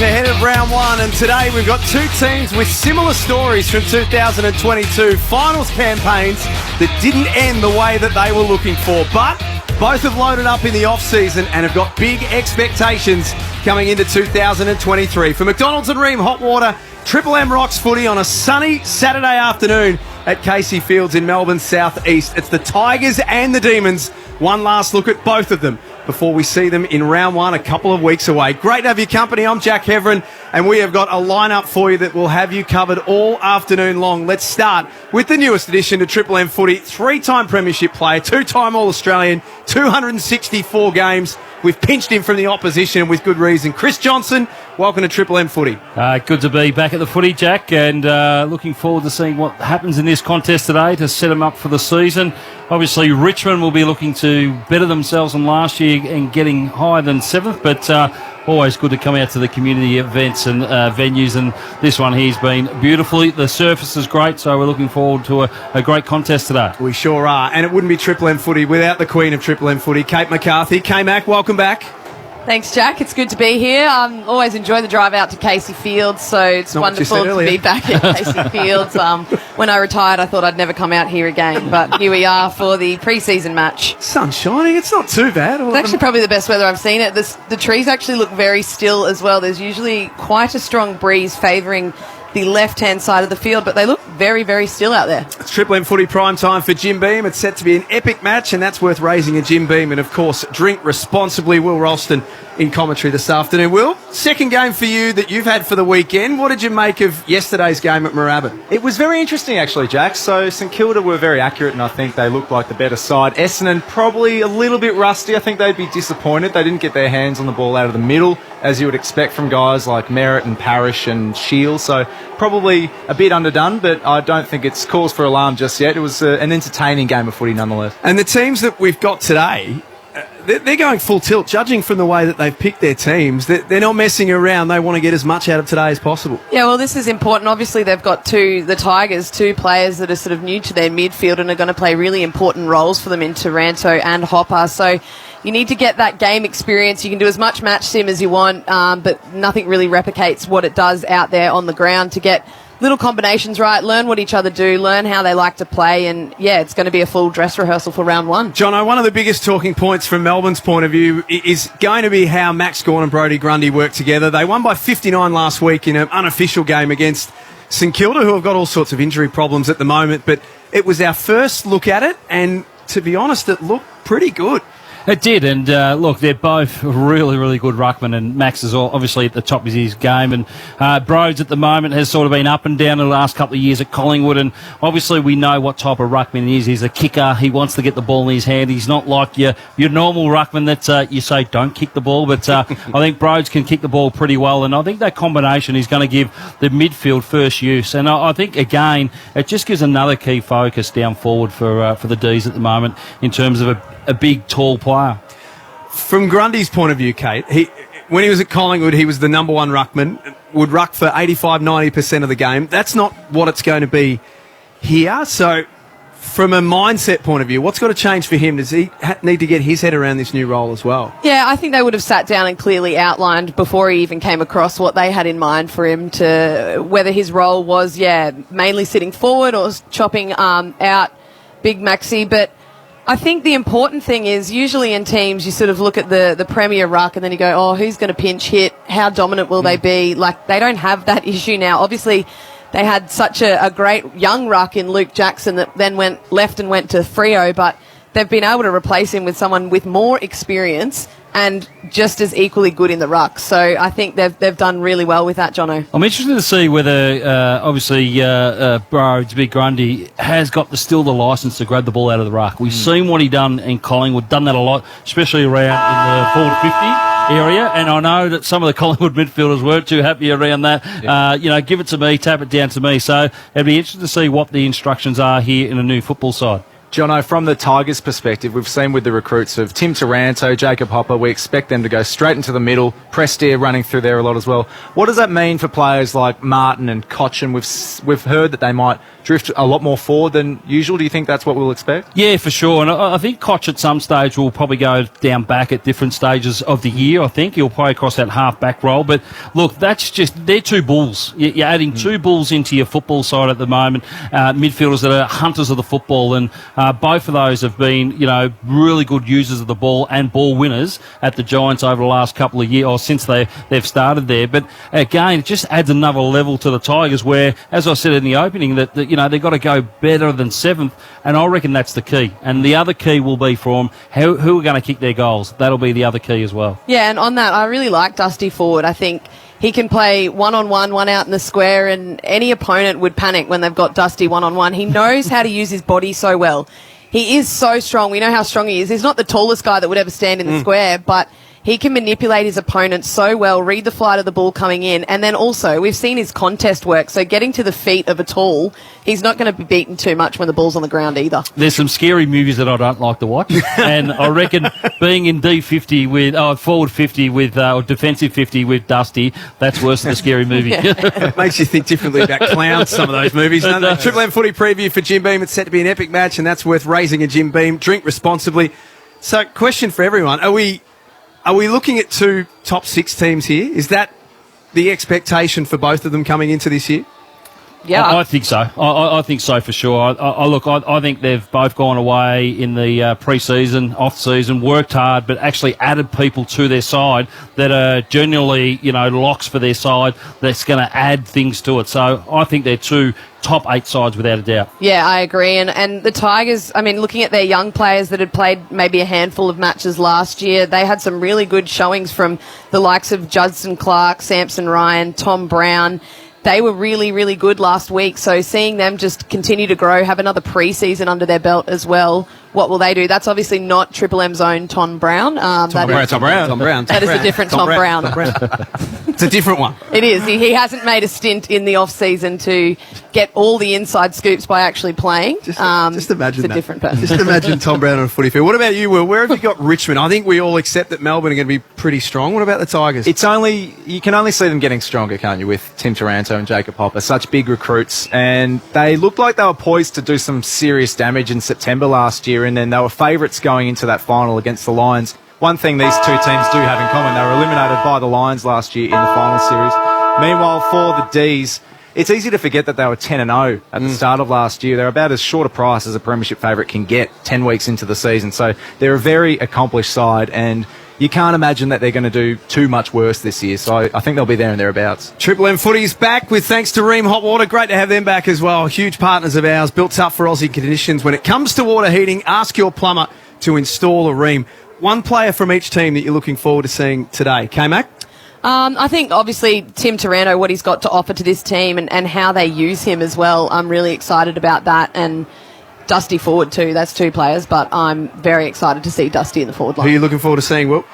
ahead of round one, and today we've got two teams with similar stories from 2022 finals campaigns that didn't end the way that they were looking for, but both have loaded up in the off-season and have got big expectations coming into 2023. For McDonald's and Ream Hot Water, Triple M rocks footy on a sunny Saturday afternoon at Casey Fields in Melbourne South East. It's the Tigers and the Demons. One last look at both of them before we see them in round one a couple of weeks away. Great to have your company. I'm Jack Heverin, and we have got a lineup for you that will have you covered all afternoon long. Let's start with the newest addition to Triple M footy, three-time premiership player, two-time All-Australian, 264 games. We've pinched him from the opposition with good reason. Chris Johnson, welcome to Triple M footy. Good to be back at the footy, Jack, and looking forward to seeing what happens in this contest today to set them up for the season. Obviously, Richmond will be looking to better themselves than last year and getting higher than 7th, but always good to come out to the community events and venues, and this one here's been beautifully. The surface is great, so we're looking forward to a great contest today. We sure are, and it wouldn't be Triple M footy without the queen of Triple M footy, Kate McCarthy. K-Mac, welcome back. Thanks, Jack. It's good to be here. Always enjoy the drive out to Casey Fields, so it's wonderful to be back at Casey Fields. When I retired, I thought I'd never come out here again, but here we are for the pre-season match. Sun's shining. It's not too bad. It's actually probably the best weather I've seen it. The trees actually look very still as well. There's usually quite a strong breeze favouring the left-hand side of the field, but they look very, very still out there. It's Triple M footy prime time for Jim Beam. It's set to be an epic match, and that's worth raising a Jim Beam. And, of course, drink responsibly. Will Ralston in commentary this afternoon. Will, second game for you that you've had for the weekend. What did you make of yesterday's game at Moorabbin? It was very interesting, actually, Jack. So St Kilda were very accurate, and I think they looked like the better side. Essendon probably a little bit rusty. I think they'd be disappointed. They didn't get their hands on the ball out of the middle, as you would expect from guys like Merritt and Parrish and Shield. So probably a bit underdone, but I don't think it's cause for alarm just yet. It was an entertaining game of footy nonetheless. And the teams that we've got today, they're going full tilt, judging from the way that they've picked their teams. They're not messing around. They want to get as much out of today as possible. Yeah, well, this is important. Obviously, they've got the Tigers, two players that are sort of new to their midfield and are going to play really important roles for them in Taranto and Hopper. So you need to get that game experience. You can do as much match sim as you want, but nothing really replicates what it does out there on the ground to get little combinations right, learn what each other do, learn how they like to play, and yeah, it's going to be a full dress rehearsal for round one. Jono, one of the biggest talking points from Melbourne's point of view is going to be how Max Gawn and Brodie Grundy work together. They won by 59 last week in an unofficial game against St Kilda, who have got all sorts of injury problems at the moment, but it was our first look at it, and to be honest, it looked pretty good. It did, and look, they're both really, really good ruckmen, and Max is obviously at the top of his game, and Broads at the moment has sort of been up and down the last couple of years at Collingwood, and obviously we know what type of ruckman he is. He's a kicker. He wants to get the ball in his hand. He's not like your normal ruckman that you say don't kick the ball, but I think Broads can kick the ball pretty well, and I think that combination is going to give the midfield first use, and I think, again, it just gives another key focus down forward for the D's at the moment in terms of a big, tall player. From Grundy's point of view, Kate, when he was at Collingwood, he was the number one ruckman, would ruck for 85-90% of the game. That's not what it's going to be here. So from a mindset point of view, what's got to change for him? Does he need to get his head around this new role as well? Yeah, I think they would have sat down and clearly outlined before he even came across what they had in mind for him, to whether his role was, mainly sitting forward or chopping out Big Maxi. But I think the important thing is, usually in teams, you sort of look at the premier ruck and then you go, oh, who's going to pinch hit? How dominant will they be? Like, they don't have that issue now. Obviously, they had such a great young ruck in Luke Jackson that then went left and went to Freo, but they've been able to replace him with someone with more experience and just as equally good in the ruck. So I think they've done really well with that, Jono. I'm interested to see whether, obviously, Broads, Big Grundy, has got still the licence to grab the ball out of the ruck. We've seen what he done in Collingwood, done that a lot, especially around in the forward 50 area, and I know that some of the Collingwood midfielders weren't too happy around that. Give it to me, tap it down to me. So it'd be interesting to see what the instructions are here in a new football side. Jono, from the Tigers' perspective, we've seen with the recruits of Tim Taranto, Jacob Hopper, we expect them to go straight into the middle. Prestia running through there a lot as well. What does that mean for players like Martin and Cochin? We've heard that they might drift a lot more forward than usual. Do you think that's what we'll expect? Yeah, for sure. And I think Koch at some stage will probably go down back at different stages of the year. I think he'll play across that half-back role. But look, they're two bulls. You're adding two bulls into your football side at the moment. Midfielders that are hunters of the football, and both of those have been, really good users of the ball and ball winners at the Giants over the last couple of years, or since they've started there. But again, it just adds another level to the Tigers where, as I said in the opening, that they've got to go better than seventh, and I reckon that's the key. And the other key will be for them, who are going to kick their goals. That'll be the other key as well. Yeah, and on that, I really like Dusty Ford. I think he can play one-on-one, one out in the square, and any opponent would panic when they've got Dusty one-on-one. He knows how to use his body so well. He is so strong. We know how strong he is. He's not the tallest guy that would ever stand in the square, but he can manipulate his opponent so well, read the flight of the ball coming in, and then also we've seen his contest work, so getting to the feet of a tall, he's not going to be beaten too much when the ball's on the ground either. There's some scary movies that I don't like to watch, and I reckon being in D50 with forward 50 with or defensive 50 with Dusty, that's worse than a scary movie. It makes you think differently about clowns, some of those movies. Triple M footy preview for Jim Beam. It's set to be an epic match, and that's worth raising a Jim Beam. Drink responsibly. So, question for everyone. Are we looking at two top six teams here? Is that the expectation for both of them coming into this year? Yeah, I think so. I think so for sure. I think they've both gone away in the pre-season, off-season, worked hard, but actually added people to their side that are genuinely, locks for their side. That's going to add things to it. So I think they're two top 8 sides without a doubt. Yeah, I agree. And the Tigers, looking at their young players that had played maybe a handful of matches last year, they had some really good showings from the likes of Judson Clark, Samson Ryan, Tom Brown. They were really, really good last week. So seeing them just continue to grow, have another pre-season under their belt as well, what will they do? That's obviously not Triple M's own Tom Brown. Tom Brown. That is a different Tom Brown. It's a different one. It is. He hasn't made a stint in the off-season to get all the inside scoops by actually playing. Just imagine it's a different person. Just imagine Tom Brown on a footy field. What about you, Will? Where have you got Richmond? I think we all accept that Melbourne are going to be pretty strong. What about the Tigers? You can only see them getting stronger, can't you, with Tim Taranto and Jacob Hopper, such big recruits, and they looked like they were poised to do some serious damage in September last year, and then they were favourites going into that final against the Lions. One thing these two teams do have in common, they were eliminated by the Lions last year in the final series. Meanwhile, for the D's, it's easy to forget that they were 10-0 at the start of last year. They're about as short a price as a premiership favourite can get 10 weeks into the season. So they're a very accomplished side, and you can't imagine that they're going to do too much worse this year. So I think they'll be there and thereabouts. Triple M Footy's back with thanks to Ream Hot Water. Great to have them back as well. Huge partners of ours, built up for Aussie conditions. When it comes to water heating, ask your plumber to install a Ream. One player from each team that you're looking forward to seeing today. K-Mac? I think, obviously, Tim Taranto, what he's got to offer to this team and how they use him as well. I'm really excited about that. And Dusty Ford too. That's 2 players, but I'm very excited to see Dusty in the forward line. Who are you looking forward to seeing, Will?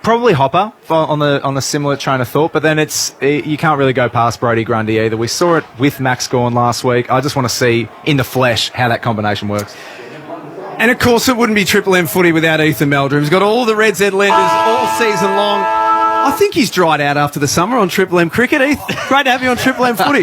Probably Hopper on a similar train of thought, but then you can't really go past Brodie Grundy either. We saw it with Max Gawn last week. I just want to see in the flesh how that combination works. And of course, it wouldn't be Triple M Footy without Ethan Meldrum. He's got all the Red Z lenders all season long. I think he's dried out after the summer on Triple M cricket. Heath, great to have you on Triple M Footy.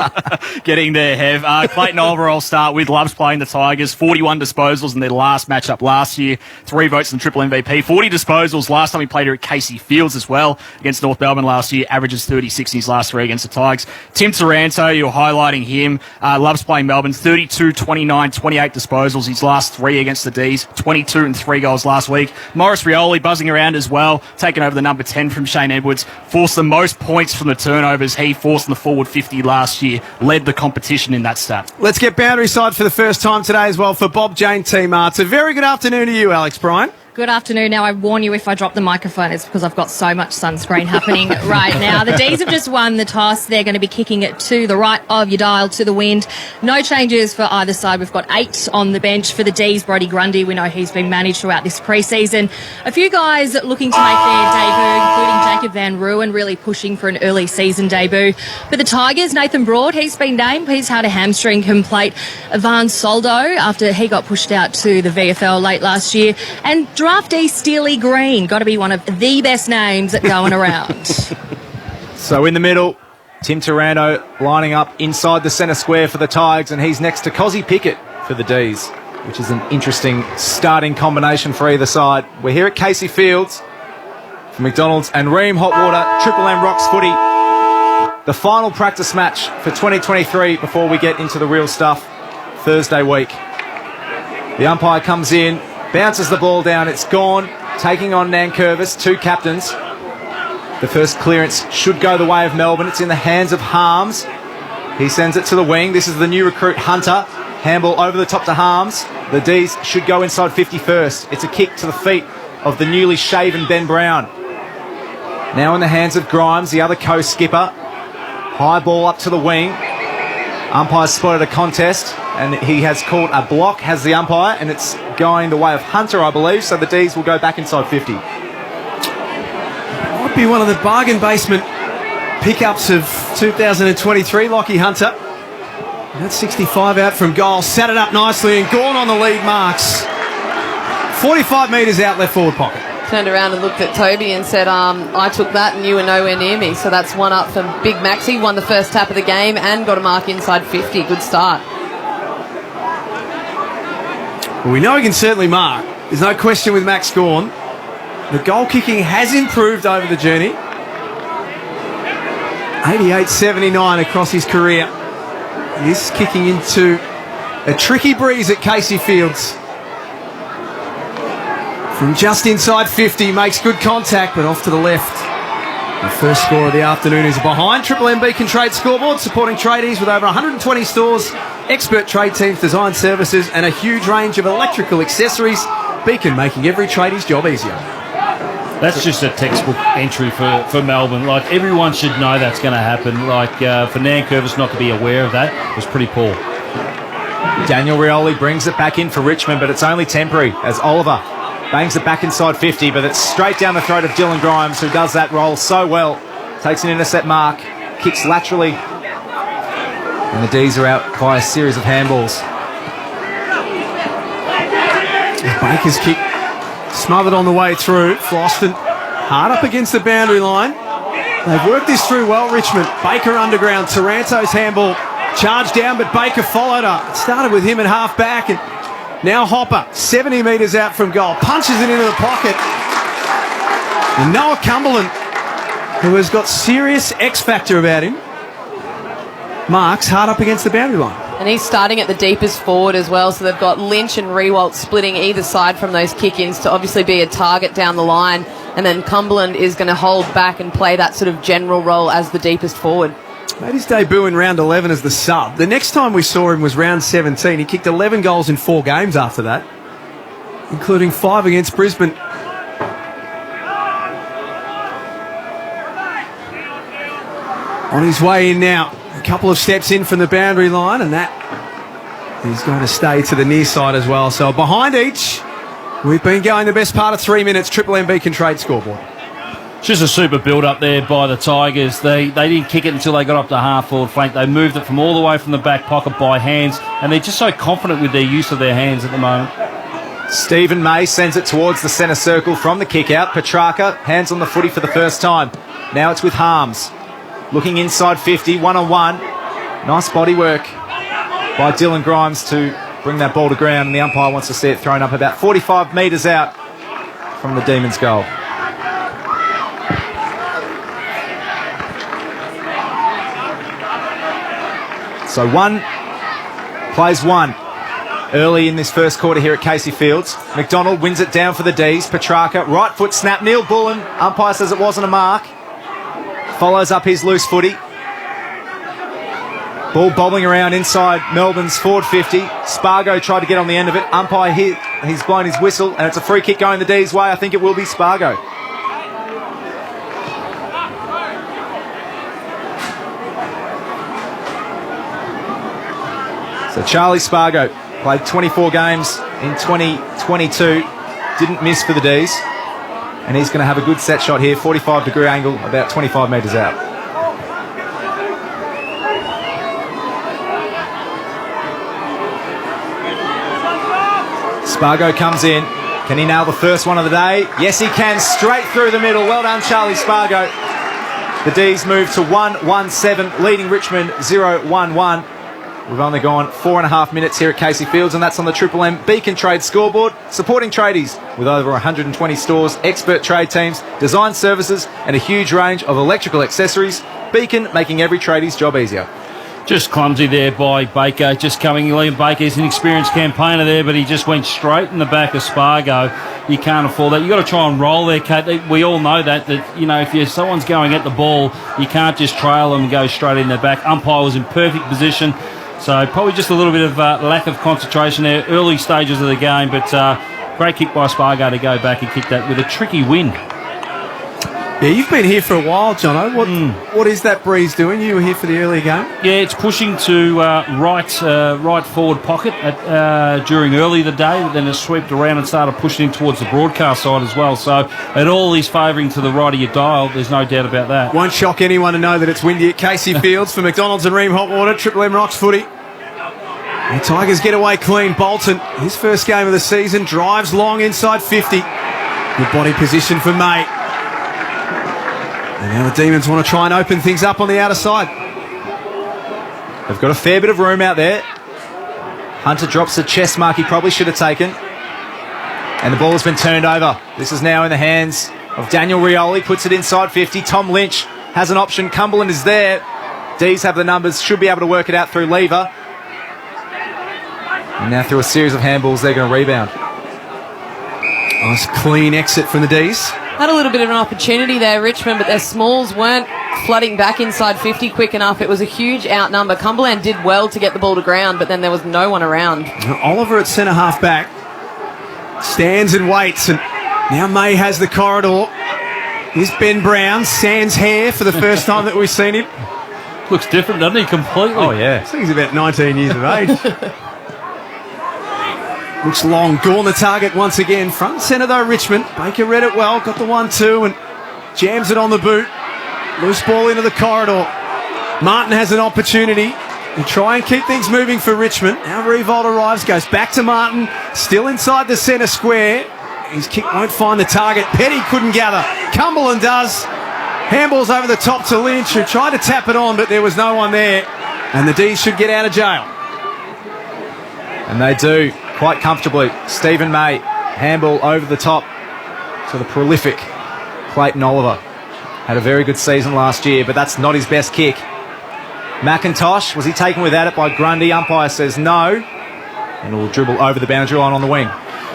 Getting there, Hev. Clayton Oliver, I'll start with. Loves playing the Tigers. 41 disposals in their last matchup last year. 3 votes in the Triple MVP. 40 disposals last time he played here at Casey Fields as well against North Melbourne last year. Averages 36 in his last 3 against the Tigers. Tim Taranto, you're highlighting him. Loves playing Melbourne. 32, 29, 28 disposals. His last 3 against the D's. 22 and 3 goals last week. Maurice Rioli buzzing around as well. Taking over the number 10 from Shane Edwards. Forced the most points from the turnovers. He forced in the forward 50 last year. Led the competition in that stat. Let's get boundary side for the first time today as well for Bob Jane Team Arts. A very good afternoon to you, Alex Bryant. Good afternoon. Now, I warn you, if I drop the microphone, it's because I've got so much sunscreen happening right now. The D's have just won the toss. They're going to be kicking it to the right of your dial, to the wind. No changes for either side. We've got 8 on the bench for the D's. Brodie Grundy, we know he's been managed throughout this pre-season. A few guys looking to make their debut, including Jacob Van Ruin, really pushing for an early season debut. For the Tigers, Nathan Broad, he's been named. He's had a hamstring complaint. Ivan Soldo, after he got pushed out to the VFL late last year. And draftee Steely Green, got to be one of the best names going around. So in the middle, Tim Taranto lining up inside the centre square for the Tigers, and he's next to Cozzy Pickett for the D's, which is an interesting starting combination for either side. We're here at Casey Fields for McDonald's and Ream Hot Water, Triple M Rocks Footy. The final practice match for 2023 before we get into the real stuff Thursday week. The umpire comes in, bounces the ball down, it's gone, taking on Nankervis, 2 captains. The first clearance should go the way of Melbourne. It's in the hands of Harms. He sends it to the wing. This is the new recruit, Hunter. Handball over the top to Harms. The D's should go inside 50 first. It's a kick to the feet of the newly shaven Ben Brown. Now in the hands of Grimes, the other co-skipper. High ball up to the wing. Umpire spotted a contest, and he has called a block, has the umpire, and it's going the way of Hunter, I believe, so the D's will go back inside 50. Might be one of the bargain basement pickups of 2023, Lockie Hunter. That's 65 out from goal, sat it up nicely and gone on the lead marks. 45 metres out left forward pocket. Turned around and looked at Toby and said, I took that and you were nowhere near me. So that's one up for Big Maxi. Won the first tap of the game and got a mark inside 50. Good start. Well, we know he can certainly mark. There's no question with Max Gawn. The goal kicking has improved over the journey. 88-79 across his career. He's kicking into a tricky breeze at Casey Fields. From just inside 50, makes good contact, but off to the left. The first score of the afternoon is behind. Triple M Beacon Trade Scoreboard, supporting tradies with over 120 stores, expert trade teams, design services, and a huge range of electrical accessories. Beacon, making every tradie's job easier. That's just a textbook entry for Melbourne. Like, everyone should know that's going to happen. Like, for Nankervis not to be aware of that was pretty poor. Daniel Rioli brings it back in for Richmond, but it's only temporary as Oliver bangs it back inside 50, but it's straight down the throat of Dylan Grimes, who does that role so well. Takes an intercept mark, kicks laterally, and the D's are out by a series of handballs. Baker's kick smothered on the way through. Floston hard up against the boundary line. They've worked this through well, Richmond. Baker underground, Taranto's handball charged down, but Baker followed up. It started with him at half back, and now Hopper, 70 metres out from goal, punches it into the pocket. And Noah Cumberland, who has got serious X-factor about him, marks hard up against the boundary line. And he's starting at the deepest forward as well, so they've got Lynch and Rewalt splitting either side from those kick-ins to obviously be a target down the line, and then Cumberland is going to hold back and play that sort of general role as the deepest forward. Made his debut in round 11 as the sub. The next time we saw him was round 17. He kicked 11 goals in 4 games after that, including 5 against Brisbane. On his way in now. A couple of steps in from the boundary line, and that is going to stay to the near side as well. So behind each, we've been going the best part of 3 minutes. Triple M Beacon Trade Scoreboard. Just a super build-up there by the Tigers. They didn't kick it until they got up to half-forward flank. They moved it from all the way from the back pocket by hands, and they're just so confident with their use of their hands at the moment. Stephen May sends it towards the centre circle from the kick-out. Petrarca, hands on the footy for the first time. Now it's with Harms. Looking inside 50, one-on-one. Nice body work by Dylan Grimes to bring that ball to ground, and the umpire wants to see it thrown up about 45 metres out from the Demons' goal. So plays one early in this first quarter here at Casey Fields. McDonald wins it down for the D's. Petrarca, right foot snap. Neil Bullen, umpire says it wasn't a mark. Follows up his loose footy. Ball bobbling around inside Melbourne's forward 50. Spargo tried to get on the end of it. Umpire hit. He's blown his whistle, and it's a free kick going the D's way. I think it will be Spargo. So Charlie Spargo played 24 games in 2022. Didn't miss for the D's. And he's going to have a good set shot here. 45-degree angle, about 25 metres out. Spargo comes in. Can he nail the first one of the day? Yes, he can. Straight through the middle. Well done, Charlie Spargo. The D's move to 1-1-7, leading Richmond 0-1-1. We've only gone 4.5 minutes here at Casey Fields, and that's on the Triple M Beacon Trade scoreboard, supporting tradies with over 120 stores, expert trade teams, design services, and a huge range of electrical accessories. Beacon, making every tradie's job easier. Just clumsy there by Baker, just coming. Liam Baker is an experienced campaigner there, but he just went straight in the back of Spargo. You can't afford that. You've got to try and roll there, Kate. We all know that if someone's going at the ball, you can't just trail them and go straight in the back. Umpire was in perfect position. So probably just a little bit of lack of concentration there, early stages of the game, but great kick by Spargo to go back and kick that with a tricky win. Yeah, you've been here for a while, Jono. What is that breeze doing? You were here for the earlier game? Yeah, it's pushing to right forward pocket during early the day, but then it's swept around and started pushing in towards the broadcast side as well. So it all is favouring to the right of your dial. There's no doubt about that. Won't shock anyone to know that it's windy at Casey Fields for McDonald's and Ream Hot Water. Triple M Rocks footy. The Tigers get away clean. Bolton, his first game of the season, drives long inside 50. Good body position for May. And now the Demons want to try and open things up on the outer side. They've got a fair bit of room out there. Hunter drops the chest mark he probably should have taken. And the ball has been turned over. This is now in the hands of Daniel Rioli. Puts it inside 50. Tom Lynch has an option. Cumberland is there. D's have the numbers. Should be able to work it out through Lever. And now through a series of handballs, they're going to rebound. Nice clean exit from the D's. Had a little bit of an opportunity there, Richmond, but their smalls weren't flooding back inside 50 quick enough. It was a huge outnumber. Cumberland did well to get the ball to ground, but then there was no one around. Oliver at centre half back stands and waits, and now May has the corridor. Here's Ben Brown, sans hair for the first time that we've seen him. Looks different, doesn't he? Completely. Oh, yeah. I think he's about 19 years of age. Looks long. Gorn the target once again. Front and centre though, Richmond. Baker read it well. Got the 1-2 and jams it on the boot. Loose ball into the corridor. Martin has an opportunity to try and keep things moving for Richmond. Now Revolt arrives. Goes back to Martin. Still inside the centre square. His kick won't find the target. Petty couldn't gather. Cumberland does. Handballs over the top to Lynch, who tried to tap it on, but there was no one there. And the D's should get out of jail. And they do. Quite comfortably. Stephen May, handball over the top to the prolific Clayton Oliver. Had a very good season last year, but that's not his best kick. McIntosh, was he taken without it by Grundy? Umpire says no. And will dribble over the boundary line on the wing.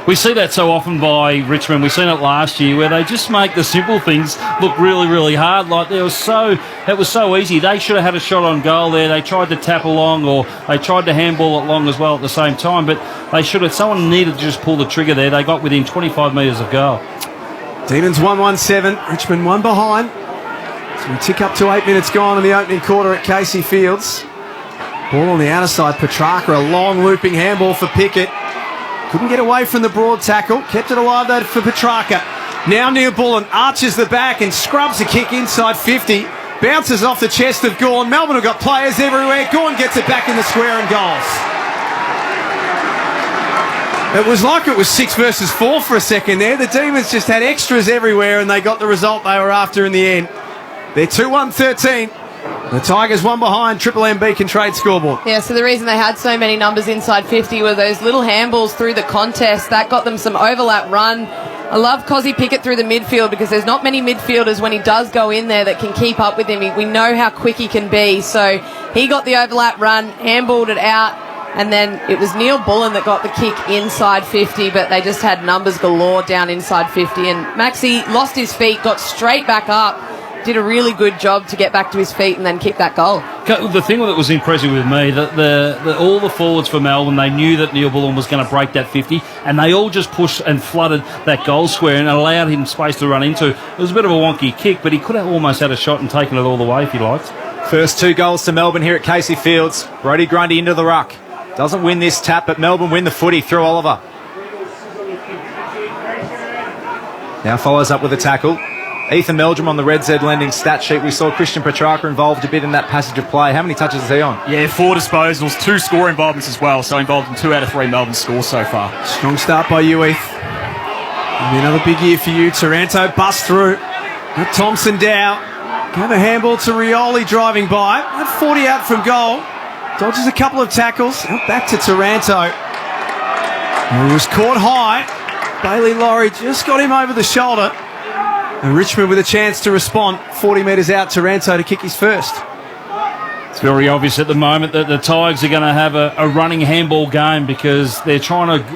We see that so often by Richmond. We've seen it last year where they just make the simple things look really, really hard. Like it was so easy. They should have had a shot on goal there. They tried to tap along, or they tried to handball it long as well at the same time. But they should have. Someone needed to just pull the trigger there. They got within 25 metres of goal. Demons 1-1-7. Richmond one behind. So we tick up to 8 minutes gone in the opening quarter at Casey Fields. Ball on the outer side. Petrarca, a long looping handball for Pickett. Couldn't get away from the broad tackle. Kept it alive though for Petrarca. Now Neil Bullen arches the back and scrubs a kick inside 50. Bounces off the chest of Gawn. Melbourne have got players everywhere. Gawn gets it back in the square and goals. It was like it was 6 versus 4 for a second there. The Demons just had extras everywhere and they got the result they were after in the end. They're 2-1-13. The Tigers one behind. Triple M Beacon Trade scoreboard. Yeah, so the reason they had so many numbers inside 50 were those little handballs through the contest. That got them some overlap run. I love Cozzy Pickett through the midfield because there's not many midfielders when he does go in there that can keep up with him. We know how quick he can be. So he got the overlap run, handballed it out, and then it was Neil Bullen that got the kick inside 50, but they just had numbers galore down inside 50. And Maxi lost his feet, got straight back up, did a really good job to get back to his feet and then kick that goal. The thing that was impressive with me, that all the forwards for Melbourne, they knew that Neil Bullen was going to break that 50, and they all just pushed and flooded that goal square and allowed him space to run into. It was a bit of a wonky kick, but he could have almost had a shot and taken it all the way if he liked. First 2 goals to Melbourne here at Casey Fields. Brodie Grundy into the ruck. Doesn't win this tap, but Melbourne win the footy through Oliver. Now follows up with a tackle. Ethan Meldrum on the Red Z lending stat sheet. We saw Christian Petrarca involved a bit in that passage of play. How many touches is he on? Yeah, 4 disposals, 2 score involvements as well. So involved in 2 out of 3 Melbourne scores so far. Strong start by you, Heath. Maybe another big year for you. Taranto bust through. Got Thompson down. Gave a handball to Rioli driving by. Had 40 out from goal. Dodges a couple of tackles. Out back to Taranto. He was caught high. Bailey Laurie just got him over the shoulder. And Richmond with a chance to respond. 40 metres out, Taranto to kick his first. It's very obvious at the moment that the Tigers are going to have a running handball game because they're trying to,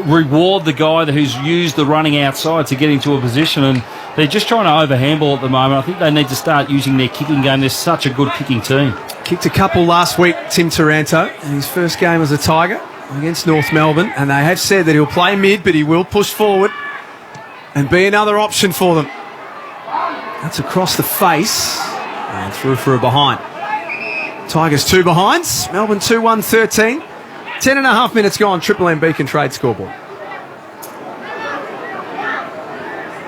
reward the guy who's used the running outside to get into a position, and they're just trying to over-handball at the moment. I think they need to start using their kicking game. They're such a good kicking team. Kicked a couple last week, Tim Taranto, in his first game as a Tiger against North Melbourne, and they have said that he'll play mid, but he will push forward and be another option for them. That's across the face and through for a behind. Tigers 2 behinds, Melbourne 2-1, 13. 10.5 minutes gone, Triple M Beacon Trade scoreboard.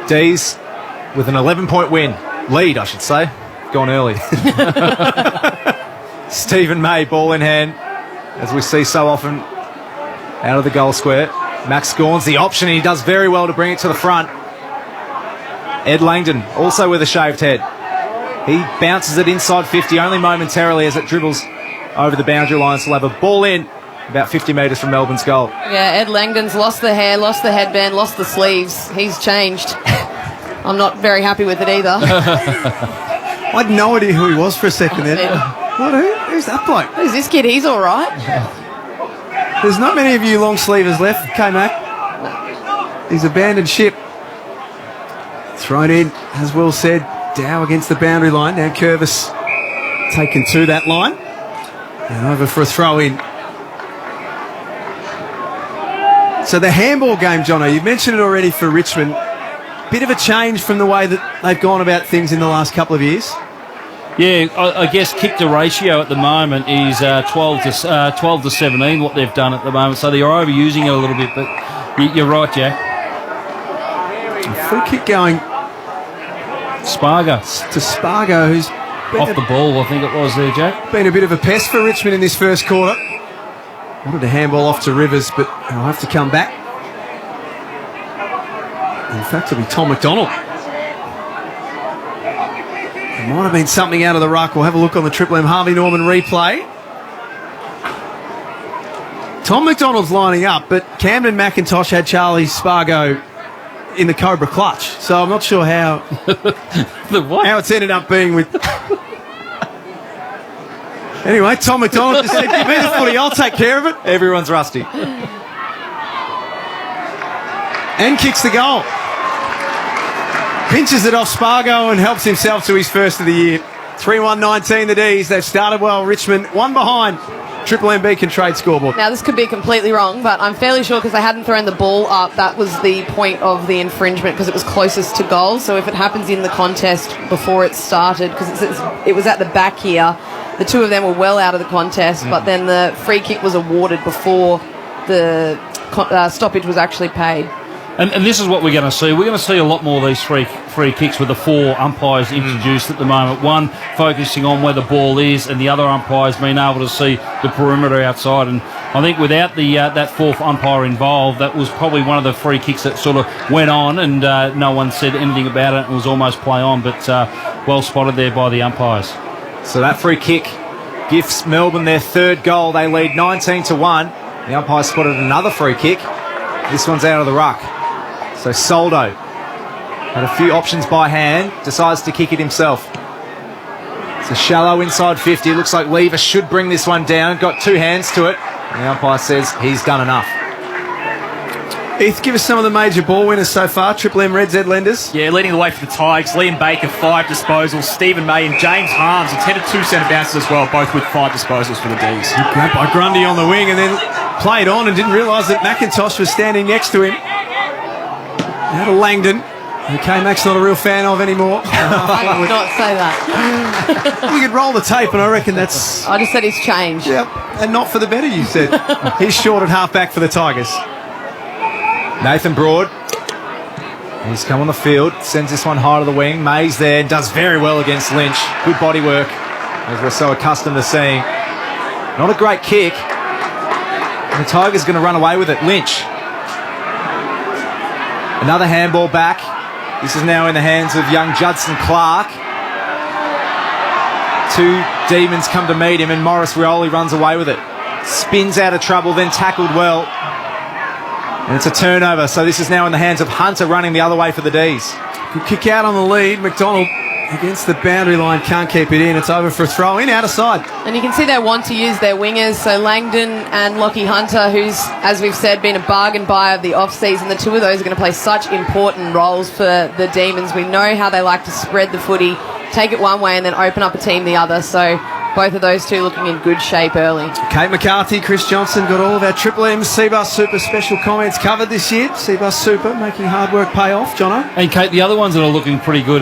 D's with an 11-point win. Lead, I should say. Gone early. Stephen May, ball in hand, as we see so often out of the goal square. Max Gawn's the option, and he does very well to bring it to the front. Ed Langdon, also with a shaved head. He bounces it inside 50, only momentarily as it dribbles over the boundary line. So we'll have a ball in about 50 metres from Melbourne's goal. Yeah, Ed Langdon's lost the hair, lost the headband, lost the sleeves. He's changed. I'm not very happy with it either. I had no idea who he was for a second then. Who's that bloke? Who's this kid? He's all right. There's not many of you long sleevers left, K-Mac. He's abandoned ship. Thrown in, as Will said, Dow against the boundary line. Now Curvis taken to that line. And over for a throw in. So the handball game, Jono, you've mentioned it already for Richmond. Bit of a change from the way that they've gone about things in the last couple of years. Yeah, I guess kick to ratio at the moment is 12 to 17, what they've done at the moment. So they're overusing it a little bit, but you're right, Jack. A free kick going Spargo. to Spargo, who's Off the ball, I think it was there, Jack. been a bit of a pest for Richmond in this first quarter. Wanted to handball off to Rivers, but he'll have to come back. In fact, it'll be Tom McDonald. There might have been something out of the ruck. We'll have a look on the Triple M Harvey Norman replay. Tom McDonald's lining up, but Camden McIntosh had Charlie Spargo in the Cobra clutch. So I'm not sure how how it's ended up being with... Anyway, Tom McDonald just said, give me the footy, I'll take care of it. Everyone's rusty. And kicks the goal. Pinches it off Spargo and helps himself to his first of the year. 3-1-19 the D's. They've started well. Richmond, one behind. Triple M Beacon Trade scoreboard. Now, this could be completely wrong, but I'm fairly sure because they hadn't thrown the ball up, that was the point of the infringement because it was closest to goal. So if it happens in the contest before it started, because it was at the back here, the two of them were well out of the contest, but then the free kick was awarded before the stoppage was actually paid. And this is what we're going to see. We're going to see a lot more of these free kicks with the 4 umpires introduced at the moment. One focusing on where the ball is, and the other umpires being able to see the perimeter outside. And I think without the that 4th umpire involved, that was probably one of the free kicks that sort of went on, and no one said anything about it. It was almost play on, but well spotted there by the umpires. So that free kick gifts Melbourne their 3rd goal. They lead 19-1. The umpire spotted another free kick. This one's out of the ruck. So Soldo had a few options by hand, decides to kick it himself. It's a shallow inside 50. Looks like Lever should bring this one down. Got 2 hands to it. And the umpire says he's done enough. Heath, give us some of the major ball winners so far. Triple M Red Z lenders. Yeah, leading the way for the Tigers, Liam Baker, 5 disposals, Stephen May and James Harms attended 2 centre bounces as well, both with 5 disposals for the Ds. Grabbed by Grundy on the wing and then played on and didn't realise that McIntosh was standing next to him. Now to Langdon, who K-Mac's not a real fan of anymore. I did not say that. We could roll the tape and I reckon that's... I just said he's changed. Yep, and not for the better, you said. He's short at half-back for the Tigers. Nathan Broad. He's come on the field, sends this one high to the wing. Mays there, does very well against Lynch. Good body work, as we're so accustomed to seeing. Not a great kick. And the Tigers going to run away with it. Lynch. Another handball back. This is now in the hands of young Judson Clark. 2 Demons come to meet him, and Morris Rioli runs away with it. Spins out of trouble, then tackled well. And it's a turnover, so this is now in the hands of Hunter running the other way for the Ds. Good kick out on the lead. McDonald against the boundary line, can't keep it in. It's over for a throw in, out of side. And you can see they want to use their wingers. So Langdon and Lockie Hunter, who's, as we've said, been a bargain buyer of the off-season. The two of those are going to play such important roles for the Demons. We know how they like to spread the footy, take it one way and then open up a team the other. So both of those two looking in good shape early. Kate McCarthy, Chris Johnson, got all of our Triple M Seabus Super special comments covered this year. Seabus Super making hard work pay off, Jono. And Kate, the other ones that are looking pretty good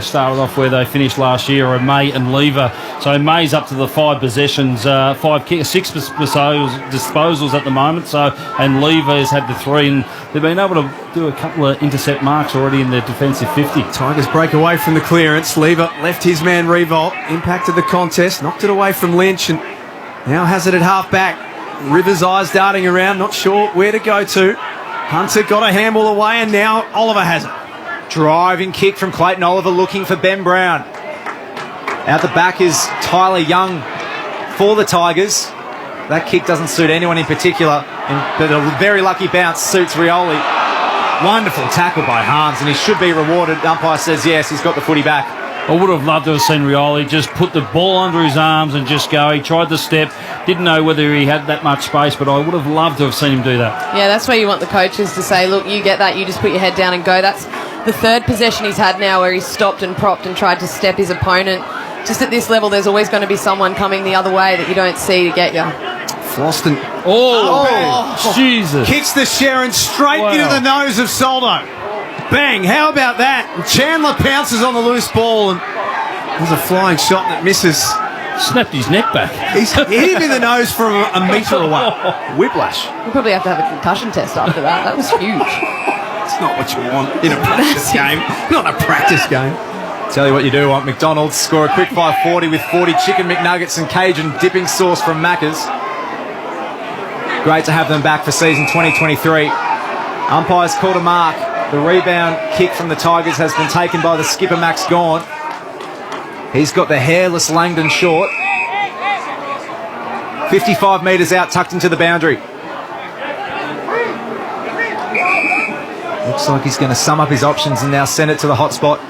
started off where they finished last year are May and Lever. So May's up to the 5 possessions, 6 disposals at the moment. So and Lever has had the 3, and they've been able to do a couple of intercept marks already in their defensive 50. Tigers break away from the clearance. Lever left his man Revolt, impacted the contest, knocked it away from Lynch, and now has it at half back. Rivers' eyes darting around, not sure where to go to. Hunter got a handball away, and now Oliver has it. Driving kick from Clayton Oliver looking for Ben Brown. Out the back is Tyler Young for the Tigers. That kick doesn't suit anyone in particular, but a very lucky bounce suits Rioli. Wonderful tackle by Harms, and he should be rewarded. Umpire says yes, he's got the footy back. I would have loved to have seen Rioli just put the ball under his arms and just go. He tried the step, didn't know whether he had that much space, but I would have loved to have seen him do that. Yeah, that's where you want the coaches to say, look, you get that, you just put your head down and go. That's the 3rd possession he's had now where he's stopped and propped and tried to step his opponent. Just at this level, there's always going to be someone coming the other way that you don't see to get you. Floston. Oh, Jesus. Kicks the Sharon straight into the nose of Soldo. Bang, how about that? Chandler pounces on the loose ball, and there's a flying shot that misses. Snapped his neck back. He's hit him in the nose from a metre away. Whiplash. We'll probably have to have a concussion test after that. That was huge. It's not what you want in a practice game. Not a practice game. Tell you what you do want. McDonald's score a quick 540 with 40 chicken McNuggets and Cajun dipping sauce from Macca's. Great to have them back for season 2023. Umpires called a mark. The rebound kick from the Tigers has been taken by the skipper, Max Gawn. He's got the hairless Langdon short. 55 metres out, tucked into the boundary. Looks like he's going to sum up his options and now send it to the hot spot.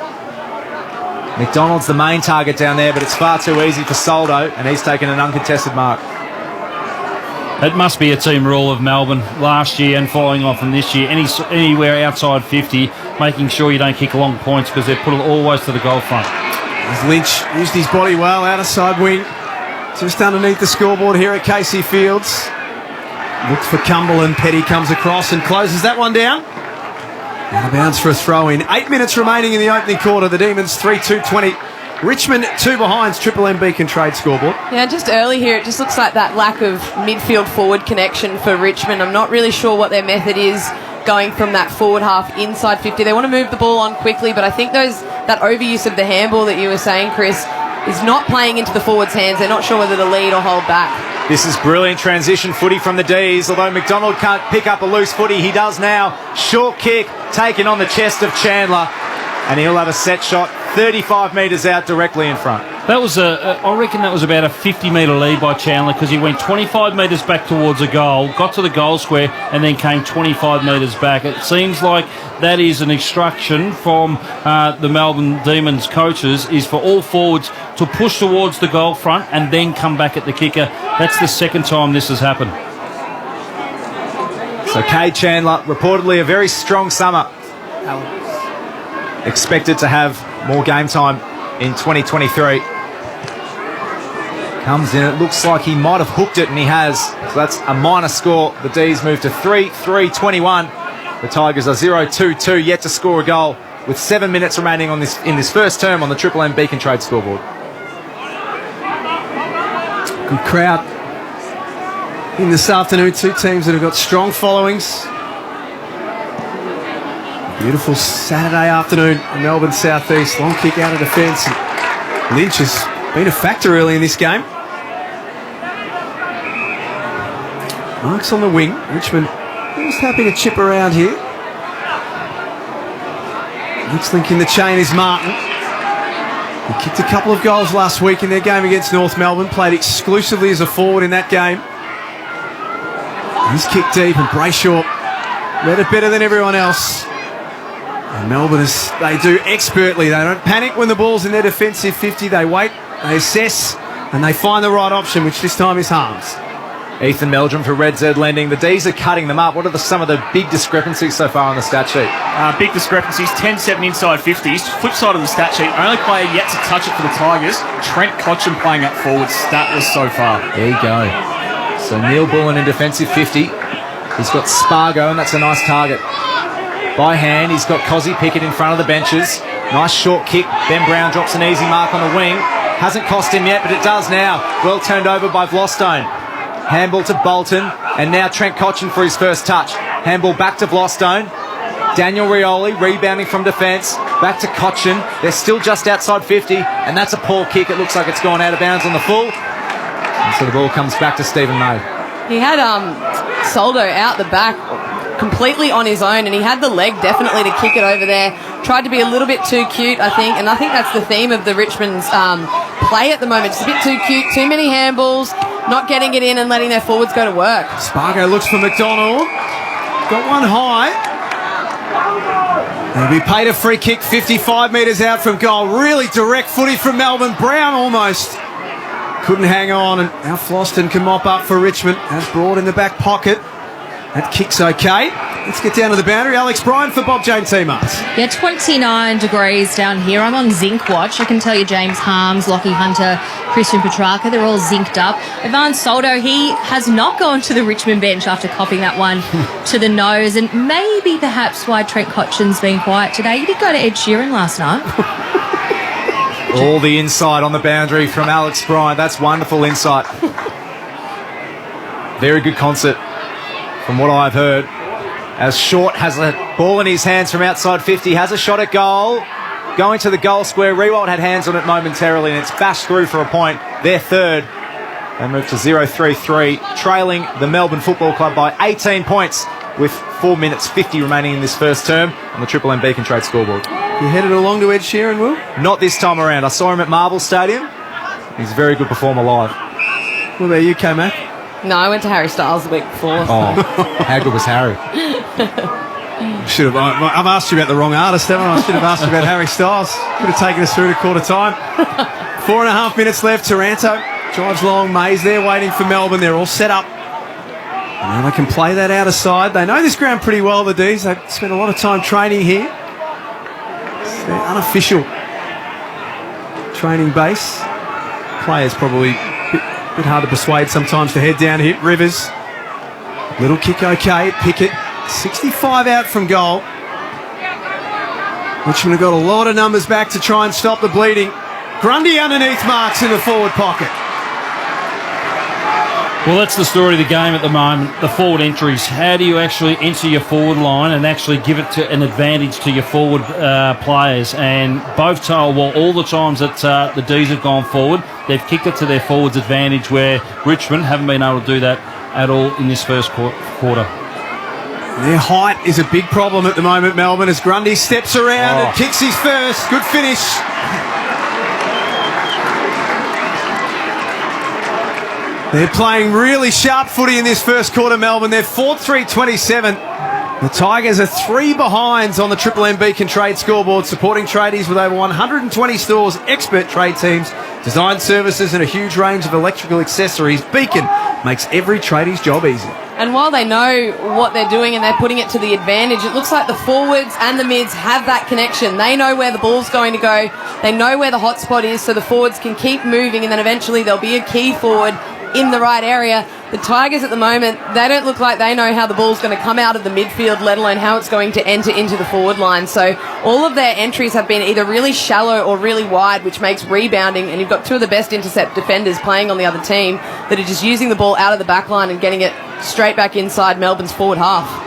McDonald's the main target down there, but it's far too easy for Soldo, and he's taken an uncontested mark. It must be a team rule of Melbourne last year and following on from this year. Anywhere outside 50, making sure you don't kick long points because they've put it always to the goal front. As Lynch used his body well out of side wing, just underneath the scoreboard here at Casey Fields. Looks for Cumberland. Petty comes across and closes that one down. Out of bounds for a throw in. 8 minutes remaining in the opening quarter. The Demons 3-2-20. Richmond 2 behind. Triple M Beacon Trade scoreboard. Yeah, just early here, it just looks like that lack of midfield forward connection for Richmond. I'm not really sure what their method is going from that forward half inside 50. They want to move the ball on quickly, but I think that overuse of the handball that you were saying, Chris, is not playing into the forwards' hands. They're not sure whether to lead or hold back. This is brilliant transition footy from the Ds. Although McDonald can't pick up a loose footy, he does now. Short kick taken on the chest of Chandler, and he'll have a set shot 35 metres out directly in front. That was I reckon that was about a 50-metre lead by Chandler because he went 25 metres back towards a goal, got to the goal square, and then came 25 metres back. It seems like that is an instruction from the Melbourne Demons coaches, is for all forwards to push towards the goal front and then come back at the kicker. That's the second time this has happened. So Cade Chandler, reportedly a very strong summer. Expected to have more game time in 2023. Comes in, it looks like he might have hooked it, and he has. So that's a minor score. The D's move to 3-3-21. The Tigers are 0-2-2, yet to score a goal, with 7 minutes remaining in this first term on the Triple M Beacon Trade scoreboard. Good crowd in this afternoon. Two teams that have got strong followings. Beautiful Saturday afternoon in Melbourne southeast. Long kick out of defence. Lynch has been a factor early in this game. Mark's on the wing. Richmond just happy to chip around here. Next link in the chain is Martin. He kicked a couple of goals last week in their game against North Melbourne. Played exclusively as a forward in that game. He's kicked deep, and Brayshaw read it better than everyone else. And Melbourne, they do expertly. They don't panic when the ball's in their defensive 50. They wait, they assess, and they find the right option, which this time is Harms. Ethan Meldrum for Red Z Lending. The D's are cutting them up. What are some of the big discrepancies so far on the stat sheet? Big discrepancies, 10-7 inside 50s. Flip side of the stat sheet, only player yet to touch it for the Tigers, Trent Cotchin playing up forward, statless so far. There you go. So Neil Bullen in defensive 50. He's got Spargo, and that's a nice target. By hand, he's got Cozzy Pickett in front of the benches. Nice short kick. Ben Brown drops an easy mark on the wing. Hasn't cost him yet, but it does now. Well turned over by Vlostone. Handball to Bolton, and now Trent Cotchin for his first touch. Handball back to Vlostone. Daniel Rioli rebounding from defence. Back to Cotchin. They're still just outside 50, and that's a poor kick. It looks like it's gone out of bounds on the full. And so the ball comes back to Stephen May. He had Soldo out the back completely on his own, and he had the leg definitely to kick it over there. Tried to be a little bit too cute, I think, and I think that's the theme of the Richmond's play at the moment. Just a bit too cute, too many handballs, not getting it in and letting their forwards go to work. Spargo looks for McDonald. Got one high. He'll be paid a free kick 55 metres out from goal. Really direct footy from Melbourne. Brown almost couldn't hang on, and now Floston can mop up for Richmond. That's Broad in the back pocket. That kick's okay. Let's get down to the boundary. Alex Bryan for Bob Jane T-Mars. Yeah, 29 degrees down here. I'm on zinc watch. I can tell you James Harms, Lockie Hunter, Christian Petrarca, they're all zinced up. Ivan Soldo, he has not gone to the Richmond bench after copping that one to the nose, and maybe perhaps why Trent Cotchin's been quiet today. He did go to Ed Sheeran last night. All the insight on the boundary from Alex Bryant. That's wonderful insight. Very good concert from what I've heard. As Short has a ball in his hands from outside 50, has a shot at goal. Going to the goal square. Rewalt had hands on it momentarily, and it's bashed through for a point. They're third. They move to 0-3-3, trailing the Melbourne Football Club by 18 points with 4 minutes 50 remaining in this first term on the Triple M Beacon Trade scoreboard. You headed along to Ed Sheeran, Will? Not this time around. I saw him at Marvel Stadium. He's a very good performer live. What about you, K-Mac? No, I went to Harry Styles the week before. Oh, how good was Harry? I've asked you about the wrong artist, haven't I? I should have asked you about Harry Styles. Could have taken us through to quarter time. 4.5 minutes left. Taranto drives long. Mays there waiting for Melbourne. They're all set up. And now they can play that outer side. They know this ground pretty well, the D's. They've spent a lot of time training here. It's their unofficial training base. Players probably a bit hard to persuade sometimes to head down here. Rivers. Little kick okay. Pickett. 65 out from goal. Richmond have got a lot of numbers back to try and stop the bleeding. Grundy underneath marks in the forward pocket. Well, that's the story of the game at the moment, the forward entries. How do you actually enter your forward line and actually give it to an advantage to your forward players? And both told, well, all the times that the D's have gone forward, they've kicked it to their forwards' advantage, where Richmond haven't been able to do that at all in this first quarter. Their height is a big problem at the moment, Melbourne, as Grundy steps around and kicks his first. Good finish. They're playing really sharp footy in this first quarter, Melbourne. They're 4-3-27. The Tigers are 3 behinds on the Triple M Beacon Trade scoreboard, supporting tradies with over 120 stores, expert trade teams, design services and a huge range of electrical accessories. Beacon makes every tradie's job easy. And while they know what they're doing and they're putting it to the advantage, it looks like the forwards and the mids have that connection. They know where the ball's going to go. They know where the hot spot is, so the forwards can keep moving, and then eventually there'll be a key forward in the right area. The Tigers at the moment, they don't look like they know how the ball's going to come out of the midfield, let alone how it's going to enter into the forward line. So all of their entries have been either really shallow or really wide, which makes rebounding, and you've got two of the best intercept defenders playing on the other team that are just using the ball out of the back line and getting it straight back inside Melbourne's forward half.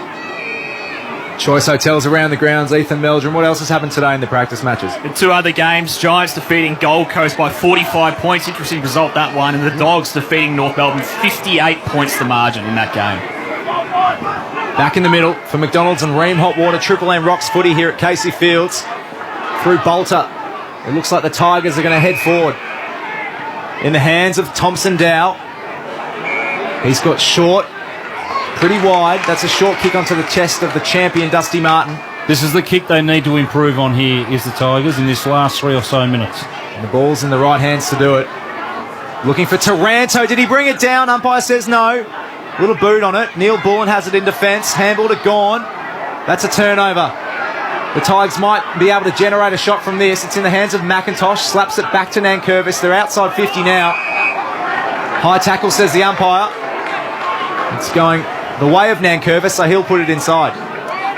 Choice hotels around the grounds, Ethan Meldrum. What else has happened today in the practice matches? In two other games, Giants defeating Gold Coast by 45 points. Interesting result, that one. And the Dogs defeating North Melbourne 58 points the margin in that game. Back in the middle for McDonald's and Ream Hotwater. Triple M Rocks footy here at Casey Fields. Through Bolter. It looks like the Tigers are going to head forward. In the hands of Thompson Dow. He's got short. Pretty wide. That's a short kick onto the chest of the champion, Dusty Martin. This is the kick they need to improve on here, is the Tigers, in this last 3 or so minutes. And the ball's in the right hands to do it. Looking for Taranto. Did he bring it down? Umpire says no. Little boot on it. Neil Bullen has it in defence. Handball to Gawn. That's a turnover. The Tigers might be able to generate a shot from this. It's in the hands of McIntosh. Slaps it back to Nankervis. They're outside 50 now. High tackle, says the umpire. It's going the way of Nankervis, so he'll put it inside.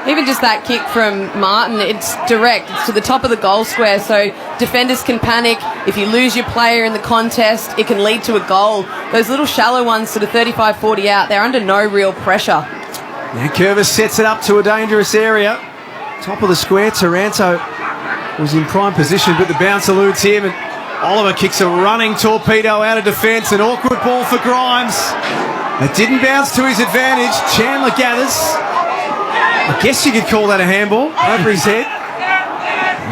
Even just that kick from Martin, it's direct. It's to the top of the goal square, so defenders can panic. If you lose your player in the contest, it can lead to a goal. Those little shallow ones sort of 35-40 out, they're under no real pressure. Nankervis sets it up to a dangerous area. Top of the square, Taranto was in prime position, but the bounce eludes him, and Oliver kicks a running torpedo out of defence. An awkward ball for Grimes. It didn't bounce to his advantage. Chandler gathers. I guess you could call that a handball over his head.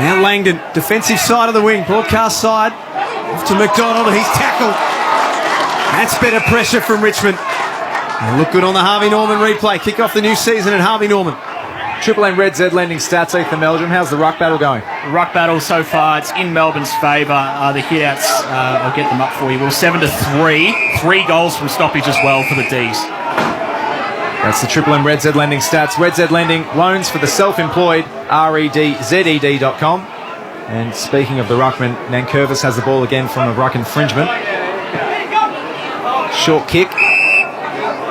Now Langdon, defensive side of the wing, broadcast side. Off to McDonald, he's tackled. That's better pressure from Richmond. They look good on the Harvey Norman replay. Kick off the new season at Harvey Norman. Triple M Red Z lending stats, Ethan Meldrum. How's the ruck battle going? The ruck battle so far, it's in Melbourne's favour. The hit-outs, I'll get them up for you. Well, 7-3. 3 goals from stoppage as well for the Ds. That's the Triple M Red Z lending stats. Red Z lending, loans for the self-employed, REDZED.com. And speaking of the ruckman, Nankervis has the ball again from a ruck infringement. Short kick.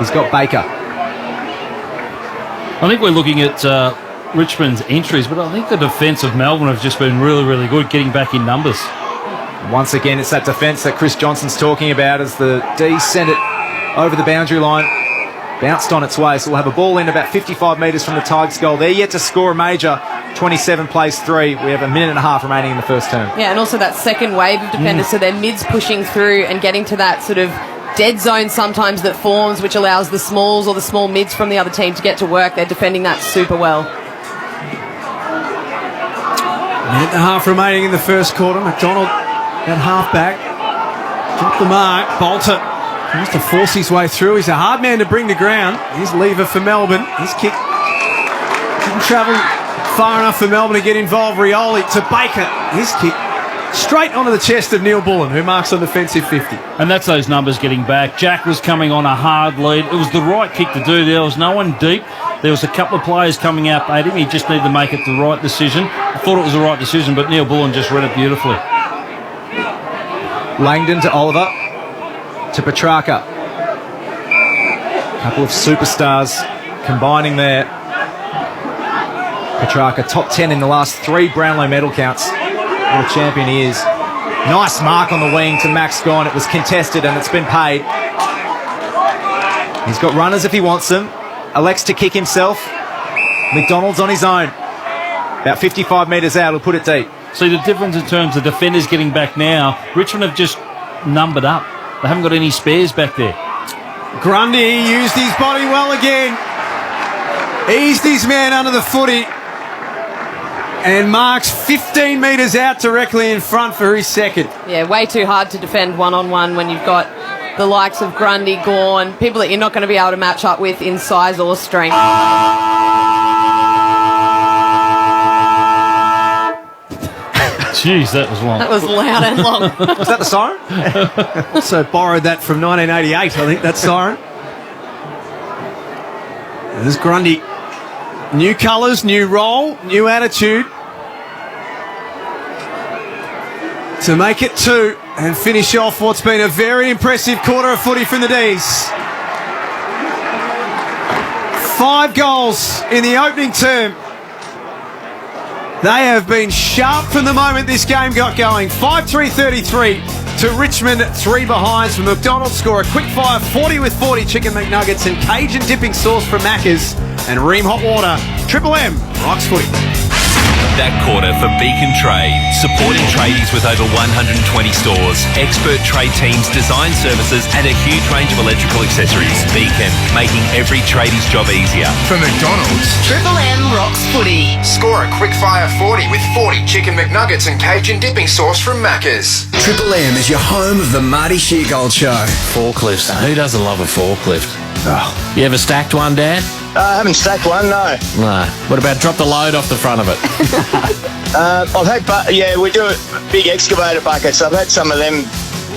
He's got Baker. I think we're looking at Richmond's entries, but I think the defence of Melbourne have just been really, really good, getting back in numbers. Once again, it's that defence that Chris Johnson's talking about as the D's send it over the boundary line. Bounced on its way, so we'll have a ball in about 55 metres from the Tigers' goal. They're yet to score a major. 27 plays 3. We have a minute and a half remaining in the first term. Yeah, and also that second wave of defenders, so their mids pushing through and getting to that sort of dead zone sometimes that forms, which allows the smalls or the small mids from the other team to get to work. They're defending that super well. Minute and a half remaining in the first quarter. McDonald at half back. Dropped the mark. Bolter tries to force his way through. He's a hard man to bring to ground. Here's Lever for Melbourne. His kick didn't travel far enough for Melbourne to get involved. Rioli to Baker. His kick straight onto the chest of Neil Bullen, who marks on defensive 50. And that's those numbers getting back. Jack was coming on a hard lead. It was the right kick to do. There was no one deep. There was a couple of players coming out at him. He just needed to make it the right decision. I thought it was the right decision, but Neil Bullen just read it beautifully. Langdon to Oliver. To Petrarca. A couple of superstars combining there. Petrarca, top 10 in the last 3 Brownlow medal counts. What a champion he is. Nice mark on the wing to Max Gawn. It was contested and it's been paid. He's got runners if he wants them. Elects to kick himself. McDonald's on his own. About 55 metres out, he'll put it deep. See, the difference in terms of defenders getting back now, Richmond have just numbered up. They haven't got any spares back there. Grundy used his body well again. Eased his man under the footy. And marks 15 metres out directly in front for his second. Yeah, way too hard to defend one-on-one when you've got the likes of Grundy, Gawn, people that you're not going to be able to match up with in size or strength. Jeez, that was long. That was loud and long. Was that the siren? Also borrowed that from 1988, I think, that siren. There's Grundy. New colours, new role, new attitude. To make it 2 and finish off what's been a very impressive quarter of footy from the D's. 5 goals in the opening term. They have been sharp from the moment this game got going. 5-3-33 to Richmond, 3 behinds from McDonald's. Score a quick fire 40 with 40 chicken McNuggets and Cajun dipping sauce from Macca's and Ream Hot Water. Triple M rocks footy. That quarter for Beacon Trade, supporting tradies with over 120 stores, expert trade teams, design services and a huge range of electrical accessories. Beacon, making every tradie's job easier. For McDonald's, Triple M rocks footy. score a quick fire 40 with 40 chicken McNuggets and Cajun dipping sauce from Macca's. Triple M is your home of the Marty Sheargold Show. Forklifts. Who doesn't love a forklift? You ever stacked one, Dad? I haven't stacked one, no. No. What about drop the load off the front of it? I've had, we do big excavator buckets. I've had some of them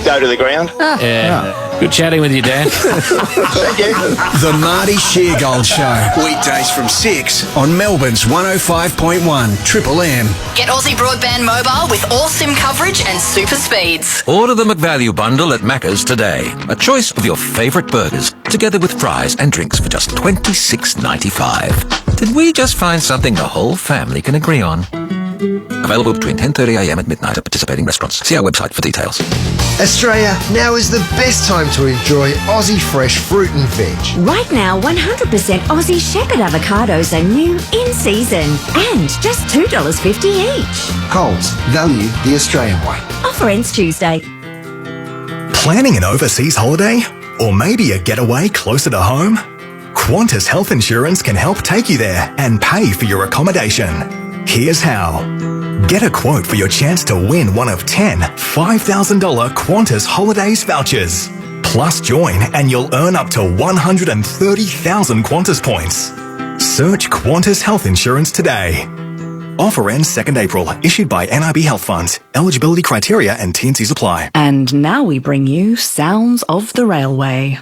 go to the ground. Yeah. Good chatting with you, Dan. Thank you. The Marty Sheargold Show. Weekdays from 6 on Melbourne's 105.1 Triple M. Get Aussie Broadband Mobile with all SIM coverage and super speeds. Order the McValue bundle at Macca's today. A choice of your favourite burgers, together with fries and drinks for just $26.95. Did we just find something the whole family can agree on? Available between 10:30am and midnight at participating restaurants. See our website for details. Australia, now is the best time to enjoy Aussie fresh fruit and veg. Right now, 100% Aussie shepherd avocados are new in season and just $2.50 each. Coles, value the Australian way. Offer ends Tuesday. Planning an overseas holiday? Or maybe a getaway closer to home? Qantas Health Insurance can help take you there and pay for your accommodation. Here's how. Get a quote for your chance to win one of 10 $5,000 Qantas Holidays vouchers. Plus join and you'll earn up to 130,000 Qantas points. Search Qantas Health Insurance today. Offer ends 2nd April. Issued by NRB Health Funds. Eligibility criteria and T&Cs apply. And now we bring you Sounds of the Railway.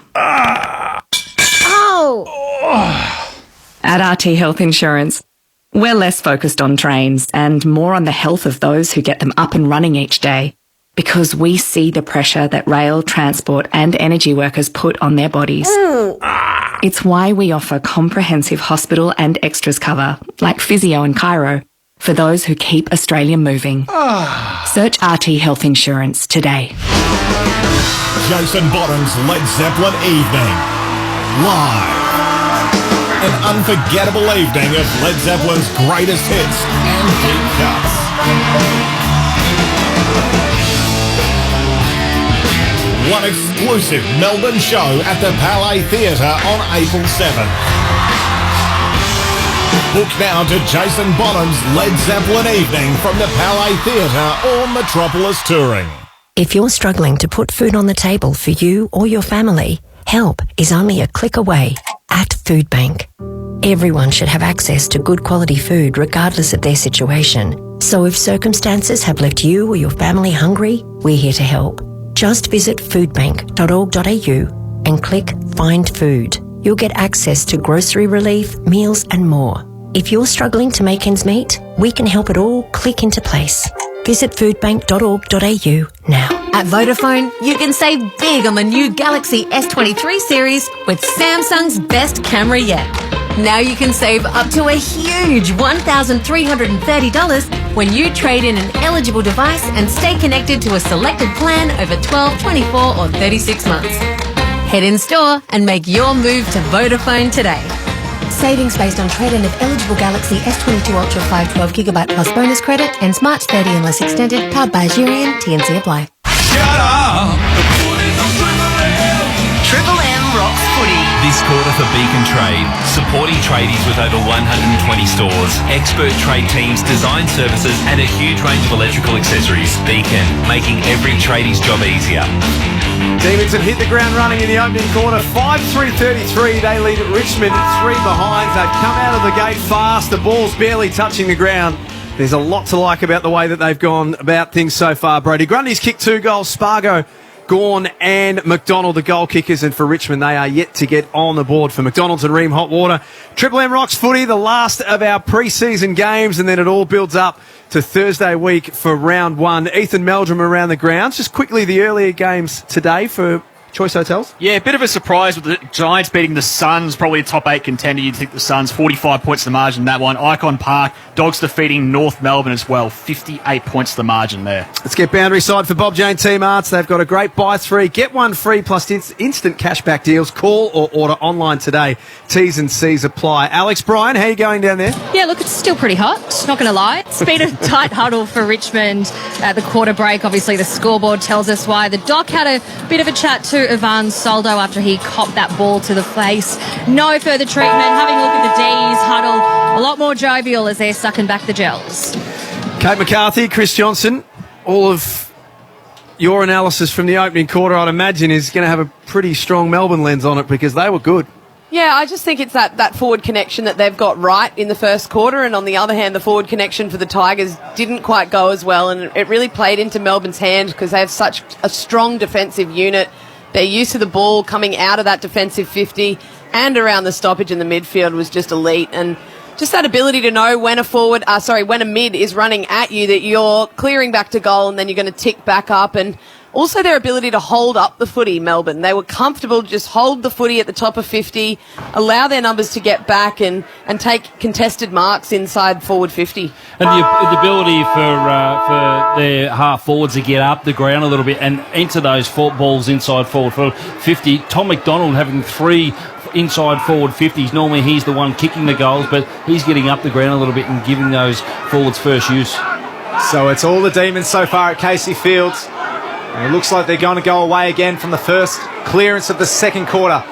At RT Health Insurance, we're less focused on trains and more on the health of those who get them up and running each day, because we see the pressure that rail, transport and energy workers put on their bodies. It's why we offer comprehensive hospital and extras cover, like physio and chiro, for those who keep Australia moving. Search RT Health Insurance today. Jason Bottom's Led Zeppelin Evening. Live. An unforgettable evening of Led Zeppelin's greatest hits and deep cuts. One exclusive Melbourne show at the Palais Theatre on April 7th. Book now to Jason Bottom's Led Zeppelin Evening from the Palais Theatre or Metropolis Touring. If you're struggling to put food on the table for you or your family, help is only a click away at Food Bank. Everyone should have access to good quality food regardless of their situation. So if circumstances have left you or your family hungry, we're here to help. Just visit foodbank.org.au and click Find Food. You'll get access to grocery relief, meals and more. If you're struggling to make ends meet, we can help it all click into place. Visit foodbank.org.au now. At Vodafone, you can save big on the new Galaxy S23 series with Samsung's best camera yet. Now you can save up to a huge $1,330 when you trade in an eligible device and stay connected to a selected plan over 12, 24 or 36 months. Head in store and make your move to Vodafone today. Savings based on trade-in of eligible Galaxy S22 Ultra 512GB plus bonus credit ends March 30 unless extended. Powered by Azurian. T&C apply. Shut up! Triple M rocks footy. This quarter for Beacon Trade, supporting tradies with over 120 stores, expert trade teams, design services and a huge range of electrical accessories. Beacon, making every tradie's job easier. Demons have hit the ground running in the opening quarter. 5-3-33. They lead at Richmond. 3 behind. They've come out of the gate fast. The ball's barely touching the ground. There's a lot to like about the way that they've gone about things so far, Brody. Grundy's kicked 2 goals. Spargo Gawn and McDonald, the goal kickers, and for Richmond, they are yet to get on the board. For McDonald's and Ream Hot Water, Triple M Rocks footy, the last of our pre-season games, and then it all builds up to Thursday week for round one. Ethan Meldrum around the grounds. Just quickly, the earlier games today for Choice Hotels? Yeah, a bit of a surprise with the Giants beating the Suns, probably a top 8 contender. You'd think the Suns, 45 points to the margin in that one. Icon Park, Dogs defeating North Melbourne as well, 58 points to the margin there. Let's get boundary side for Bob Jane Team Arts. They've got a great buy 3, get 1 free plus instant cashback deals. Call or order online today. T's and C's apply. Alex Bryan, how are you going down there? Yeah, look, it's still pretty hot, not going to lie. It's been a tight huddle for Richmond at the quarter break. Obviously, the scoreboard tells us why. The Doc had a bit of a chat to Ivan Soldo after he copped that ball to the face. No further treatment. Having a look at the D's huddle, a lot more jovial as they're sucking back the gels. Kate McCarthy, Chris Johnson, all of your analysis from the opening quarter, I'd imagine, is going to have a pretty strong Melbourne lens on it because they were good. Yeah, I just think it's that forward connection that they've got right in the first quarter, and on the other hand, the forward connection for the Tigers didn't quite go as well, and it really played into Melbourne's hand because they have such a strong defensive unit. Their use of the ball coming out of that defensive 50 and around the stoppage in the midfield was just elite, and just that ability to know when when a mid is running at you, that you're clearing back to goal and then you're going to tick back up. And also their ability to hold up the footy, Melbourne. They were comfortable to just hold the footy at the top of 50, allow their numbers to get back and take contested marks inside forward 50. And the ability for their half forwards to get up the ground a little bit and enter those balls inside forward 50. Tom McDonald having 3 inside forward 50s. Normally he's the one kicking the goals, but he's getting up the ground a little bit and giving those forwards first use. So it's all the Demons so far at Casey Fields. And it looks like they're going to go away again from the first clearance of the second quarter.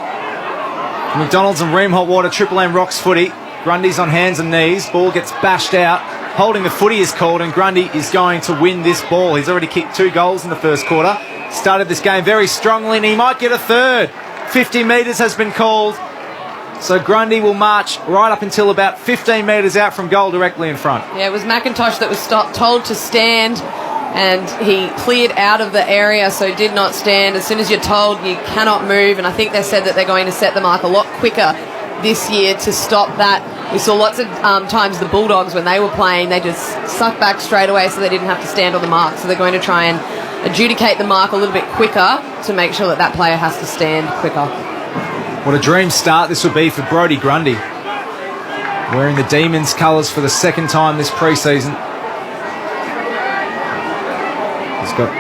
McDonald's and Ream Hot Water, Triple M Rocks footy. Grundy's on hands and knees. Ball gets bashed out. Holding the footy is called, and Grundy is going to win this ball. He's already kicked 2 goals in the first quarter. Started this game very strongly, and he might get a third. 50 metres has been called. So Grundy will march right up until about 15 metres out from goal directly in front. Yeah, it was McIntosh that was told to stand, and he cleared out of the area, so did not stand. As soon as you're told, you cannot move, and I think they said that they're going to set the mark a lot quicker this year to stop that. We saw lots of times the Bulldogs, when they were playing, they just sucked back straight away so they didn't have to stand on the mark. So they're going to try and adjudicate the mark a little bit quicker to make sure that player has to stand quicker. What a dream start this would be for Brodie Grundy, wearing the Demons colours for the second time this pre-season. He's got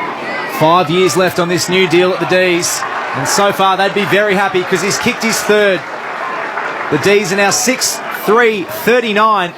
5 years left on this new deal at the D's, and so far they'd be very happy because he's kicked his third. The D's are now 6-3-39,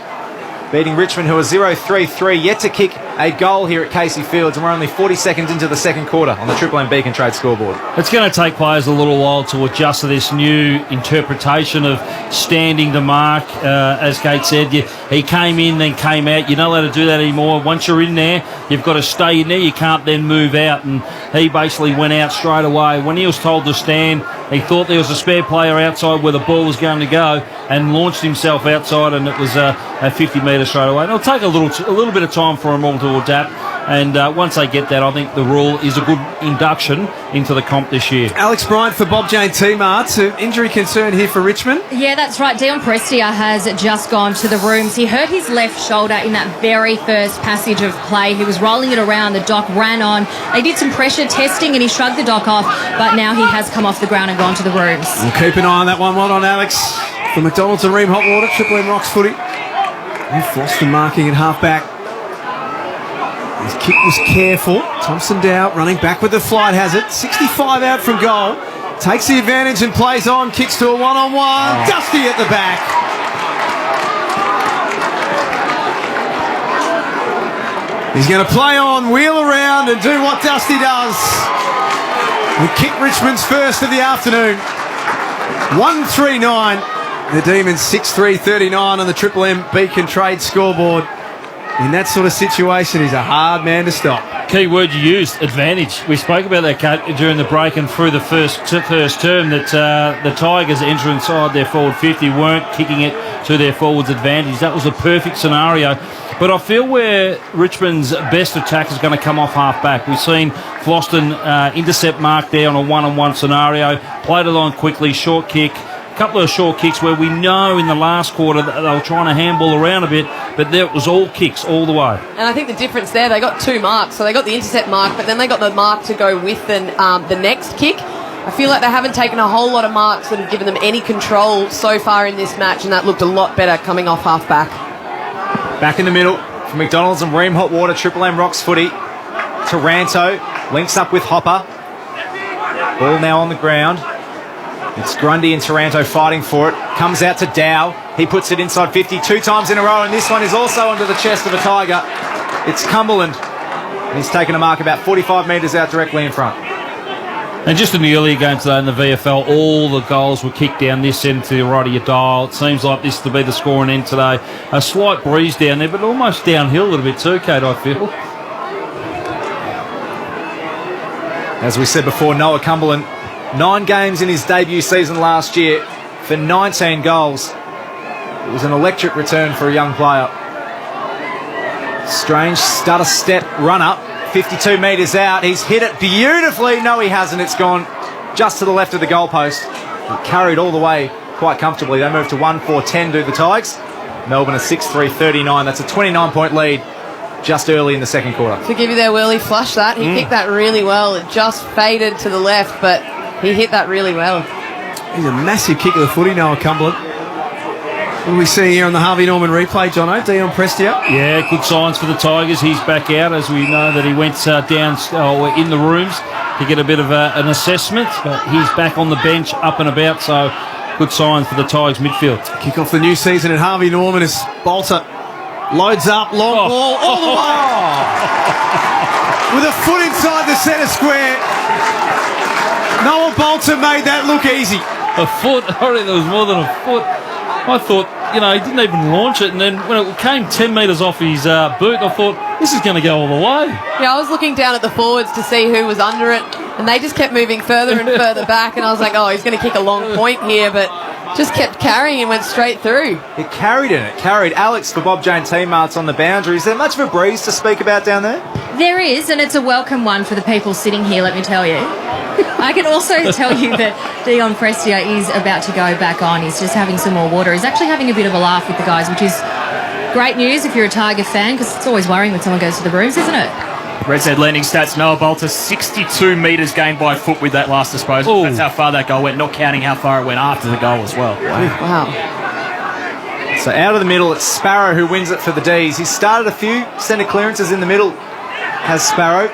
beating Richmond, who are 0-3-3, yet to kick a goal here at Casey Fields, and we're only 40 seconds into the second quarter on the Triple M Beacon Trade scoreboard. It's going to take players a little while to adjust to this new interpretation of standing the mark. As Kate said, he came in, then came out. You're not allowed to do that anymore. Once you're in there, you've got to stay in there. You can't then move out, and he basically went out straight away. When he was told to stand, he thought there was a spare player outside where the ball was going to go and launched himself outside, and it was a 50 metres straight away. And it'll take a little bit of time for them all to adapt, and once they get that, I think the rule is a good induction into the comp this year. Alex Bryant for Bob Jane Team Arts. Injury concern here for Richmond? Yeah, that's right. Dion Prestia has just gone to the rooms. He hurt his left shoulder in that very first passage of play. He was rolling it around. The doc ran on. They did some pressure testing and he shrugged the doc off, but now he has come off the ground and gone to the rooms. We'll keep an eye on that one. Well done, Alex. For McDonald's and Ream Hot Water, Triple M Rocks footy. And Foster marking at half-back. His kick was careful. Thompson Dow running back with the flight hazard. 65 out from goal. Takes the advantage and plays on. Kicks to a one-on-one. Dusty at the back. He's going to play on, wheel around and do what Dusty does. We kick Richmond's first of the afternoon. 1-3-9. The Demons 6-3-39 on the Triple M Beacon Trade scoreboard. In that sort of situation, he's a hard man to stop. key word you used, advantage. We spoke about that, Kate, during the break and through the first term that the Tigers enter inside their forward 50 weren't kicking it to their forwards' advantage. That was a perfect scenario. But I feel where Richmond's best attack is going to come off half-back. We've seen Floston intercept Mark there on a one-on-one scenario, played along quickly, short kick, a couple of short kicks where we know in the last quarter that they were trying to handball around a bit, but it was all kicks all the way. And I think the difference there, they got 2 marks. So they got the intercept mark, but then they got the mark to go with the next kick. I feel like they haven't taken a whole lot of marks that have given them any control so far in this match, and that looked a lot better coming off half-back. Back in the middle for McDonald's and Ream Hot Water, Triple M Rocks footy. Taranto links up with Hopper. Ball now on the ground. It's Grundy and Taranto fighting for it. Comes out to Dow. He puts it inside 50 2 times in a row, and this one is also under the chest of a Tiger. It's Cumberland. And he's taken a mark about 45 metres out directly in front. And just in the earlier games today in the VFL, all the goals were kicked down this end to the right of your dial. It seems like this to be the scoring end today. A slight breeze down there, but almost downhill a little bit too, Kate, I feel. As we said before, Noah Cumberland, 9 games in his debut season last year for 19 goals. It was an electric return for a young player. Strange stutter step run up, 52 metres out. He's hit it beautifully. No, he hasn't. It's gone just to the left of the goalpost. He carried all the way quite comfortably. They moved to 1-4-10 do the Tigers. Melbourne a 6-3-39. That's a 29-point lead just early in the second quarter. To give you their whirly flush that. He kicked that really well. It just faded to the left, but he hit that really well. He's a massive kick of the footy, Noah Cumberland. What do we see here on the Harvey Norman replay, Jono? Dion Prestia? Yeah, good signs for the Tigers. He's back out, as we know that he went down in the rooms to get a bit of an assessment. But he's back on the bench, up and about, so good signs for the Tigers midfield. Kick off the new season at Harvey Norman as Bolter loads up, long ball, all the way. With a foot inside the centre square. Noah Bolter made that look easy. A foot? I reckon there was more than a foot. I thought, he didn't even launch it, and then when it came 10 metres off his boot, I thought, this is going to go all the way. Yeah, I was looking down at the forwards to see who was under it, and they just kept moving further and further back, and I was like, oh, he's going to kick a long point here, but just kept carrying and went straight through. It carried in it. Carried Alex for Bob Jane teammates on the boundary. Is there much of a breeze to speak about down there? There is, and it's a welcome one for the people sitting here, let me tell you. I can also tell you that Dion Prestia is about to go back on. He's just having some more water. He's actually having a bit of a laugh with the guys, which is great news if you're a Tiger fan, because it's always worrying when someone goes to the brooms, isn't it? Red's Head landing stats, Noah Bolter, 62 metres gained by foot with that last disposal. Ooh. That's how far that goal went, not counting how far it went after the goal as well. Wow. So out of the middle, it's Sparrow who wins it for the D's. He's started a few centre clearances in the middle, has Sparrow.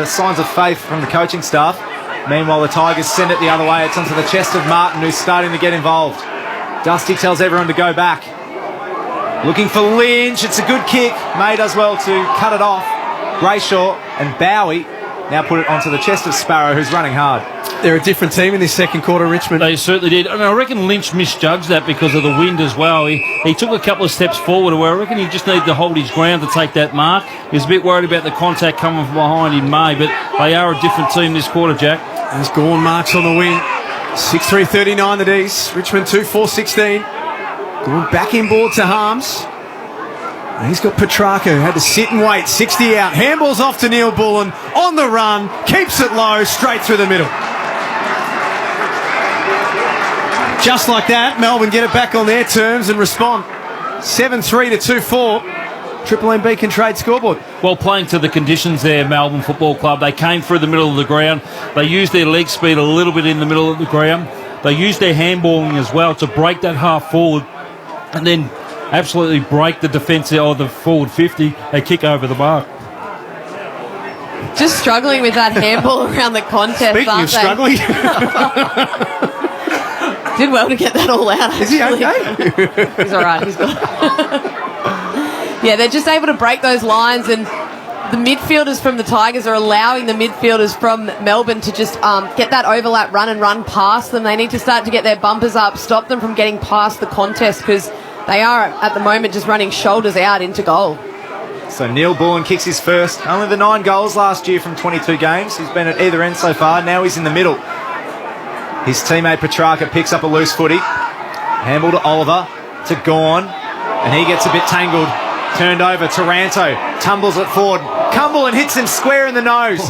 Signs of faith from the coaching staff. Meanwhile, the Tigers send it the other way. It's onto the chest of Martin, who's starting to get involved. Dusty tells everyone to go back. Looking for Lynch. It's a good kick. May does well to cut it off. Brayshaw and Bowie now put it onto the chest of Sparrow, who's running hard. They're a different team in this second quarter, Richmond. They certainly did. And I reckon Lynch misjudged that because of the wind as well. He took a couple of steps forward where I reckon he just needed to hold his ground to take that mark. He was a bit worried about the contact coming from behind in May, but they are a different team this quarter, Jack. There's Gawn marks on the wing. 6-3-39 the D's. Richmond 2-4-16. Gawn back inboard to Harms. And he's got Petrarca, who had to sit and wait. 60 out. Handballs off to Neil Bullen. On the run. Keeps it low. Straight through the middle. Just like that, Melbourne get it back on their terms and respond. 7-3 to 2-4. Triple M Beacon Trade scoreboard. Well, playing to the conditions there, Melbourne Football Club. They came through the middle of the ground. They used their leg speed a little bit in the middle of the ground. They used their handballing as well to break that half forward and then absolutely break the defence or the forward 50 and kick over the mark. Just struggling with that handball around the contest. Speaking of struggling. Did well to get that all out. Actually. Is he okay? He's all right. He's good. Yeah, they're just able to break those lines, and the midfielders from the Tigers are allowing the midfielders from Melbourne to just get that overlap run and run past them. They need to start to get their bumpers up, stop them from getting past the contest, because they are at the moment just running shoulders out into goal. So Neil Bullen kicks his first. Only the 9 goals last year from 22 games. He's been at either end so far. Now he's in the middle. His teammate Petrarca picks up a loose footy. Handball to Oliver, to Gawn, and he gets a bit tangled. Turned over, Taranto tumbles it forward. Cumberland hits him square in the nose.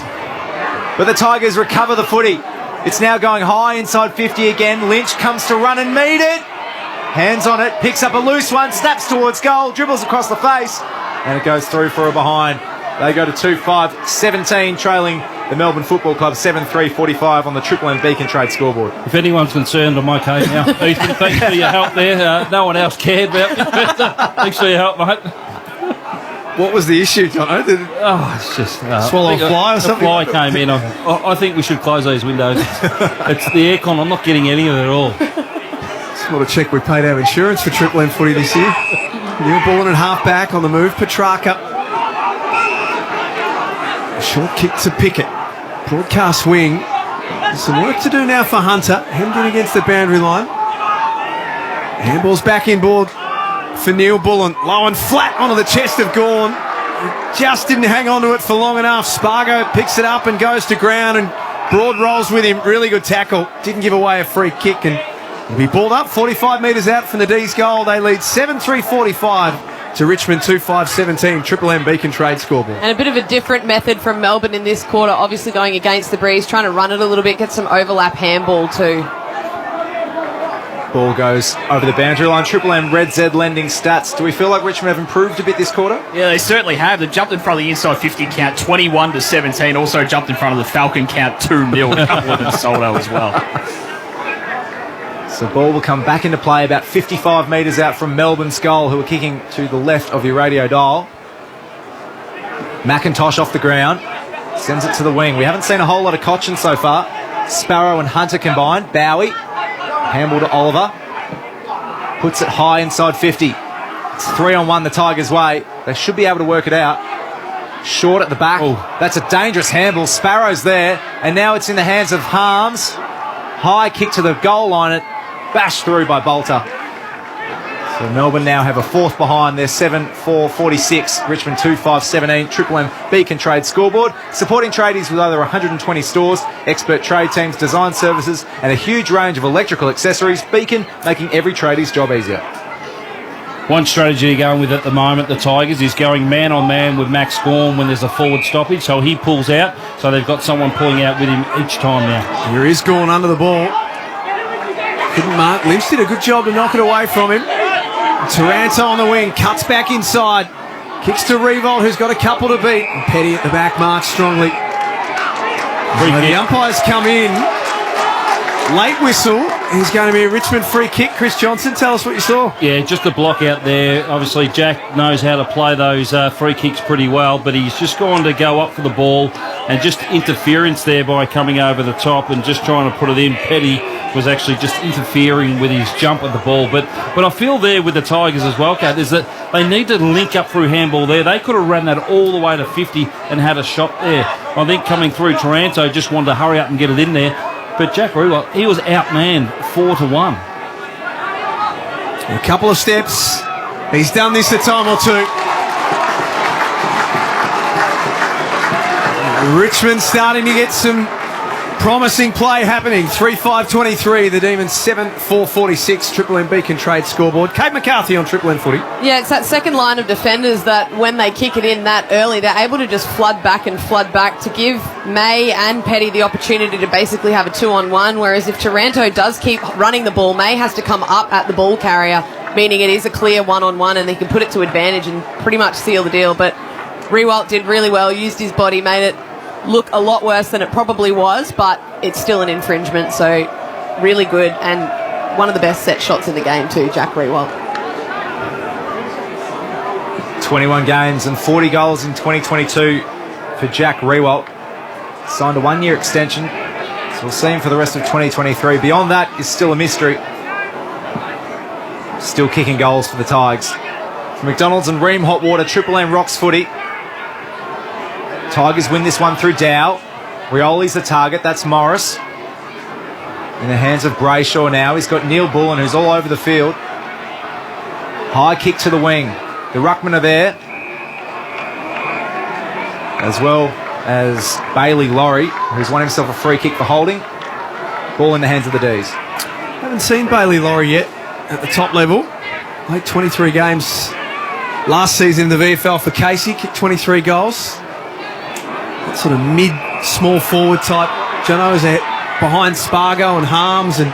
But the Tigers recover the footy. It's now going high inside 50 again. Lynch comes to run and meet it. Hands on it, picks up a loose one, snaps towards goal, dribbles across the face, and it goes through for a behind. They go to 2-5-17, trailing the Melbourne Football Club 7-3-45 on the Triple M Beacon Trade scoreboard. If anyone's concerned on my case now, Ethan, thanks for your help there. No one else cared about me, but thanks for your help, mate. What was the issue, John? It's just... Swallow a fly or something? A fly came in. I think we should close those windows. It's the aircon. I'm not getting any of it at all. Just want to check we paid our insurance for Triple M footy this year. Neil Bullen at half back on the move. Petrarca. Short kick to Pickett. Broadcast wing. There's some work to do now for Hunter. Hemmed in against the boundary line. Handball's back inboard for Neil Bullen. Low and flat onto the chest of Gawn. Just didn't hang on to it for long enough. Spargo picks it up and goes to ground, and Broad rolls with him. Really good tackle. Didn't give away a free kick, and he'll be balled up 45 metres out from the D's goal. They lead 7-3-45 to Richmond 2-5-17. Triple M Beacon Trade scoreboard. And a bit of a different method from Melbourne in this quarter, obviously going against the breeze, trying to run it a little bit, get some overlap handball too. Ball goes over the boundary line. Triple M Red Z lending stats. Do we feel like Richmond have improved a bit this quarter? Yeah, they certainly have. They've jumped in front of the inside 50 count 21-17. Also jumped in front of the Falcon count 2-0. A couple of them sold out as well. So ball will come back into play about 55 metres out from Melbourne's goal, who are kicking to the left of your radio dial. McIntosh off the ground. Sends it to the wing. We haven't seen a whole lot of Cochin so far. Sparrow and Hunter combined. Bowie. Handball to Oliver. Puts it high inside 50. It's 3-on-1 the Tigers' way. They should be able to work it out. Short at the back. Ooh. That's a dangerous handball. Sparrow's there. And now it's in the hands of Harms. High kick to the goal line. It bashed through by Bolter. So Melbourne now have a fourth behind. They're 7-4-46. Richmond 2-5-17. Triple M Beacon Trade scoreboard. Supporting tradies with over 120 stores, expert trade teams, design services, and a huge range of electrical accessories. Beacon, making every tradie's job easier. One strategy they're going with at the moment, the Tigers, is going man-on-man with Max Gorm when there's a forward stoppage. So he pulls out, so they've got someone pulling out with him each time now. Here is Gorm under the ball. Couldn't mark. Lynch did a good job to knock it away from him. Taranto on the wing, cuts back inside, kicks to Revolt, who's got a couple to beat. And Petty at the back marks strongly. The umpires come in. Late whistle is going to be a Richmond free kick. Chris Johnson, tell us what you saw. Yeah, just a block out there. Obviously, Jack knows how to play those free kicks pretty well, but he's just gone to go up for the ball, and just interference there by coming over the top and just trying to put it in. Petty was actually just interfering with his jump at the ball. But I feel there with the Tigers as well, Kat, is that they need to link up through handball there. They could have run that all the way to 50 and had a shot there. I think coming through, Taranto just wanted to hurry up and get it in there. But Jack Rewell, he was outmanned 4-1. A couple of steps. He's done this a time or two. Richmond starting to get some promising play happening. 3-5-23. The Demons 7-4-46. Triple M Beacon Trade scoreboard. Kate McCarthy on Triple M footy. Yeah, it's that second line of defenders that when they kick it in that early, they're able to just flood back to give May and Petty the opportunity to basically have a 2-on-1. Whereas if Taranto does keep running the ball, May has to come up at the ball carrier, meaning it is a clear 1-on-1, and they can put it to advantage and pretty much seal the deal. But Rewalt did really well, used his body, made it look a lot worse than it probably was, but it's still an infringement, so really good, and one of the best set shots in the game too, Jack Rewalt. 21 games and 40 goals in 2022 for Jack Rewalt. Signed a one-year extension, so we'll see him for the rest of 2023. Beyond that is still a mystery. Still kicking goals for the Tigers. From McDonald's and Ream Hot Water, Triple M Rocks footy. Tigers win this one through Dow. Rioli's the target. That's Morris. In the hands of Brayshaw now. He's got Neil Bullen, who's all over the field. High kick to the wing. The ruckmen are there. as well as Bailey Laurie, who's won himself a free kick for holding. Ball in the hands of the D's. Haven't seen Bailey Laurie yet at the top level. Played 23 games last season in the VFL for Casey, kicked 23 goals. That sort of mid-small forward type. Jono is behind Spargo and Harms and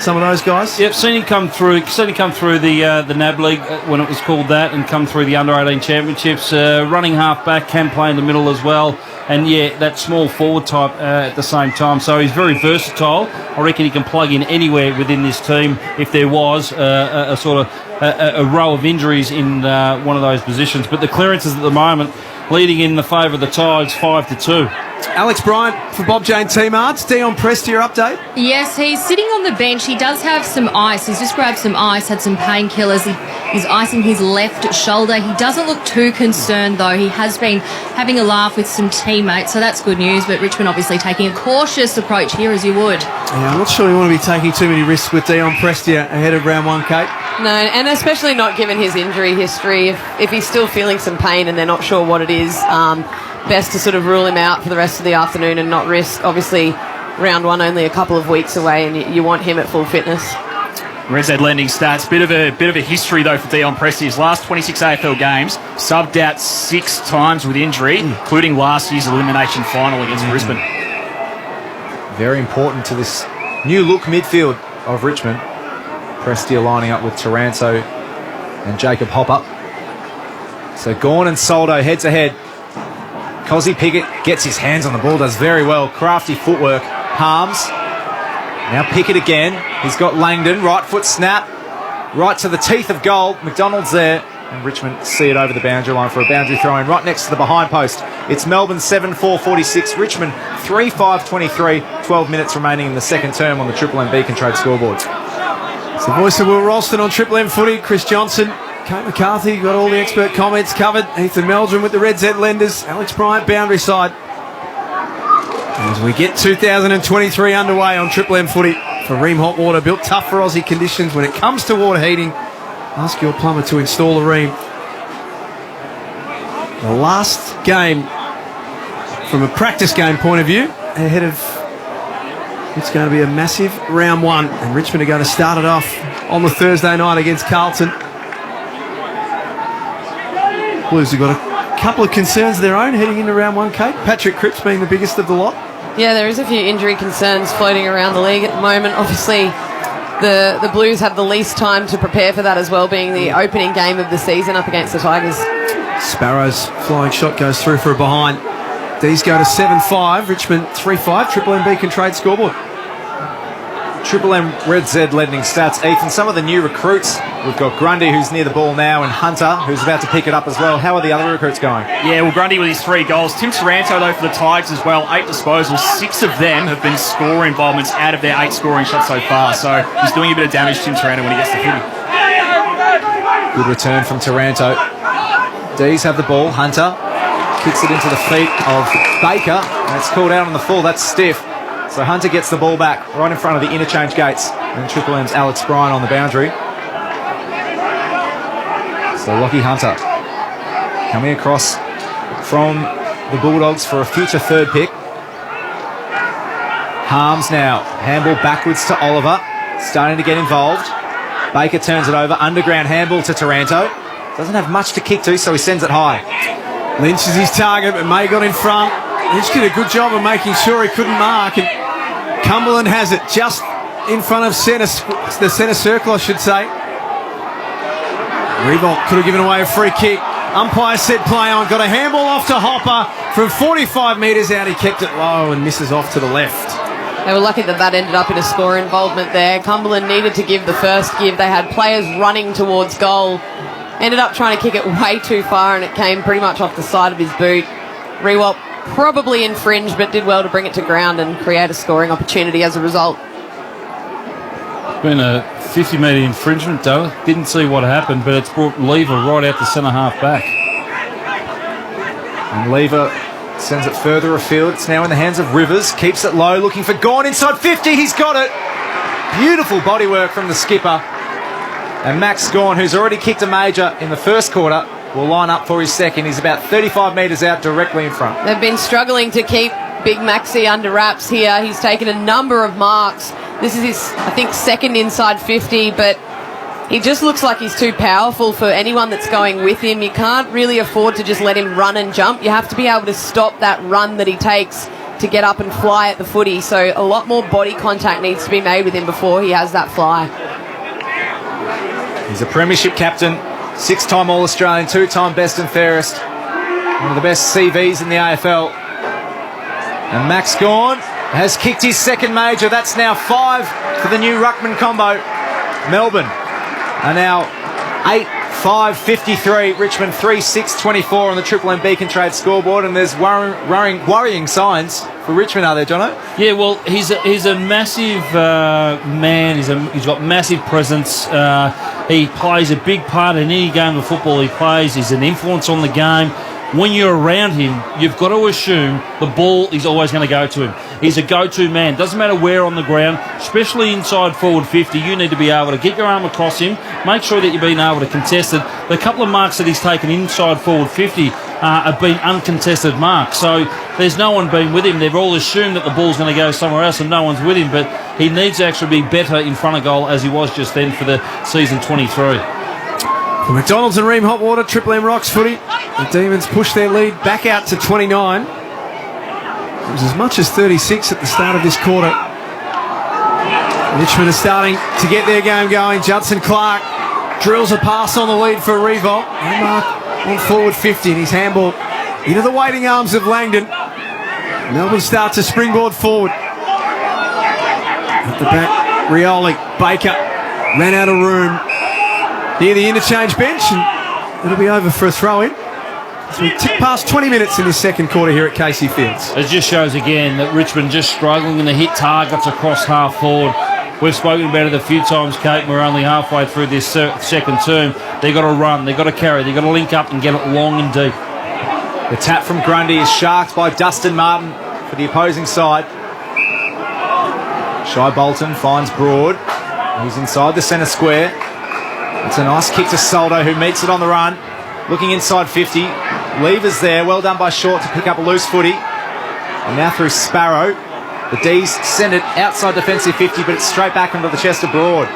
some of those guys. Yep, seen him come through the NAB League when it was called that, and come through the Under-18 Championships. Running half-back, can play in the middle as well. And that small forward type at the same time. So he's very versatile. I reckon he can plug in anywhere within this team if there was a sort of a row of injuries in one of those positions. But the clearances at the moment leading in the favour of the Tides 5-2. Alex Bryant for Bob Jane Team Arts. Dion Prest, your update? Yes, he's sitting on the bench. He does have some ice. He's just grabbed some ice, had some painkillers. He's icing his left shoulder. He doesn't look too concerned, though. He has been having a laugh with some teammates, so that's good news. But Richmond obviously taking a cautious approach here, as you would. Yeah, I'm not sure you want to be taking too many risks with Dion Prestia ahead of round one, Kate. No, and especially not given his injury history. If he's still feeling some pain and they're not sure what it is, best to sort of rule him out for the rest of the afternoon and not risk. Obviously, round one only a couple of weeks away, and you want him at full fitness. Red Z lending stats. Bit of a history though for Dion Presti. His last 26 AFL games, subbed out 6 times with injury, including last year's elimination final against Brisbane. Very important to this new look midfield of Richmond. Prestia lining up with Taranto and Jacob Hopper. So Gawn and Soldo heads ahead. Cozzy Pickett gets his hands on the ball, does very well. Crafty footwork. Harms. Now Pickett again. He's got Langdon. Right foot snap. Right to the teeth of goal. McDonald's there. And Richmond see it over the boundary line for a boundary throw in right next to the behind post. It's Melbourne 7-4-46. Richmond 3-5-23. 12 minutes remaining in the second term on the Triple M Beacon Trade scoreboard. It's the voice of Will Ralston on Triple M Footy. Chris Johnson, Kate McCarthy, got all the expert comments covered. Ethan Meldrum with the Red Z lenders. Alex Bryant, boundary side. As we get 2023 underway on Triple M Footy for Ream Hot Water, built tough for Aussie conditions. When it comes to water heating, ask your plumber to install a Ream. The last game, from a practice game point of view, ahead of it's going to be a massive round one, and Richmond are going to start it off on the Thursday night against Carlton. Blues have got a couple of concerns of their own heading into round one, Kate. Patrick Cripps being the biggest of the lot. Yeah, there is a few injury concerns floating around the league at the moment. Obviously, the Blues have the least time to prepare for that as well, being the opening game of the season up against the Tigers. Sparrow's flying shot goes through for a behind. These go to 7-5, Richmond 3-5, Triple M Beacon Trade scoreboard. Triple M Red Z lending stats. Ethan, some of the new recruits. We've got Grundy, who's near the ball now, and Hunter, who's about to pick it up as well. How are the other recruits going? Yeah, well, Grundy with his 3 goals. Tim Taranto, though, for the Tigers as well. 8 disposals. 6 of them have been score involvements out of their 8 scoring shots so far. So he's doing a bit of damage, Tim Taranto, when he gets the footy. Good return from Taranto. D's have the ball. Hunter kicks it into the feet of Baker, and it's called out on the full. That's stiff. So Hunter gets the ball back right in front of the interchange gates. And Triple M's Alex Bryant on the boundary. So Lockie Hunter coming across from the Bulldogs for a future third pick. Harms now. Handball backwards to Oliver. Starting to get involved. Baker turns it over. Underground handball to Taranto. Doesn't have much to kick to, so he sends it high. Lynch is his target, but May got in front. Lynch did a good job of making sure he couldn't mark. And Cumberland has it just in front of the centre circle, I should say. Revolt could have given away a free kick. Umpire said play on. Got a handball off to Hopper from 45 metres out. He kept it low and misses off to the left. They were lucky that ended up in a score involvement there. Cumberland needed to give the first give. They had players running towards goal. Ended up trying to kick it way too far, and it came pretty much off the side of his boot. Rewalt probably infringed, but did well to bring it to ground and create a scoring opportunity as a result. Been a 50-metre infringement, though. Didn't see what happened, but it's brought Lever right out the centre half back. And Lever sends it further afield. It's now in the hands of Rivers. Keeps it low, looking for Gawn inside 50. He's got it. Beautiful bodywork from the skipper. And Max Gawn, who's already kicked a major in the first quarter, will line up for his second. He's about 35 metres out, directly in front. They've been struggling to keep Big Maxi under wraps here. He's taken a number of marks. This is his, I think, second inside 50, but he just looks like he's too powerful for anyone that's going with him. You can't really afford to just let him run and jump. You have to be able to stop that run that he takes to get up and fly at the footy. So a lot more body contact needs to be made with him before he has that fly. He's a premiership captain, 6-time All-Australian, 2-time best and fairest. One of the best CVs in the AFL. And Max Gawn has kicked his second major. That's now 5 for the new ruckman combo. Melbourne are now 8-5-53. Richmond 3-6-24 on the Triple M Beacon Trade scoreboard. And there's worrying signs for Richmond, are there, Jono? Yeah, well, he's a massive man. He's got massive presence. He plays a big part in any game of football he plays. He's an influence on the game. When you're around him, you've got to assume the ball is always going to go to him. He's a go-to man. Doesn't matter where on the ground, especially inside forward 50, you need to be able to get your arm across him, make sure that you're being able to contest it. The couple of marks that he's taken inside forward 50 have been uncontested marks. So there's no one been with him. They've all assumed that the ball's going to go somewhere else and no one's with him, but he needs to actually be better in front of goal as he was just then for the season 23. For McDonald's and Ream Hot Water, Triple M Rocks footy. The Demons push their lead back out to 29. It was as much as 36 at the start of this quarter. Richmond are starting to get their game going. Judson Clark drills a pass on the lead for Revolt. And Mark on forward 50 and he's handballed into the waiting arms of Langdon. Melbourne start to springboard forward. At the back, Rioli, Baker ran out of room near the interchange bench, and it'll be over for a throw-in. So we tick past 20 minutes in this second quarter here at Casey Fields. It just shows again that Richmond just struggling to hit targets across half forward. We've spoken about it a few times, Kate, and we're only halfway through this second term. They've got to run, they've got to carry, they've got to link up and get it long and deep. The tap from Grundy is sharked by Dustin Martin for the opposing side. Shai Bolton finds Broad. He's inside the centre square. It's a nice kick to Soldo, who meets it on the run. Looking inside 50. Lever's there. Well done by Short to pick up a loose footy. And now through Sparrow. The D's send it outside defensive 50, but it's straight back into the chest of Broad.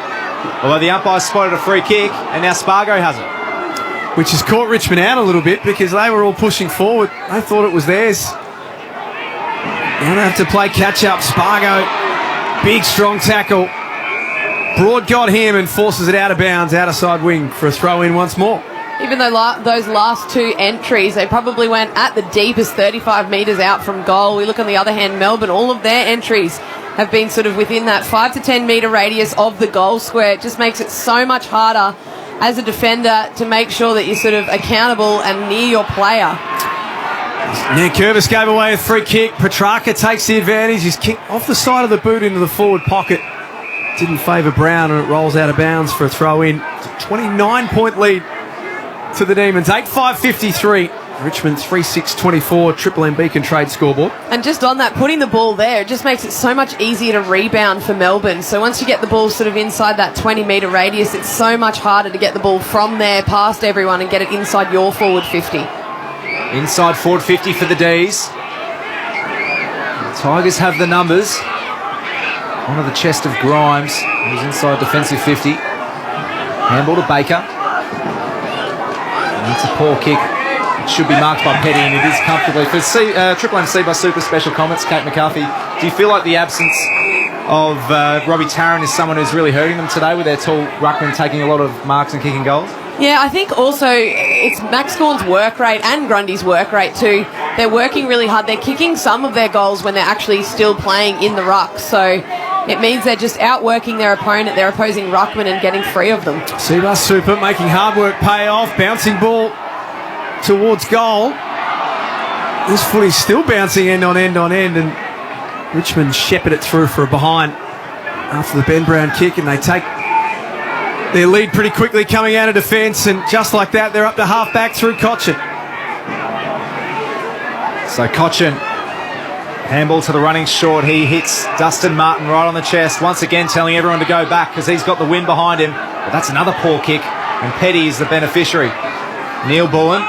Although the umpire spotted a free kick, and now Spargo has it. Which has caught Richmond out a little bit because they were all pushing forward. They thought it was theirs. Now they have to play catch-up. Spargo, big strong tackle. Broad got him and forces it out of bounds, outer side wing for a throw-in once more. Even though those last two entries, they probably went at the deepest 35 metres out from goal. We look on the other hand, Melbourne, all of their entries have been sort of within that 5 to 10 metre radius of the goal square. It just makes it so much harder as a defender to make sure that you're sort of accountable and near your player. Nankervis gave away a free kick. Petrarca takes the advantage. He's kicked off the side of the boot into the forward pocket. Didn't favour Brown, and it rolls out of bounds for a throw-in. It's a 29-point lead to the Demons. 8-5-53. Richmond 3-6-24. Triple M Beacon Trade scoreboard. And just on that, putting the ball there, it just makes it so much easier to rebound for Melbourne. So once you get the ball sort of inside that 20-metre radius, it's so much harder to get the ball from there past everyone and get it inside your forward 50. Inside forward 50 for the D's. The Tigers have the numbers. Onto the chest of Grimes, who's inside defensive 50. Handball to Baker. And it's a poor kick. It should be marked by Petty, and it is comfortably. For Triple MC by Super Special Comments, Kate McCarthy, do you feel like the absence of Robbie Tarrant is someone who's really hurting them today with their tall ruckman taking a lot of marks and kicking goals? Yeah, I think also it's Max Gawn's work rate and Grundy's work rate too. They're working really hard. They're kicking some of their goals when they're actually still playing in the ruck. So it means they're just outworking their opponent, their opposing ruckman, and getting free of them. Seabus Super making hard work pay off. Bouncing ball towards goal. This footy's still bouncing end on end on end, and Richmond shepherd it through for a behind after the Ben Brown kick, and they take their lead pretty quickly coming out of defence, and just like that, they're up to half-back through Cochin. So Cochin, handball to the running short. He hits Dustin Martin right on the chest, once again telling everyone to go back because he's got the wind behind him. But that's another poor kick, and Petty is the beneficiary. Neil Bullen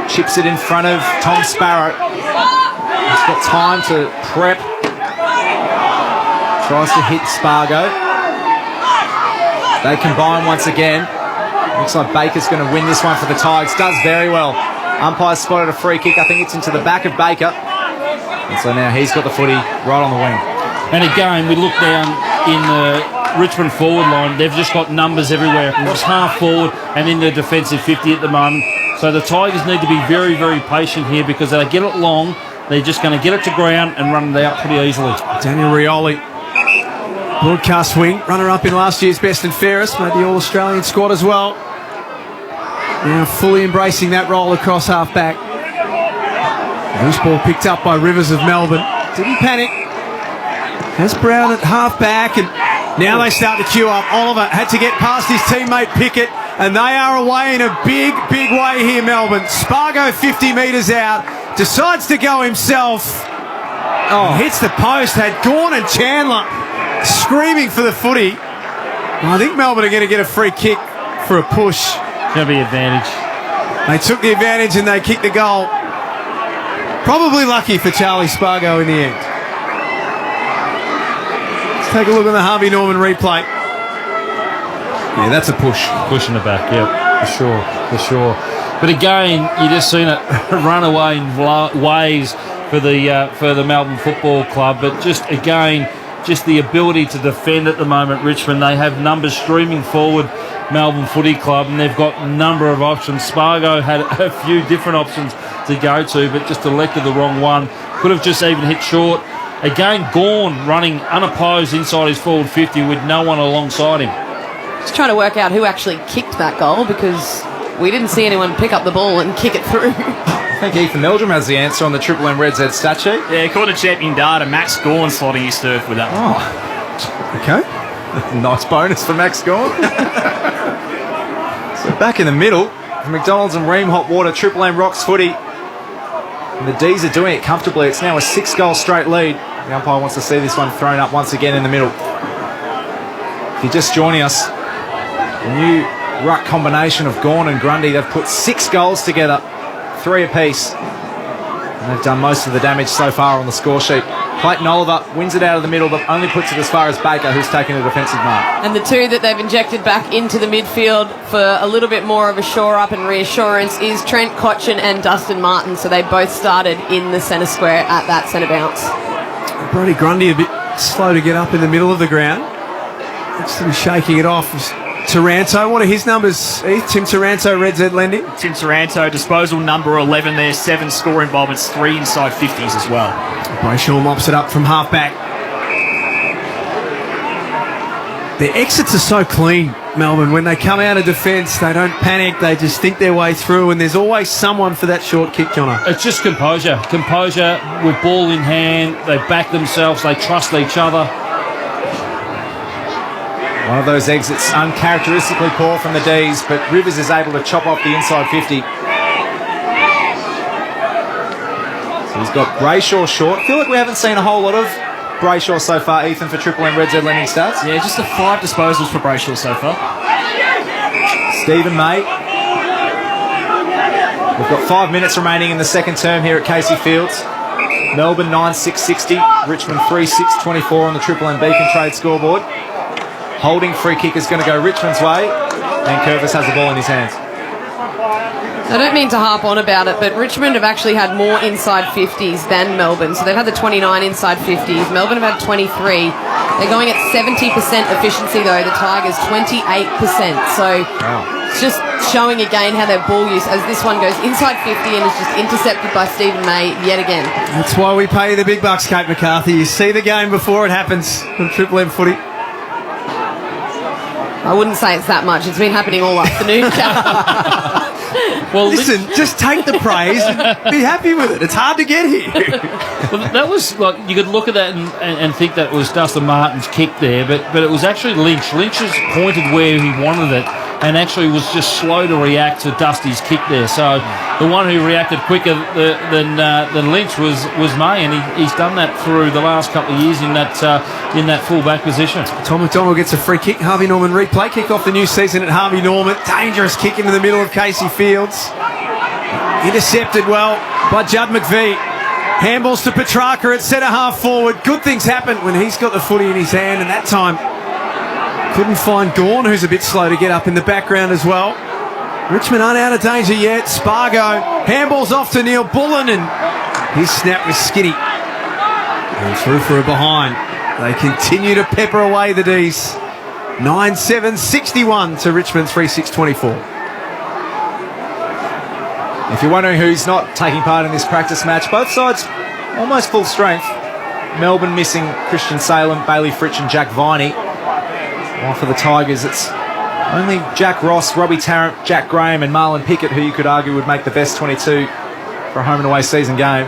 chips it in front of Tom Sparrow. He's got time to prep. Tries to hit Spargo. They combine once again. Looks like Baker's going to win this one for the Tigers. Does very well. Umpire spotted a free kick. I think it's into the back of Baker. And so now he's got the footy right on the wing. And again, we look down in the Richmond forward line. They've just got numbers everywhere. It's half forward and in the defensive 50 at the moment. So the Tigers need to be very, very patient here because if they get it long, they're just going to get it to ground and run it out pretty easily. Daniel Rioli, broadcast wing, runner-up in last year's Best and Fairest, made the All-Australian squad as well. Now fully embracing that role across half-back. Loose ball picked up by Rivers of Melbourne. Didn't panic. Has Brown at half-back, and now they start to queue up. Oliver had to get past his teammate Pickett, and they are away in a big, big way here, Melbourne. Spargo 50 metres out, decides to go himself. Hits the post, had Gawn and Chandler screaming for the footy. I think Melbourne are going to get a free kick for a push. Going to be advantage. They took the advantage and they kicked the goal. Probably lucky for Charlie Spargo in the end. Let's take a look at the Harvey Norman replay. Yeah, that's a push. Push in the back, yeah, for sure. But again, you just seen it run away in waves for the Melbourne Football Club. But just again, just the ability to defend at the moment, Richmond. They have numbers streaming forward, Melbourne Footy Club, and they've got a number of options. Spargo had a few different options to go to, but just elected the wrong one. Could have just even hit short. Again, Gawn running unopposed inside his forward 50 with no one alongside him. Just trying to work out who actually kicked that goal because we didn't see anyone pick up the ball and kick it through. I think Ethan Meldrum has the answer on the Triple M Red Z stat sheet. Yeah, according to Champion Data, Max Gawn slotting his turf with that. Okay. Nice bonus for Max Gawn. So back in the middle, from McDonald's and Ream Hot Water, Triple M rocks footy. And the D's are doing it comfortably. It's now a 6-goal straight lead. The umpire wants to see this one thrown up once again in the middle. If you're just joining us, the new ruck combination of Gawn and Grundy, they've put 6 goals together, 3 apiece. And they've done most of the damage so far on the score sheet. Clayton Oliver wins it out of the middle, but only puts it as far as Baker, who's taken a defensive mark. And the two that they've injected back into the midfield for a little bit more of a shore-up and reassurance is Trent Cotchin and Dustin Martin. So they both started in the centre square at that centre bounce. Brodie Grundy a bit slow to get up in the middle of the ground. Looks to be shaking it off. Taranto, what are his numbers, Heath? Tim Taranto, Red Z Lending. Tim Taranto, disposal number 11 there, 7 score involvements, 3 inside 50s as well. Brayshaw mops it up from half-back. Their exits are so clean, Melbourne. When they come out of defence, they don't panic. They just think their way through, and there's always someone for that short kick, Jono. It's just composure. Composure with ball in hand. They back themselves. They trust each other. One of those exits uncharacteristically poor from the D's, but Rivers is able to chop off the inside 50. So he's got Brayshaw short. I feel like we haven't seen a whole lot of Brayshaw so far, Ethan, for Triple M Red Z Lending stats. Yeah, just the 5 disposals for Brayshaw so far. Stephen May. We've got 5 minutes remaining in the second term here at Casey Fields. Melbourne 9-6-60, Richmond 3-6-24 on the Triple M Beacon Trade scoreboard. Holding free kick is going to go Richmond's way, and Curvis has the ball in his hands. I don't mean to harp on about it, but Richmond have actually had more inside 50s than Melbourne. So they've had the 29 inside 50s. Melbourne have had 23. They're going at 70% efficiency, though. The Tigers, 28%. So it's just showing again how their ball use, as this one goes inside 50 and is just intercepted by Stephen May yet again. That's why we pay the big bucks, Kate McCarthy. You see the game before it happens on Triple M footy. I wouldn't say it's that much. It's been happening all afternoon. Well, listen, just take the praise and be happy with it. It's hard to get here. Well, that was like, you could look at that and think that was Dustin Martin's kick there, but it was actually Lynch. Lynch has pointed where he wanted it, and actually was just slow to react to Dusty's kick there. So the one who reacted quicker than Lynch was May, and he's done that through the last couple of years in that full-back position. Tom McDonald gets a free kick. Harvey Norman replay. Kick off the new season at Harvey Norman. Dangerous kick into the middle of Casey Fields. Intercepted well by Judd McVie. Handballs to Petrarca at centre half forward. Good things happen when he's got the footy in his hand, and that time couldn't find Gawn, who's a bit slow to get up in the background as well. Richmond aren't out of danger yet. Spargo. Handballs off to Neil Bullen, and his snap was skinny. And through for a behind. They continue to pepper away the D's. 9-7, 61 to Richmond 3-6-24. If you're wondering who's not taking part in this practice match, both sides almost full strength. Melbourne missing Christian Salem, Bailey Fritsch and Jack Viney. While for the Tigers, it's only Jack Ross, Robbie Tarrant, Jack Graham and Marlon Pickett, who you could argue would make the best 22 for a home and away season game.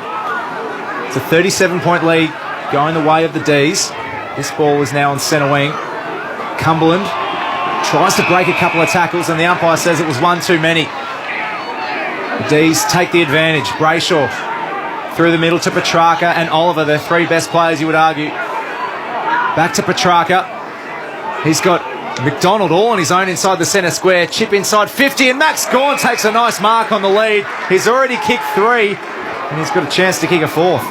It's a 37-point lead going the way of the D's. This ball is now on centre wing. Cumberland tries to break a couple of tackles, and the umpire says it was one too many. The D's take the advantage. Brayshaw through the middle to Petrarca and Oliver, their three best players, you would argue. Back to Petrarca. He's got McDonald all on his own inside the centre square. Chip inside 50, and Max Gawn takes a nice mark on the lead. He's already kicked 3, and he's got a chance to kick a 4th.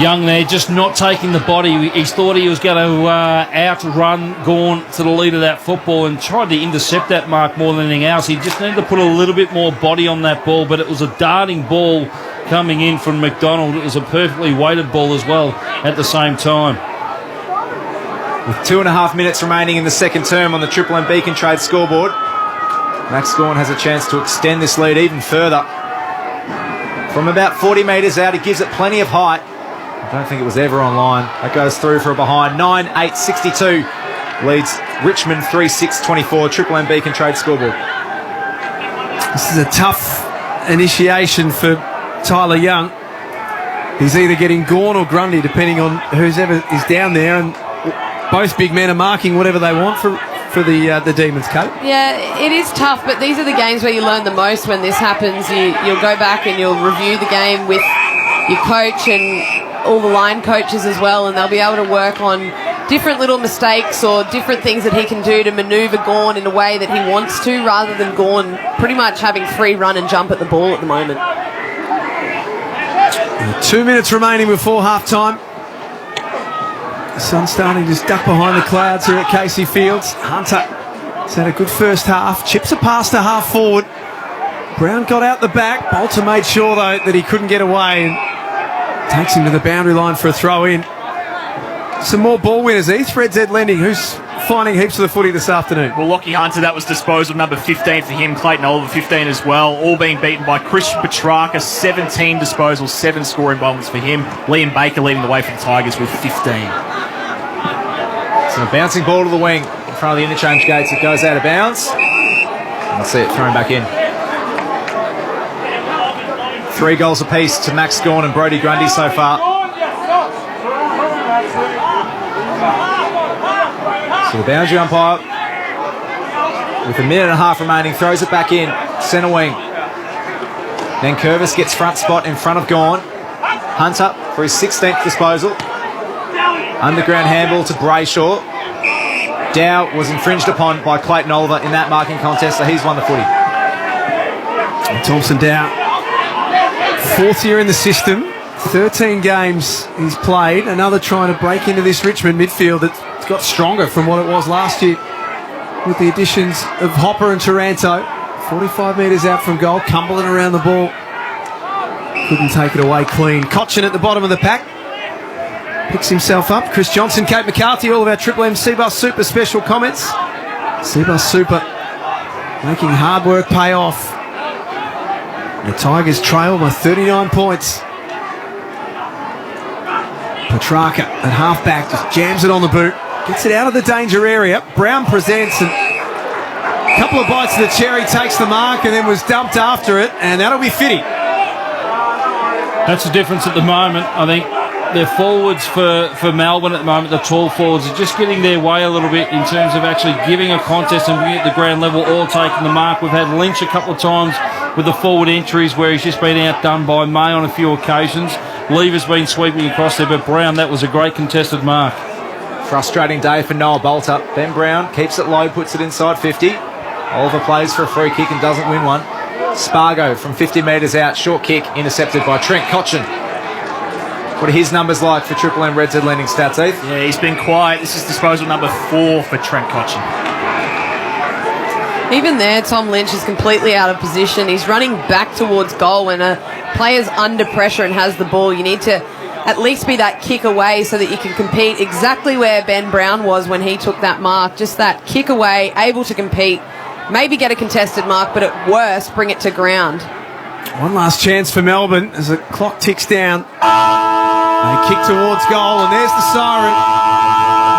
Young there, just not taking the body. He thought he was going to outrun Gawn to the lead of that football and tried to intercept that mark more than anything else. He just needed to put a little bit more body on that ball, but it was a darting ball coming in from McDonald. It was a perfectly weighted ball as well at the same time. With 2.5 minutes remaining in the second term on the Triple M Beacon Trade scoreboard, Max Gawn has a chance to extend this lead even further. From about 40 metres out, he gives it plenty of height. I don't think it was ever on line. That goes through for a behind. 9-8-62 leads Richmond 3-6-24. Triple M Beacon Trade scoreboard. This is a tough initiation for Tyler Young. He's either getting Gawn or Grundy, depending on who's ever is down there, and both big men are marking whatever they want for the Demons, Kate. Yeah, it is tough, but these are the games where you learn the most when this happens. You'll go back and you'll review the game with your coach and all the line coaches as well, and they'll be able to work on different little mistakes or different things that he can do to manoeuvre Gawn in a way that he wants to, rather than Gawn pretty much having free run and jump at the ball at the moment. 2 minutes remaining before half-time. The sun's starting to duck behind the clouds here at Casey Fields. Hunter has had a good first half. Chips a pass to half forward. Brown got out the back. Bolter made sure, though, that he couldn't get away, and takes him to the boundary line for a throw-in. Some more ball winners. Fred's Ed Lending, who's finding heaps of the footy this afternoon. Well, Lockie Hunter, that was disposal number 15 for him. Clayton Oliver, 15 as well. All being beaten by Christian Petrarca, 17 disposals, 7 scoring moments for him. Liam Baker leading the way for the Tigers with 15. So a bouncing ball to the wing in front of the interchange gates. It goes out of bounds. And I'll see it thrown back in. 3 goals apiece to Max Gawn and Brodie Grundy so far. So the boundary umpire, with 1.5 minutes remaining, throws it back in, centre wing. Then Curvis gets front spot in front of Gawn. Hunter for his 16th disposal. Underground handball to Brayshaw. Dow was infringed upon by Clayton Oliver in that marking contest, so he's won the footy. And Thompson Dow, 4th year in the system, 13 games he's played. Another trying to break into this Richmond midfield that's got stronger from what it was last year with the additions of Hopper and Taranto. 45 metres out from goal. Cumberland around the ball. Couldn't take it away clean. Cochin at the bottom of the pack. Picks himself up. Chris Johnson, Kate McCarthy, all of our Triple M Seabus Super special comments. Seabus Super making hard work pay off. The Tigers trail by 39 points. Petrarca at halfback just jams it on the boot. Gets it out of the danger area. Brown presents, and a couple of bites of the cherry, takes the mark and then was dumped after it, and that'll be Fitty. That's the difference at the moment, I think. their forwards for Melbourne at the moment, the tall forwards, are just getting their way a little bit in terms of actually giving a contest and being at the ground level or taking the mark. We've had Lynch a couple of times with the forward entries where he's just been outdone by May on a few occasions. Lever's been sweeping across there, but Brown, that was a great contested mark. Frustrating day for Noah Bolter. Ben Brown keeps it low, puts it inside 50. Oliver plays for a free kick and doesn't win one. Spargo from 50 metres out, short kick, intercepted by Trent Cotchin. What are his numbers like for Triple M Red Z Lending Stats, Heath? Yeah, he's been quiet. This is disposal number 4 for Trent Cotchin. Even there, Tom Lynch is completely out of position. He's running back towards goal when a player's under pressure and has the ball. You need to at least be that kick away so that you can compete exactly where Ben Brown was when he took that mark. Just that kick away, able to compete, maybe get a contested mark, but at worst, bring it to ground. One last chance for Melbourne as the clock ticks down. They kick towards goal, and there's the siren,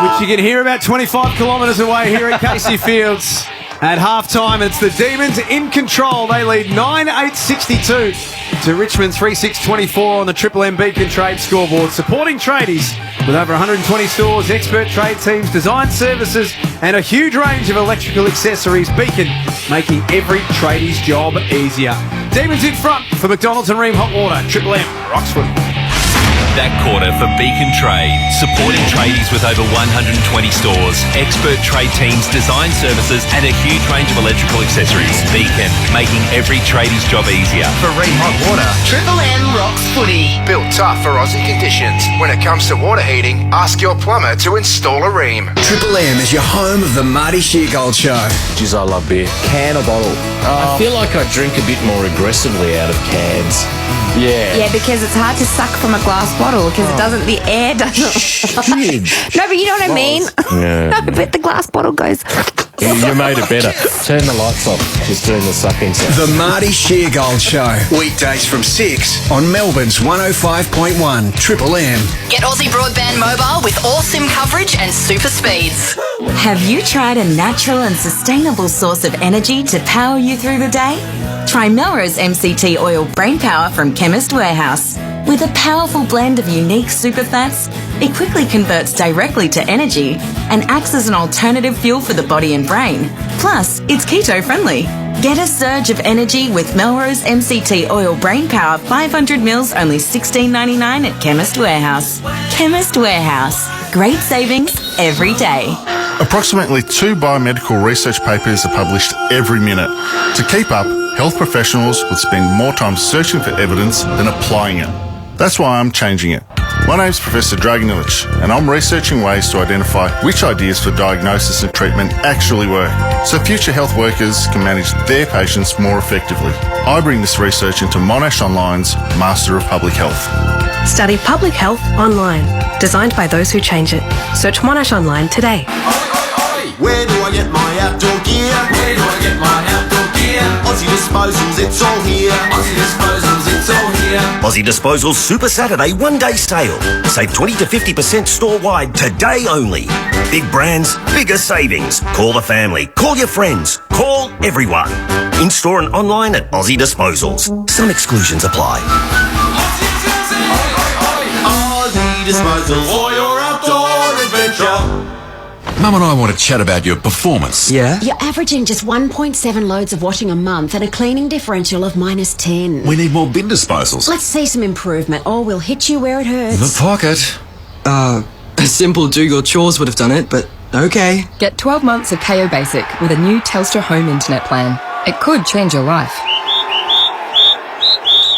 which you can hear about 25 kilometres away here at Casey Fields. At half-time, it's the Demons in control. They lead 9-8-62 to Richmond 3-6-24 on the Triple M Beacon Trade scoreboard. Supporting tradies with over 120 stores, expert trade teams, design services, and a huge range of electrical accessories. Beacon, making every tradie's job easier. Demons in front for McDonald's and Ream Hot Water. Triple M, Roxford. That quarter for Beacon Trade, supporting tradies with over 120 stores, expert trade teams, design services, and a huge range of electrical accessories. Beacon, making every tradie's job easier. For Ream Hot Water, Triple M rocks footy. built tough for Aussie conditions. When it comes to water heating, ask your plumber to install a Ream. Triple M is your home of the Marty Sheargold Show. Jeez, I love beer. Can or bottle? I feel like I drink a bit more aggressively out of cans. Yeah. Yeah, because it's hard to suck from a glass bottle because it doesn't, the air doesn't. No, but you know what I mean? Yeah. But the glass bottle goes. You made it better. Turn the lights off. Just doing the sucking sound. The Marty Sheargold Show. Weekdays from 6 on Melbourne's 105.1 Triple M. Get Aussie Broadband Mobile with all SIM coverage and super speeds. Have you tried a natural and sustainable source of energy to power you through the day? Try Melrose MCT Oil Brain Power from Chemist Warehouse. With a powerful blend of unique superfats, it quickly converts directly to energy and acts as an alternative fuel for the body and brain. Plus, it's keto-friendly. Get a surge of energy with Melrose MCT Oil Brain Power 500 mils, only $16.99 at Chemist Warehouse. Chemist Warehouse. Great savings every day. Approximately 2 biomedical research papers are published every minute. To keep up, health professionals would spend more time searching for evidence than applying it. That's why I'm changing it. My name's Professor Dragonilich, and I'm researching ways to identify which ideas for diagnosis and treatment actually work, so future health workers can manage their patients more effectively. I bring this research into Monash Online's Master of Public Health. Study public health online. Designed by those who change it. Search Monash Online today. Where do I get my outdoor gear? Where do I get my outdoor gear? Aussie Disposals, it's all here. Aussie Disposals, it's all here. Aussie Disposals Super Saturday one-day sale. Save 20 to 50% store-wide today only. Big brands, bigger savings. Call the family. Call your friends. Call everyone. In-store and online at Aussie Disposals. Some exclusions apply. Aussie Disposals for your outdoor adventure. Mum and I want to chat about your performance. Yeah? You're averaging just 1.7 loads of washing a month and a cleaning differential of -10. We need more bin disposals. Let's see some improvement, or we'll hit you where it hurts. The pocket. A simple do your chores would have done it, but okay. Get 12 months of KO Basic with a new Telstra home internet plan. It could change your life.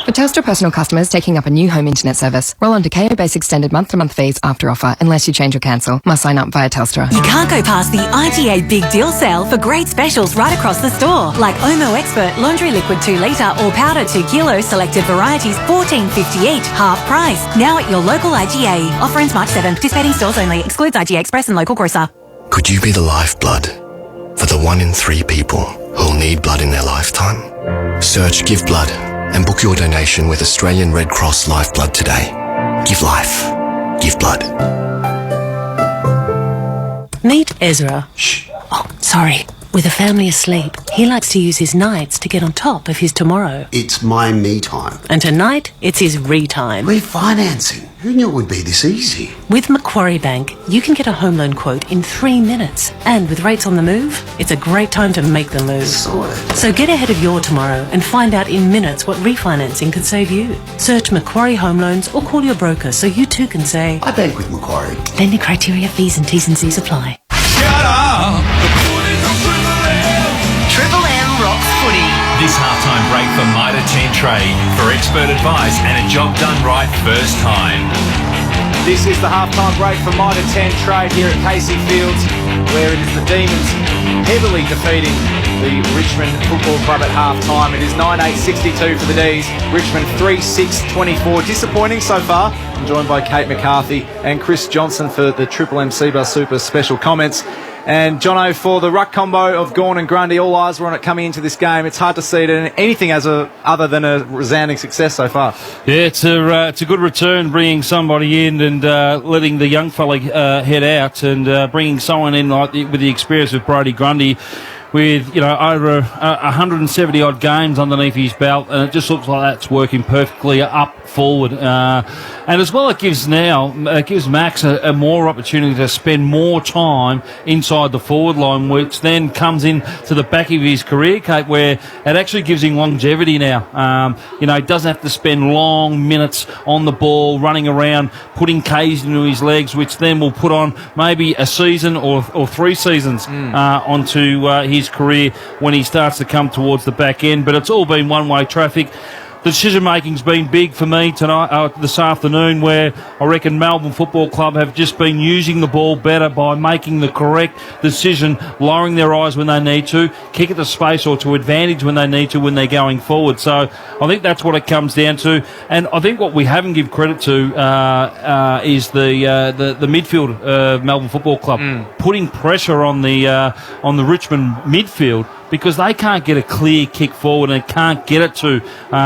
For Telstra personal customers taking up a new home internet service, roll on to KO Basic standard month-to-month fees after offer unless you change or cancel. Must sign up via Telstra. You can't go past the IGA Big Deal Sale for great specials right across the store. Like Omo Expert Laundry Liquid 2 litre or Powder 2 kilo, selected varieties $14.50 each, half price. Now at your local IGA. Offer ends March 7. Participating stores only. Excludes IGA Express and local grocer. Could you be the lifeblood for the 1 in 3 people who'll need blood in their lifetime? Search Give Blood and book your donation with Australian Red Cross Lifeblood today. Give life. Give blood. Meet Ezra. Shh. Oh, sorry. With a family asleep, he likes to use his nights to get on top of his tomorrow. It's my me time. And tonight, it's his re-time. Refinancing? Who knew it would be this easy? With Macquarie Bank, you can get a home loan quote in 3 minutes. And with rates on the move, it's a great time to make the move. So get ahead of your tomorrow and find out in minutes what refinancing could save you. Search Macquarie Home Loans or call your broker so you too can say, I bank with Macquarie. Lending criteria, fees and T's and C's apply. Shut up! Triple M Rocks Footy. This halftime break for Mitre 10 Trade for expert advice and a job done right first time. This is the halftime break for Mitre 10 Trade here at Casey Fields, where it is the Demons heavily defeating the Richmond Football Club at halftime. It is 9-8-62 for the D's. Richmond 3-6-24. Disappointing so far. I'm joined by Kate McCarthy and Chris Johnson for the Triple M Seabar Super special comments. And Jono, for the ruck combo of Gawn and Grundy, all eyes were on it coming into this game. It's hard to see it in anything other than a resounding success so far. Yeah, it's a good return, bringing somebody in and letting the young fella head out, and bringing someone in with the experience of Brodie Grundy, with over 170 odd games underneath his belt, and it just looks like that's working perfectly up forward. And as well, it gives Max a more opportunity to spend more time inside the forward line, which then comes in to the back of his career, Kate, where it actually gives him longevity now. He doesn't have to spend long minutes on the ball, running around, putting K's into his legs, which then will put on maybe a season or 3 seasons onto his career when he starts to come towards the back end. But it's all been one-way traffic. The decision-making's been big for me this afternoon, where I reckon Melbourne Football Club have just been using the ball better by making the correct decision, lowering their eyes when they need to, kick it to space or to advantage when they need to when they're going forward. So I think that's what it comes down to. And I think what we haven't given credit to is the midfield of Melbourne Football Club, putting pressure on the Richmond midfield, because they can't get a clear kick forward and can't get it to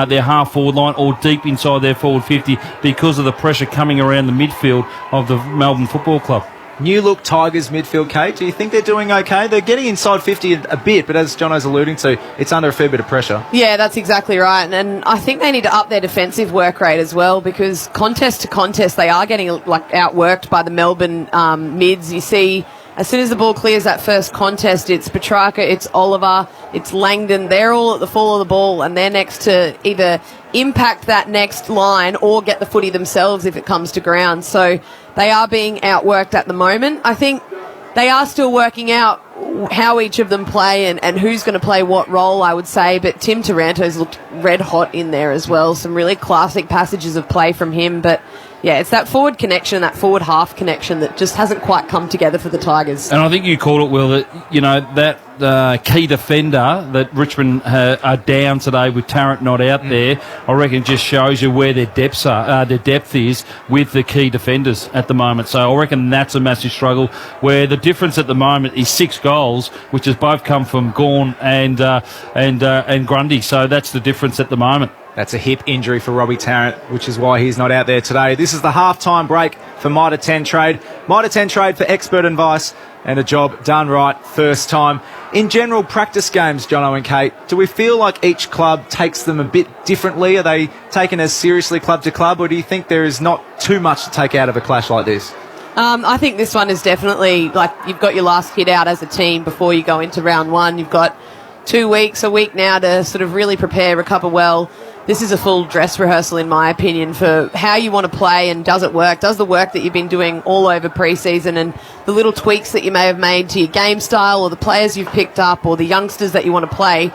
their half-forward line or deep inside their forward 50 because of the pressure coming around the midfield of the Melbourne Football Club. New look Tigers midfield, Kate. Do you think they're doing okay? They're getting inside 50 a bit, but as Jono's alluding to, it's under a fair bit of pressure. Yeah, that's exactly right. And I think they need to up their defensive work rate as well, because contest to contest, they are getting outworked by the Melbourne mids. You see, as soon as the ball clears that first contest, it's Petrarca, it's Oliver, it's Langdon. They're all at the fall of the ball, and they're next to either impact that next line or get the footy themselves if it comes to ground. So they are being outworked at the moment. I think they are still working out how each of them play and who's going to play what role, I would say. But Tim Taranto's looked red hot in there as well. Some really classic passages of play from him. But yeah, it's that forward connection, that forward half connection that just hasn't quite come together for the Tigers. And I think you called it, Will, that that key defender that Richmond are down today with Tarrant not out there, I reckon just shows you where their depth is with the key defenders at the moment. So I reckon that's a massive struggle, where the difference at the moment is 6 goals, which has both come from Gawn and Grundy. So that's the difference at the moment. That's a hip injury for Robbie Tarrant, which is why he's not out there today. This is the halftime break for Mitre 10 Trade. Mitre 10 Trade for expert advice and a job done right first time. In general, practice games, Jono and Kate, do we feel like each club takes them a bit differently? Are they taken as seriously club to club, or do you think there is not too much to take out of a clash like this? I think this one is definitely, you've got your last hit out as a team before you go into round one. You've got 2 weeks, a week now to sort of really prepare, recover well. This is a full dress rehearsal, in my opinion, for how you want to play, and does it work? Does the work that you've been doing all over pre-season and the little tweaks that you may have made to your game style or the players you've picked up or the youngsters that you want to play,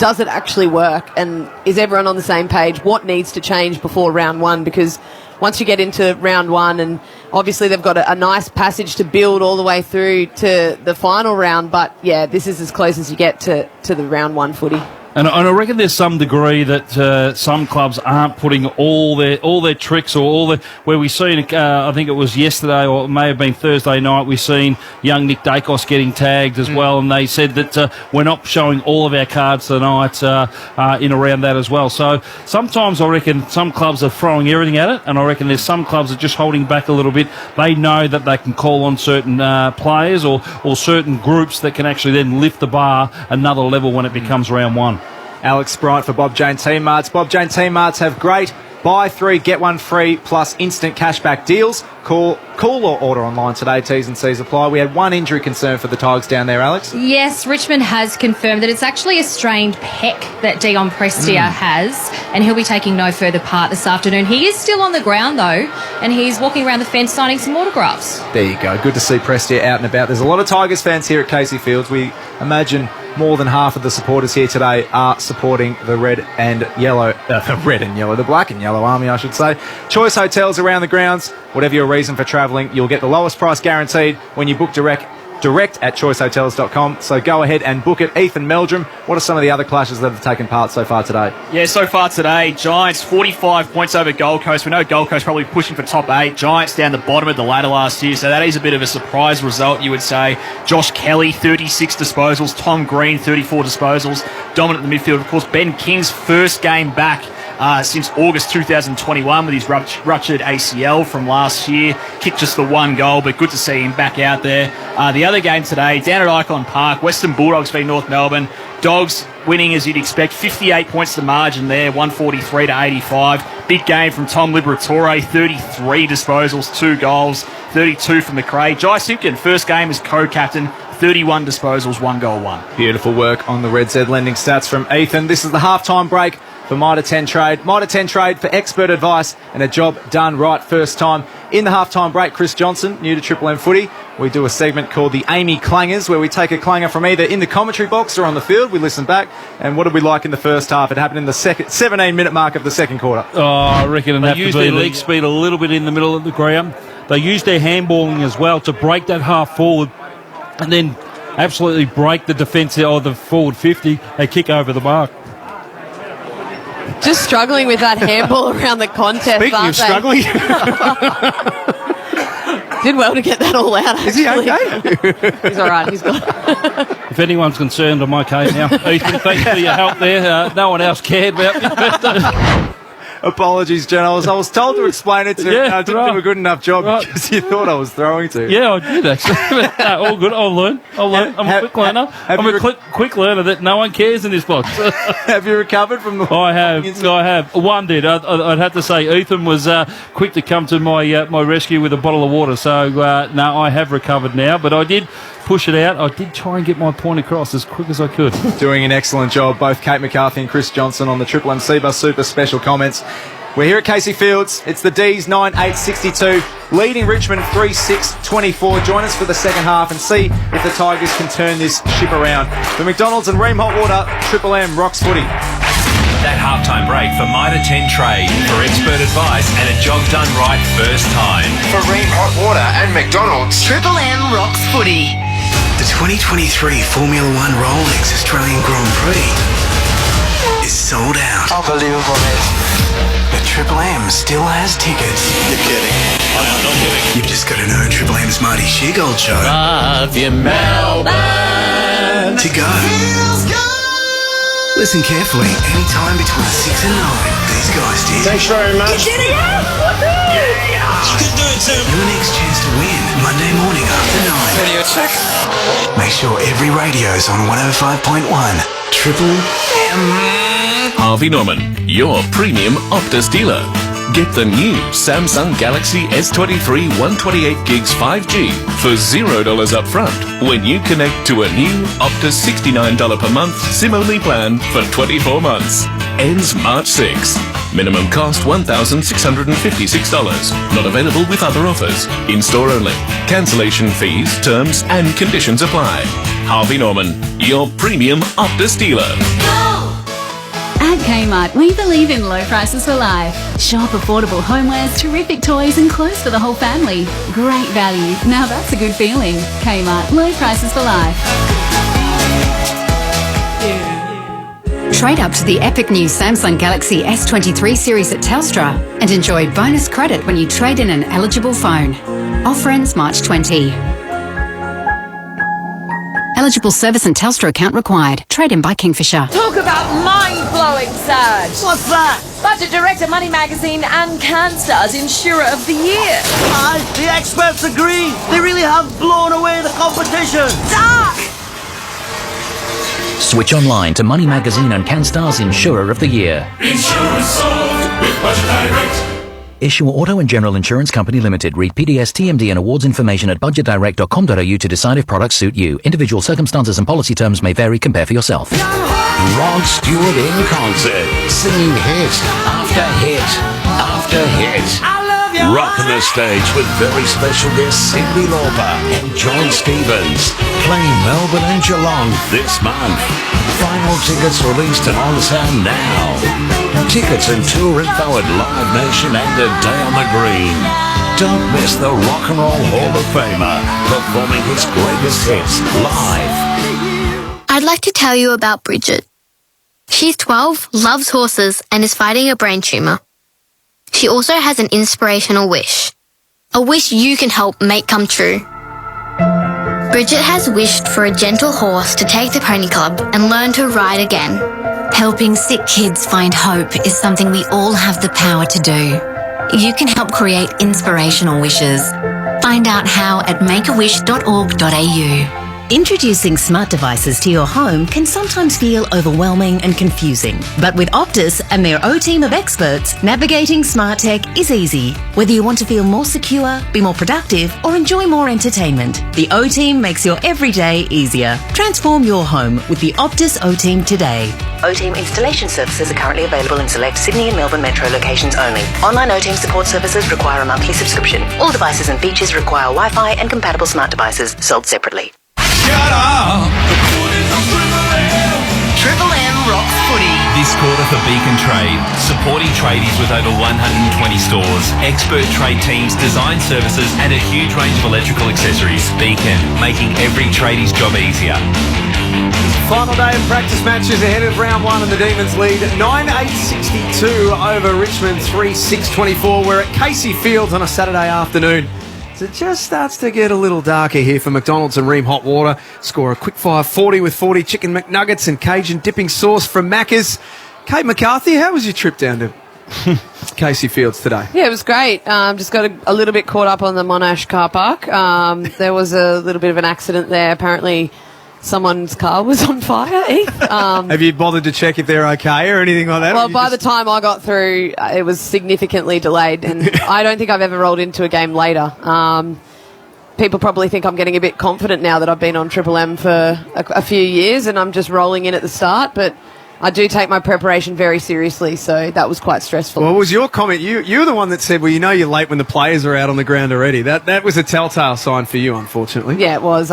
does it actually work? And is everyone on the same page? What needs to change before round one? Because once you get into round one, and obviously they've got a nice passage to build all the way through to the final round, but yeah, this is as close as you get to the round one footy. And I reckon there's some degree that some clubs aren't putting all their tricks or where we seen. I think it was yesterday or it may have been Thursday night. We seen young Nick Dacos getting tagged as well, and they said that we're not showing all of our cards tonight in around that as well. So sometimes I reckon some clubs are throwing everything at it, and I reckon there's some clubs that are just holding back a little bit. They know that they can call on certain players or certain groups that can actually then lift the bar another level when it becomes round one. Alex Bryant for Bob Jane Team Marts. Bob Jane Team Marts have great buy 3, get 1 free plus instant cashback deals. Call or order online today. T's and C's apply. We had one injury concern for the Tigers down there, Alex. Yes, Richmond has confirmed that it's actually a strained pec that Dion Prestia has, and he'll be taking no further part this afternoon. He is still on the ground, though, and he's walking around the fence signing some autographs. There you go. Good to see Prestia out and about. There's a lot of Tigers fans here at Casey Fields. We imagine more than half of the supporters here today are supporting the the black and yellow army, I should say. Choice hotels around the grounds. Whatever your reason for travelling, you'll get the lowest price guaranteed when you book direct at choicehotels.com. So go ahead and book it. Ethan Meldrum, what are some of the other clashes that have taken part so far today? Yeah, so far today, Giants 45 points over Gold Coast. We know Gold Coast probably pushing for top 8. Giants down the bottom of the ladder last year, so that is a bit of a surprise result, you would say. Josh Kelly, 36 disposals. Tom Green, 34 disposals. Dominant in the midfield, of course. Ben King's first game back since August 2021 with his ruptured ACL from last year. Kicked just the 1 goal, but good to see him back out there. The other game today, down at Icon Park, Western Bulldogs v North Melbourne. Dogs winning as you'd expect, 58 points to margin there, 143 to 85. Big game from Tom Liberatore, 33 disposals, 2 goals, 32 for McRae. Jai Simpkin, first game as co-captain, 31 disposals, 1 goal, 1. Beautiful work on the Red Z lending stats from Ethan. This is the halftime break for Mitre 10 Trade. Mitre 10 Trade for expert advice and a job done right first time. In the halftime break, Chris Johnson, new to Triple M Footy, we do a segment called the Amy Clangers, where we take a clanger from either in the commentary box or on the field. We listen back, and what did we like in the first half? It happened in the 17-minute mark of the second quarter. Oh, I reckon they used their leg speed a little bit in the middle of the ground. They used their handballing as well to break that half forward and then absolutely break the defence or the forward 50 and kick over the mark. Just struggling with that handball around the contest. Speaking of struggling. Did well to get that all out, actually. Is he okay? He's all right. He's got... If anyone's concerned, I'm okay now. Ethan, thanks for your help there. No one else cared about me. Apologies, Jen. I was told to explain it to you. I didn't do a good enough job because you thought I was throwing to. Yeah, I did actually. All good. I'll learn. I'm a quick learner. I'm a quick learner that no one cares in this box. Have you recovered from the... I have. One did. I'd have to say Ethan was quick to come to my rescue with a bottle of water. So, no, I have recovered now. But I did push it out. I did try and get my point across as quick as I could. Doing an excellent job, both Kate McCarthy and Chris Johnson on the Triple M Bus Super special comments. We're here at Casey Fields. It's the D's 9-8-62, leading Richmond 3-6-24. Join us for the second half and see if the Tigers can turn this ship around. For McDonald's and Ream Hot Water, Triple M rocks footy. That halftime break for Mitre 10 Trade for expert advice and a job done right first time. For Ream Hot Water and McDonald's, Triple M rocks footy. the 2023 Formula One Rolex Australian Grand Prix is sold out. Unbelievable, mate. But Triple M still has tickets. You're kidding. I am not kidding. You've just got to know Triple M's Marty Sheargold show. Love you, Melbourne. To go. Listen carefully. Anytime between 6 and 9, these guys did. Thanks very much. You're getting it? Yeah. You can do it too. Your next chance to win, Monday morning after 9. Radio check. Make sure every radio's on 105.1. Triple M. Harvey Norman, your premium Optus dealer. Get the new Samsung Galaxy S23 128 gigs 5G for $0 up front when you connect to a new Optus $69 per month SIM-only plan for 24 months. Ends March 6. Minimum cost $1,656. Not available with other offers. In-store only. Cancellation fees, terms and conditions apply. Harvey Norman, your premium Optus dealer. At Kmart, we believe in low prices for life. Shop affordable homewares, terrific toys and clothes for the whole family. Great value. Now that's a good feeling. Kmart, low prices for life. Trade up to the epic new Samsung Galaxy S23 series at Telstra and enjoy bonus credit when you trade in an eligible phone. Offer ends March 20. Eligible service and Telstra account required. Trade in by Kingfisher. Talk about mind-blowing, Serge. What's that? Budget Director, Money Magazine and CanStar's Insurer of the Year. The experts agree. They really have blown away the competition. Dark! Switch online to Money Magazine and CanStar's Insurer of the Year. Insurance solved with Budget Direct. Issue Auto and General Insurance Company Limited. Read PDS, TMD and awards information at budgetdirect.com.au to decide if products suit you. Individual circumstances and policy terms may vary. Compare for yourself. Rod Stewart in concert, singing hit after hit after hit. Rocking the stage with very special guests Cyndi Lauper and John Stevens, playing Melbourne and Geelong this month. Final tickets released and on sale now. Tickets and tour info at Live Nation and A Day on the Green. Don't miss the Rock and Roll Hall of Famer performing his greatest hits live. I'd like to tell you about Bridget. She's 12, loves horses, and is fighting a brain tumour. She also has an inspirational wish. A wish you can help make come true. Bridget has wished for a gentle horse to take the pony club and learn to ride again. Helping sick kids find hope is something we all have the power to do. You can help create inspirational wishes. Find out how at makeawish.org.au. Introducing smart devices to your home can sometimes feel overwhelming and confusing. But with Optus and their O team of experts, navigating smart tech is easy. Whether you want to feel more secure, be more productive, or enjoy more entertainment, the O team makes your everyday easier. Transform your home with the Optus O team today. O team installation services are currently available in select Sydney and Melbourne metro locations only. Online O team support services require a monthly subscription. All devices and features require Wi-Fi and compatible smart devices sold separately. Shut up! Triple M rocks footy. This quarter for Beacon Trade, supporting tradies with over 120 stores, expert trade teams, design services and a huge range of electrical accessories. Beacon, making every tradie's job easier. Final day of practice matches ahead of round one, and the Demons lead 9-8-62 over Richmond 3-6-24. We're at Casey Fields on a Saturday afternoon. So it just starts to get a little darker here for McDonald's and Ream Hot Water. Score a quick 540 with 40 chicken McNuggets and Cajun dipping sauce from Macca's. Kate McCarthy, how was your trip down to Casey Fields today? Yeah, it was great. Just got a little bit caught up on the Monash car park. There was a little bit of an accident there. Apparently someone's car was on fire, Heath. Have you bothered to check if they're okay or anything like that? Well, by the time I got through, it was significantly delayed, and I don't think I've ever rolled into a game later. People probably think I'm getting a bit confident now that I've been on Triple M for a few years and I'm just rolling in at the start, but I do take my preparation very seriously, so that was quite stressful. What was your comment? You were the one that said, well, you know you're late when the players are out on the ground already. That was a telltale sign for you, unfortunately. Yeah, it was.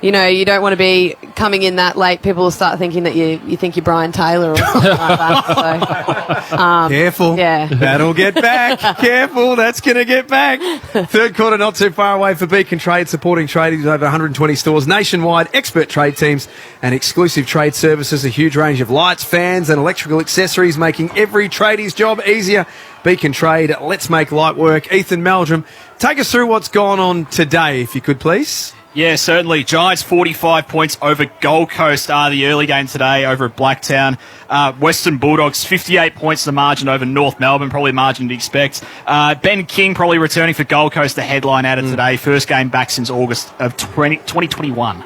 You know, you don't want to be coming in that late. People will start thinking that you think you're Brian Taylor or something like that. So, careful. Yeah. That'll get back. Careful. That's going to get back. Third quarter not too far away for Beacon Trade, supporting tradies with over 120 stores nationwide, expert trade teams and exclusive trade services, a huge range of lights, fans and electrical accessories, making every tradie's job easier. Beacon Trade, let's make light work. Ethan Meldrum, take us through what's gone on today, if you could, please. Yeah, certainly. Giants 45 points over Gold Coast are the early game today over at Blacktown. Western Bulldogs 58 points the margin over North Melbourne, probably the margin to expect. Ben King probably returning for Gold Coast, the headline out of today. First game back since August of 2021.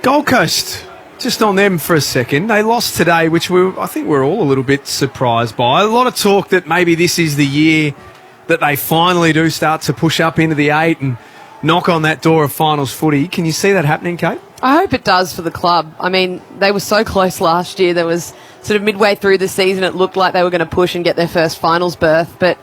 Gold Coast, just on them for a second. They lost today, which I think we're all a little bit surprised by. A lot of talk that maybe this is the year that they finally do start to push up into the 8 and knock on that door of finals footy. Can you see that happening, Kate? I hope it does for the club. I mean, they were so close last year. There was sort of midway through the season, it looked like they were going to push and get their first finals berth. But,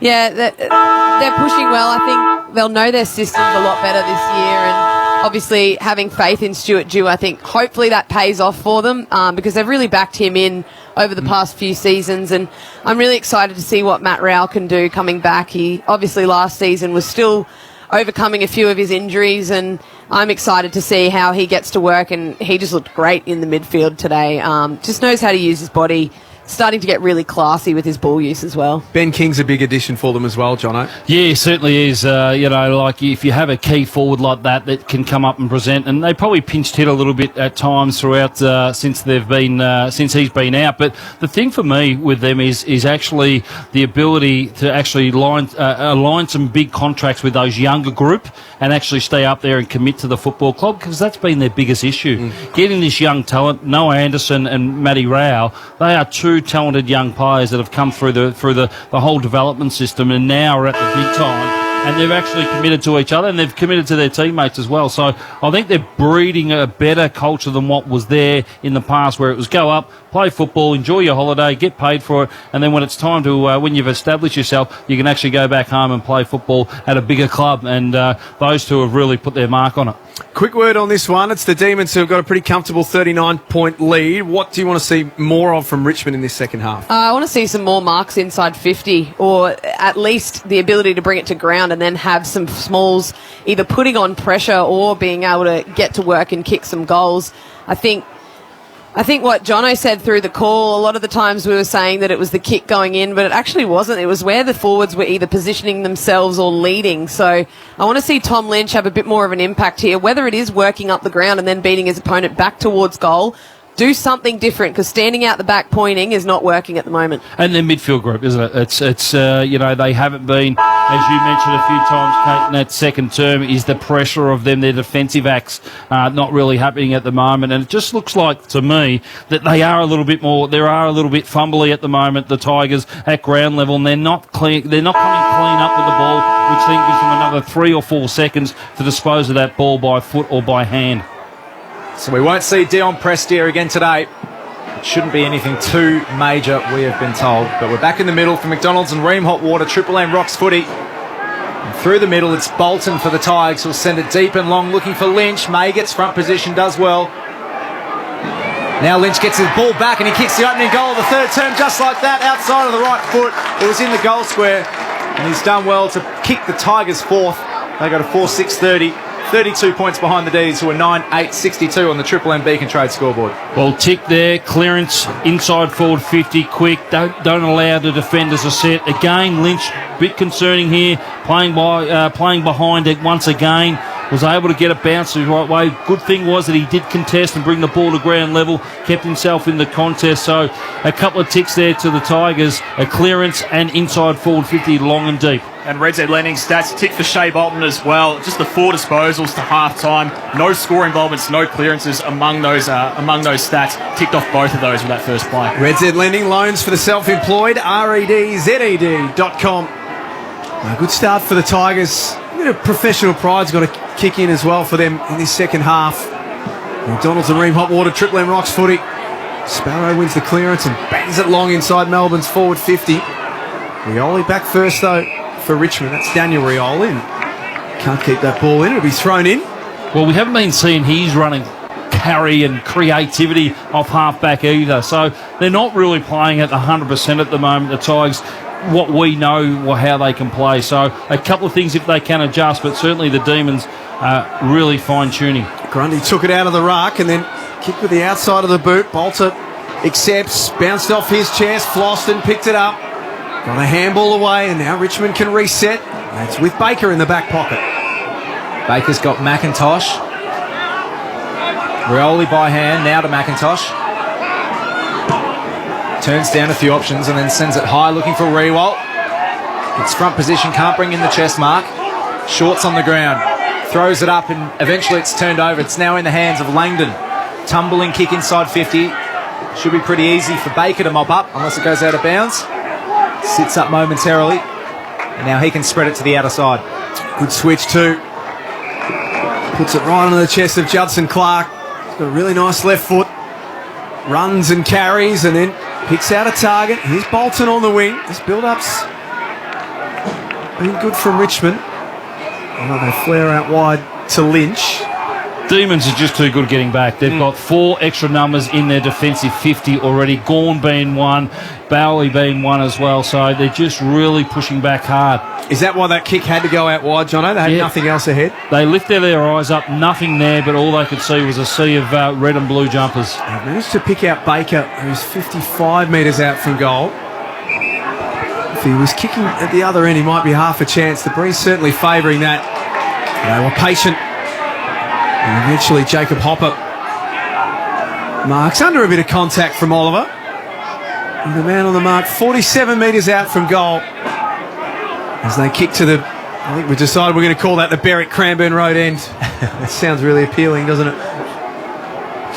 yeah, they're pushing well. I think they'll know their systems a lot better this year. And obviously having faith in Stuart Dew, I think hopefully that pays off for them because they've really backed him in over the past few seasons. And I'm really excited to see what Matt Rowell can do coming back. He obviously last season was still overcoming a few of his injuries, and I'm excited to see how he gets to work, and he just looked great in the midfield today. Just knows how to use his body. Starting to get really classy with his ball use as well. Ben King's a big addition for them as well, Jono. Yeah, certainly is. Like if you have a key forward like that can come up and present, and they probably pinched hit a little bit at times throughout since he's been out. But the thing for me with them is actually the ability to actually align some big contracts with those younger group and actually stay up there and commit to the football club, because that's been their biggest issue. Getting this young talent, Noah Anderson and Matty Rao, they are two talented young players that have come through the whole development system and now are at the big time, and they've actually committed to each other and they've committed to their teammates as well. So I think they're breeding a better culture than what was there in the past, where it was go up, play football, enjoy your holiday, get paid for it, and then when it's time to when you've established yourself, you can actually go back home and play football at a bigger club, and those two have really put their mark on it. Quick word on this one. It's the Demons who have got a pretty comfortable 39-point lead. What do you want to see more of from Richmond in this second half? I want to see some more marks inside 50, or at least the ability to bring it to ground and then have some smalls either putting on pressure or being able to get to work and kick some goals. I think what Jono said through the call, a lot of the times we were saying that it was the kick going in, but it actually wasn't. It was where the forwards were either positioning themselves or leading. So I want to see Tom Lynch have a bit more of an impact here, whether it is working up the ground and then beating his opponent back towards goal. Do something different, because standing out the back pointing is not working at the moment. And their midfield group, isn't it? It's they haven't been, as you mentioned a few times, Kate, in that second term, is the pressure of them, their defensive acts not really happening at the moment. And it just looks like, to me, that they are a little bit fumbly at the moment, the Tigers, at ground level, and they're not coming clean up with the ball, which then gives them another 3 or 4 seconds to dispose of that ball by foot or by hand. So we won't see Dion Prestia again today. It shouldn't be anything too major, we have been told. But we're back in the middle for McDonald's and Ream Hot Water, Triple M Rocks footy. And through the middle, it's Bolton for the Tigers, who'll send it deep and long, looking for Lynch. May gets front position, does well. Now Lynch gets his ball back and he kicks the opening goal of the third term just like that, outside of the right foot. It was in the goal square, and he's done well to kick the Tigers fourth. They go to 4-6-30. 32 points behind the D's, who are 9-8-62 on the Triple M Beacon Trade scoreboard. Well, tick there, clearance inside forward 50, quick. Don't allow the defenders to set. Again, Lynch, bit concerning here, playing behind it once again. Was able to get it bounced the right way. Good thing was that he did contest and bring the ball to ground level, kept himself in the contest. So a couple of ticks there to the Tigers, a clearance and inside forward 50, long and deep. And Red Z Lending stats tick for Shea Bolton as well. Just the 4 disposals to half time. No score involvements, no clearances among those stats. Ticked off both of those with that first play. Red Z Lending, loans for the self-employed, REDZED.com. A good start for the Tigers. A bit of professional pride's got to kick in as well for them in this second half. McDonald's and Ream Hot Water, Triple M Rocks footy. Sparrow wins the clearance and bangs it long inside Melbourne's forward 50. Rioli back first though for Richmond. That's Daniel Rioli. Can't keep that ball in. It'll be thrown in. Well, we haven't been seeing his running carry and creativity off half-back either. So they're not really playing at 100% at the moment, the Tigers, what we know or how they can play. So a couple of things if they can adjust, but certainly the Demons are really fine-tuning. Grundy took it out of the ruck and then kicked with the outside of the boot. Bolter accepts, bounced off his chest. Floston picked it up. Got a handball away, and now Richmond can reset. It's with Baker in the back pocket. Baker's got McIntosh. Rioli by hand, now to McIntosh. Turns down a few options and then sends it high looking for Rewalt. It's front position, can't bring in the chest mark. Shorts on the ground. Throws it up and eventually it's turned over. It's now in the hands of Langdon. Tumbling kick inside 50. Should be pretty easy for Baker to mop up unless it goes out of bounds. Sits up momentarily. And now he can spread it to the outer side. Good switch too. Puts it right onto the chest of Judson Clark. He's got a really nice left foot. Runs and carries and then picks out a target. Here's Bolton on the wing. This build-up's been good from Richmond. They flare out wide to Lynch. Demons are just too good getting back. They've got 4 extra numbers in their defensive 50 already. Gawn being one, Bowie being one as well. So they're just really pushing back hard. Is that why that kick had to go out wide, Jono? They had nothing else ahead? They lifted their eyes up, nothing there, but all they could see was a sea of red and blue jumpers. They managed to pick out Baker, who's 55 metres out from goal. If he was kicking at the other end, he might be half a chance. The Breeze certainly favouring that. They were patient. And eventually Jacob Hopper marks under a bit of contact from Oliver. And the man on the mark, 47 metres out from goal. As they kick to the, I think we decided we're going to call that the Berwick Cranbourne Road end. That sounds really appealing, doesn't it?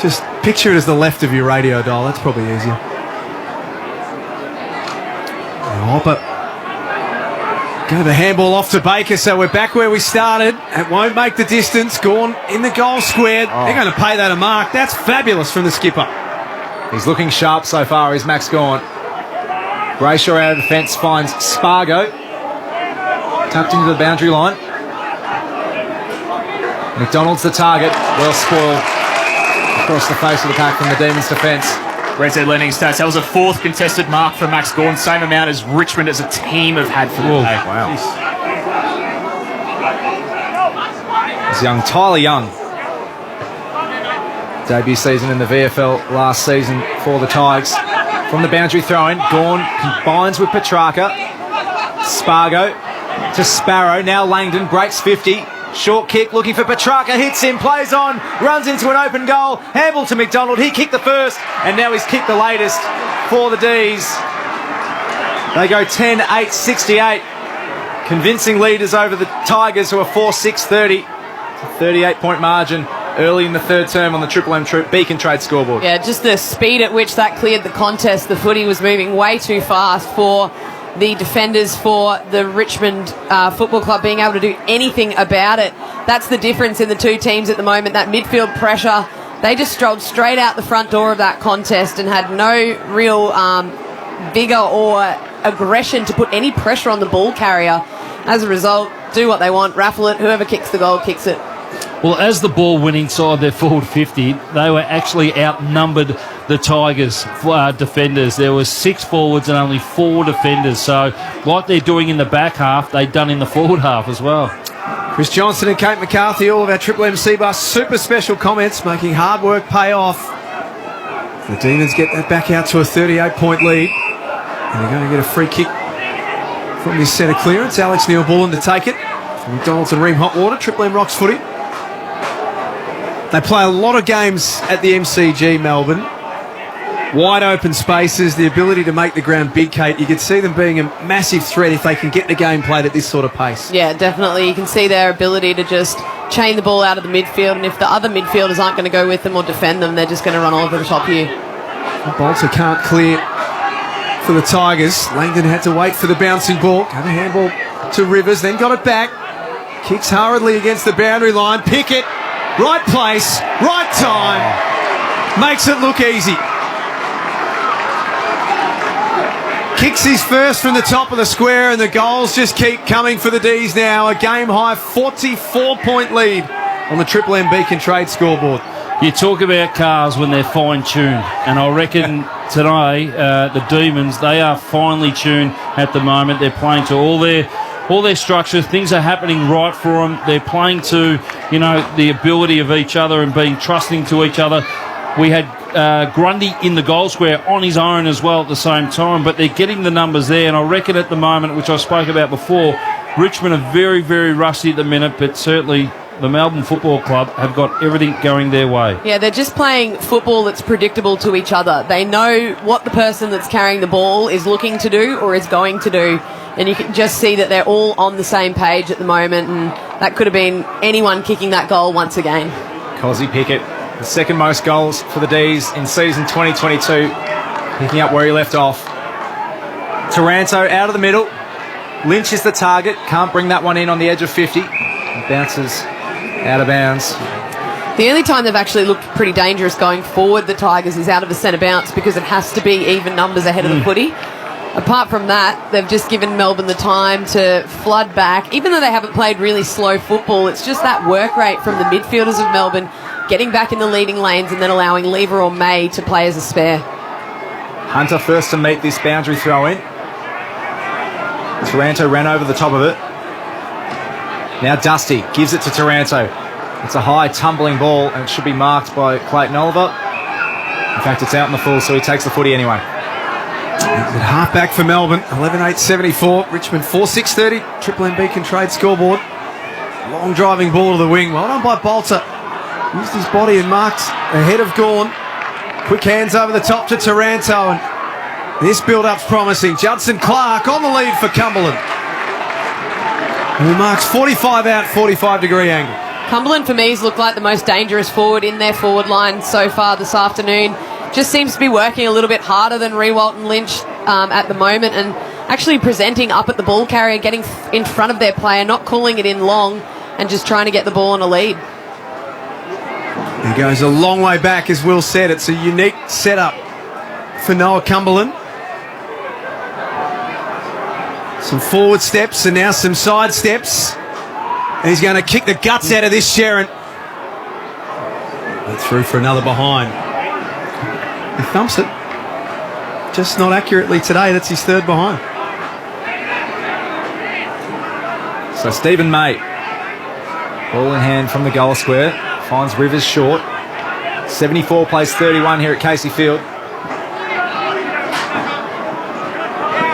Just picture it as the left of your radio dial. That's probably easier. Hopper. Go the handball off to Baker, so we're back where we started. It won't make the distance. Gorn in the goal square. They're going to pay that a mark. That's fabulous from the skipper. He's looking sharp so far, is Max Gorn. Brayshaw out of the fence finds Spargo. Tucked into the boundary line. McDonald's the target. Well spoiled across the face of the pack from the Demons defence. Red Z Lending Stats. That was a fourth contested mark for Max Gorn. Same amount as Richmond as a team have had for the day. Wow. It's young Tyler Young. Debut season in the VFL last season for the Tigers. From the boundary throw-in, Gorn combines with Petrarca. Spargo to Sparrow. Now Langdon breaks 50. Short kick looking for Petrarca. Hits him, plays on, runs into an open goal. Handball to McDonald. He kicked the first, and now he's kicked the latest for the D's. They go 10-8, 68. Convincing leaders over the Tigers, who are 4-6-30. 38-point margin early in the third term on the Triple M Beacon Trade scoreboard. Yeah, just the speed at which that cleared the contest. The footy was moving way too fast for the defenders for the Richmond Football Club being able to do anything about it. That's the difference in the two teams at the moment. That midfield pressure, they just strolled straight out the front door of that contest and had no real vigour or aggression to put any pressure on the ball carrier. As a result, do what they want, raffle it, whoever kicks the goal kicks it. Well, as the ball went inside their forward 50, they were actually outnumbered the Tigers defenders. There were 6 forwards and only 4 defenders. So, like they're doing in the back half, they've done in the forward half as well. Chris Johnson and Kate McCarthy, all of our Triple MC Bus super special comments, making hard work pay off. The Demons get that back out to a 38-point lead. And they're going to get a free kick from this centre clearance. Alex Neal-Bullen to take it. From McDonald's and Ream Hotwater, Triple M Rocks footy. They play a lot of games at the MCG, Melbourne. Wide open spaces, the ability to make the ground big, Kate. You could see them being a massive threat if they can get the game played at this sort of pace. Yeah, definitely. You can see their ability to just chain the ball out of the midfield, and if the other midfielders aren't going to go with them or defend them, they're just going to run all over the top of you. Bolter can't clear for the Tigers. Langdon had to wait for the bouncing ball. Got a handball to Rivers, then got it back. Kicks hurriedly against the boundary line. Pickett, right place, right time. Makes it look easy. Kicks his first from the top of the square, and the goals just keep coming for the D's now. A game-high 44-point lead on the Triple M Beacon Trade scoreboard. You talk about cars when they're fine-tuned, and I reckon today the Demons, they are finely tuned at the moment. They're playing to all their structures. Things are happening right for them. They're playing to, the ability of each other and being trusting to each other. We had Grundy in the goal square on his own as well at the same time, but they're getting the numbers there, and I reckon at the moment, which I spoke about before, Richmond are very, very rusty at the minute, but certainly the Melbourne Football Club have got everything going their way. Yeah, they're just playing football that's predictable to each other. They know what the person that's carrying the ball is looking to do or is going to do, and you can just see that they're all on the same page at the moment, and that could have been anyone kicking that goal once again. Cozzy Pickett, the second most goals for the D's in season 2022, picking up where he left off. Taranto out of the middle. Lynch is the target, can't bring that one in on the edge of 50. It bounces out of bounds. The only time they've actually looked pretty dangerous going forward, the Tigers, is out of a centre bounce, because it has to be even numbers ahead of the footy. Apart from that, they've just given Melbourne the time to flood back. Even though they haven't played really slow football, it's just that work rate from the midfielders of Melbourne getting back in the leading lanes and then allowing Lever or May to play as a spare. Hunter first to meet this boundary throw-in. Taranto ran over the top of it. Now Dusty gives it to Taranto. It's a high tumbling ball and it should be marked by Clayton Oliver. In fact, it's out in the full, so he takes the footy anyway. Half back for Melbourne, 11-8-74. Richmond 4-6-30. Triple M Beacon Trade scoreboard. Long driving ball to the wing. Well done by Bolter. Used his body and marked ahead of Gawn. Quick hands over the top to Taranto. And this build-up's promising. Judson Clark on the lead for Cumberland. And he marks 45 out, 45-degree angle. Cumberland, for me, has looked like the most dangerous forward in their forward line so far this afternoon. Just seems to be working a little bit harder than Rewalt and Lynch at the moment, and actually presenting up at the ball carrier, getting in front of their player, not calling it in long, and just trying to get the ball on a lead. He goes a long way back, as Will said. It's a unique setup for Noah Cumberland. Some forward steps and now some side steps. And he's going to kick the guts out of this Sharon. And through for another behind. He thumps it. Just not accurately today. That's his third behind. So Stephen May. Ball in hand from the goal square. Finds Rivers short. 74 plays 31 here at Casey Field.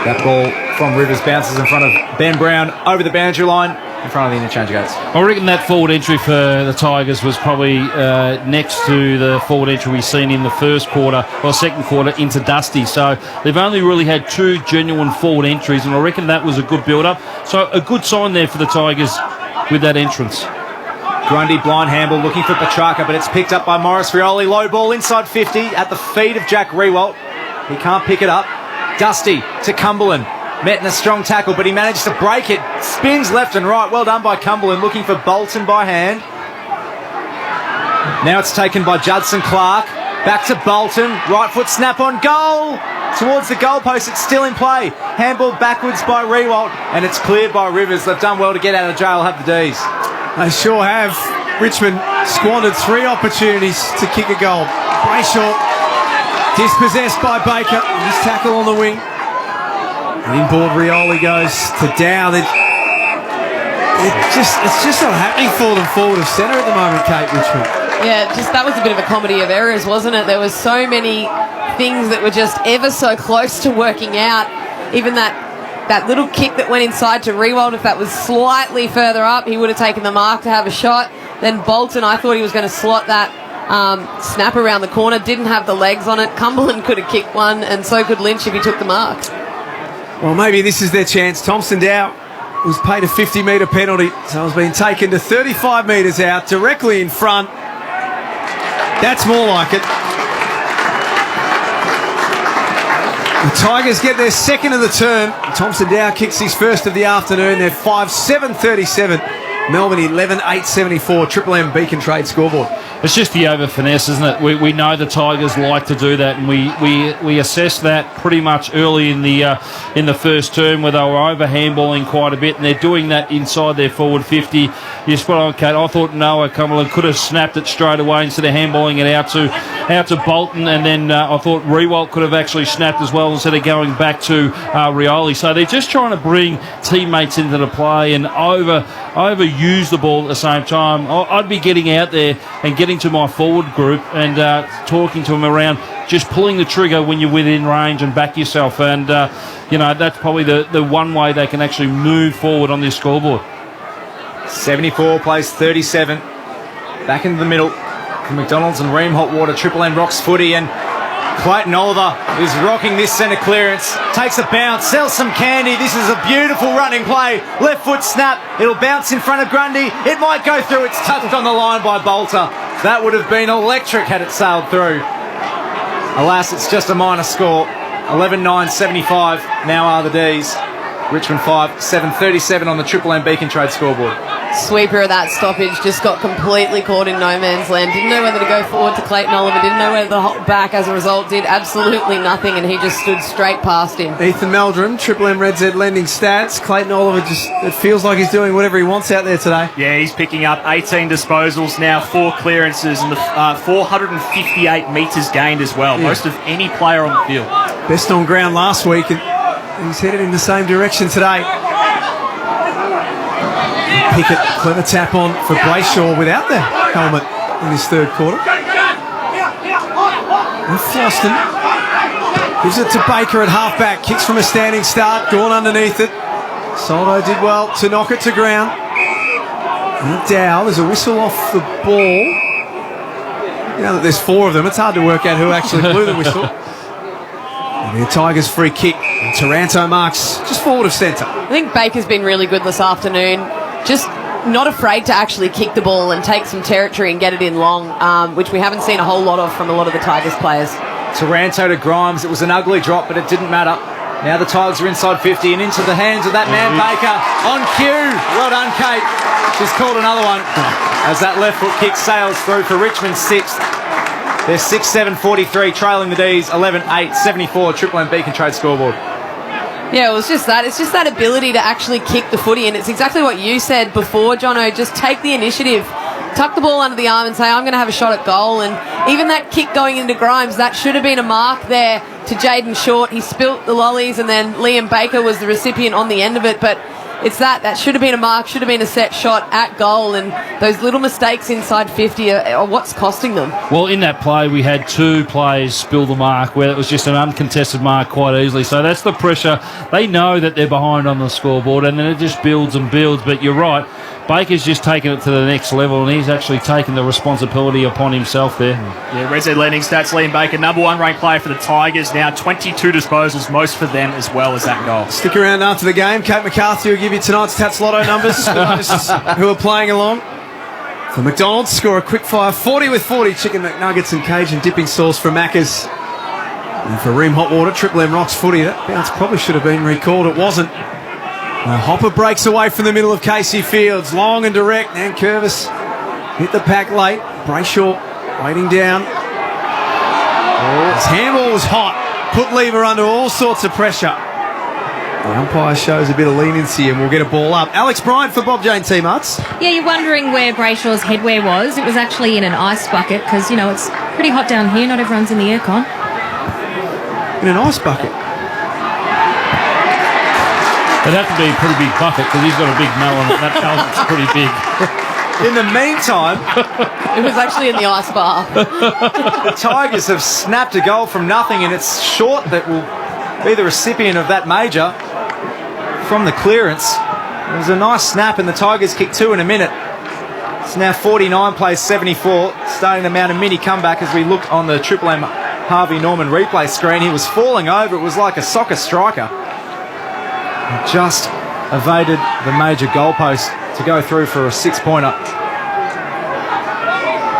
That ball from Rivers bounces in front of Ben Brown over the boundary line in front of the interchange gates. I reckon that forward entry for the Tigers was probably next to the forward entry we've seen in the first quarter or second quarter into Dusty. So they've only really had two genuine forward entries, and I reckon that was a good build-up. So a good sign there for the Tigers with that entrance. Grundy blind handball looking for Petrarca, but it's picked up by Morris Rioli. Low ball inside 50 at the feet of Jack Rewalt. He can't pick it up. Dusty to Cumberland. Met in a strong tackle, but he managed to break it. Spins left and right. Well done by Cumberland, looking for Bolton by hand. Now it's taken by Judson Clark. Back to Bolton. Right foot snap on goal. Towards the goalpost. It's still in play. Handball backwards by Rewalt, and it's cleared by Rivers. They've done well to get out of jail, have the D's. They sure have. Richmond squandered 3 opportunities to kick a goal. Brayshaw dispossessed by Baker. His tackle on the wing. And inboard Rioli goes to Dow. It's just not happening for them forward of centre at the moment, Kate, Richmond. Yeah, just that was a bit of a comedy of errors, wasn't it? There was so many things that were just ever so close to working out. Even that little kick that went inside to Rewalt, if that was slightly further up, he would have taken the mark to have a shot. Then Bolton, I thought he was going to slot that snap around the corner, didn't have the legs on it. Cumberland could have kicked one, and so could Lynch if he took the mark. Well, maybe this is their chance. Thompson Dow was paid a 50-metre penalty, so it's been taken to 35 metres out, directly in front. That's more like it. The Tigers get their second of the term. Thompson Dow kicks his first of the afternoon. They're 5-7-37. Melbourne 11-8-74. Triple M Beacon Trade scoreboard. It's just the over finesse, isn't it? We know the Tigers like to do that, and we assessed that pretty much early in the first term, where they were over handballing quite a bit, and they're doing that inside their forward 50. You spot on, Kate. I thought Noah Cumberland could have snapped it straight away instead of handballing it out to Bolton, and then I thought Rewalt could have actually snapped as well instead of going back to Rioli. So they're just trying to bring teammates into the play and overuse the ball at the same time. I'd be getting out there and getting to my forward group and talking to them around just pulling the trigger when you're within range and back yourself. And, that's probably the one way they can actually move forward on this scoreboard. 74 plays 37. Back into the middle for McDonald's and Ream Hotwater. Triple M rocks footy, and Clayton Oliver is rocking this centre clearance. Takes a bounce, sells some candy. This is a beautiful running play. Left foot snap. It'll bounce in front of Grundy. It might go through. It's touched on the line by Bolter. That would have been electric had it sailed through. Alas, it's just a minor score. 11-9-75 now are the D's. Richmond 5-7-37 on the Triple M Beacon Trade scoreboard. Sweeper of that stoppage just got completely caught in no man's land. Didn't know whether to go forward to Clayton Oliver. Didn't know whether to hop back. As a result, did absolutely nothing, and he just stood straight past him. Ethan Meldrum, Triple M Red Z lending stats. Clayton Oliver it feels like he's doing whatever he wants out there today. Yeah, he's picking up 18 disposals now, 4 clearances, and 458 metres gained as well. Yeah. Most of any player on the field. Best on ground last week, and he's headed in the same direction today. Pickett, clever tap on for Brayshaw without the helmet in his third quarter. And Floston gives it to Baker at halfback. Kicks from a standing start, gone underneath it. Soldo did well to knock it to ground. And Dow, there's a whistle off the ball. Now that there's four of them, it's hard to work out who actually blew the whistle. And the Tigers free kick. And Taranto marks just forward of centre. I think Baker's been really good this afternoon. Just not afraid to actually kick the ball and take some territory and get it in long, which we haven't seen a whole lot of from a lot of the Tigers players. Taranto to Grimes. It was an ugly drop, but it didn't matter. Now the Tigers are inside 50 and into the hands of that man Baker on cue. Well done, Kate. She's called another one as that left foot kick sails through for Richmond 6th. They're 6-7-43, trailing the D's 11-8-74. Triple M Beacon Trade scoreboard. Yeah, it was just that. It's just that ability to actually kick the footy, and it's exactly what you said before, Jono. Just take the initiative, tuck the ball under the arm and say, I'm going to have a shot at goal. And even that kick going into Grimes, that should have been a mark there to Jaden Short. He spilt the lollies, and then Liam Baker was the recipient on the end of it. But it's that should have been a mark, should have been a set shot at goal, and those little mistakes inside 50 are what's costing them. Well, in that play, we had two players spill the mark where it was just an uncontested mark quite easily. So that's the pressure. They know that they're behind on the scoreboard, and then it just builds and builds. But you're right, Baker's just taken it to the next level, and he's actually taken the responsibility upon himself there. Yeah, Red Z lending stats, Liam Baker, number one ranked player for the Tigers now, 22 disposals, most for them as well as that goal. Stick around after the game. Kate McCarthy will give you tonight's Tats Lotto numbers for those who are playing along. The McDonald's score a quick fire 40 with 40 chicken McNuggets and Cajun dipping sauce from Macca's. And for Ream Hot Water, Triple M Rocks footy, that bounce probably should have been recalled. It wasn't. Hopper breaks away from the middle of Casey Fields. Long and direct. And Curvis hit the pack late. Brayshaw waiting down. His handball was hot. Put Lever under all sorts of pressure. The umpire shows a bit of leniency and we'll get a ball up. Alex Bryant for Bob Jane T-Marts. Yeah, you're wondering where Brayshaw's headwear was. It was actually in an ice bucket because, you know, it's pretty hot down here. Not everyone's in the aircon. In an ice bucket? It'd have to be a pretty big bucket because he's got a big melon and that melon's pretty big. In the meantime, it was actually in the ice bar. The Tigers have snapped a goal from nothing, and it's Short that will be the recipient of that major from the clearance. It was a nice snap, and the Tigers kick two in a minute. It's now 49 plays 74, starting to mount a mini comeback as we look on the Triple M Harvey Norman replay screen. He was falling over. It was like a soccer striker. Just evaded the major goalpost to go through for a 6-pointer.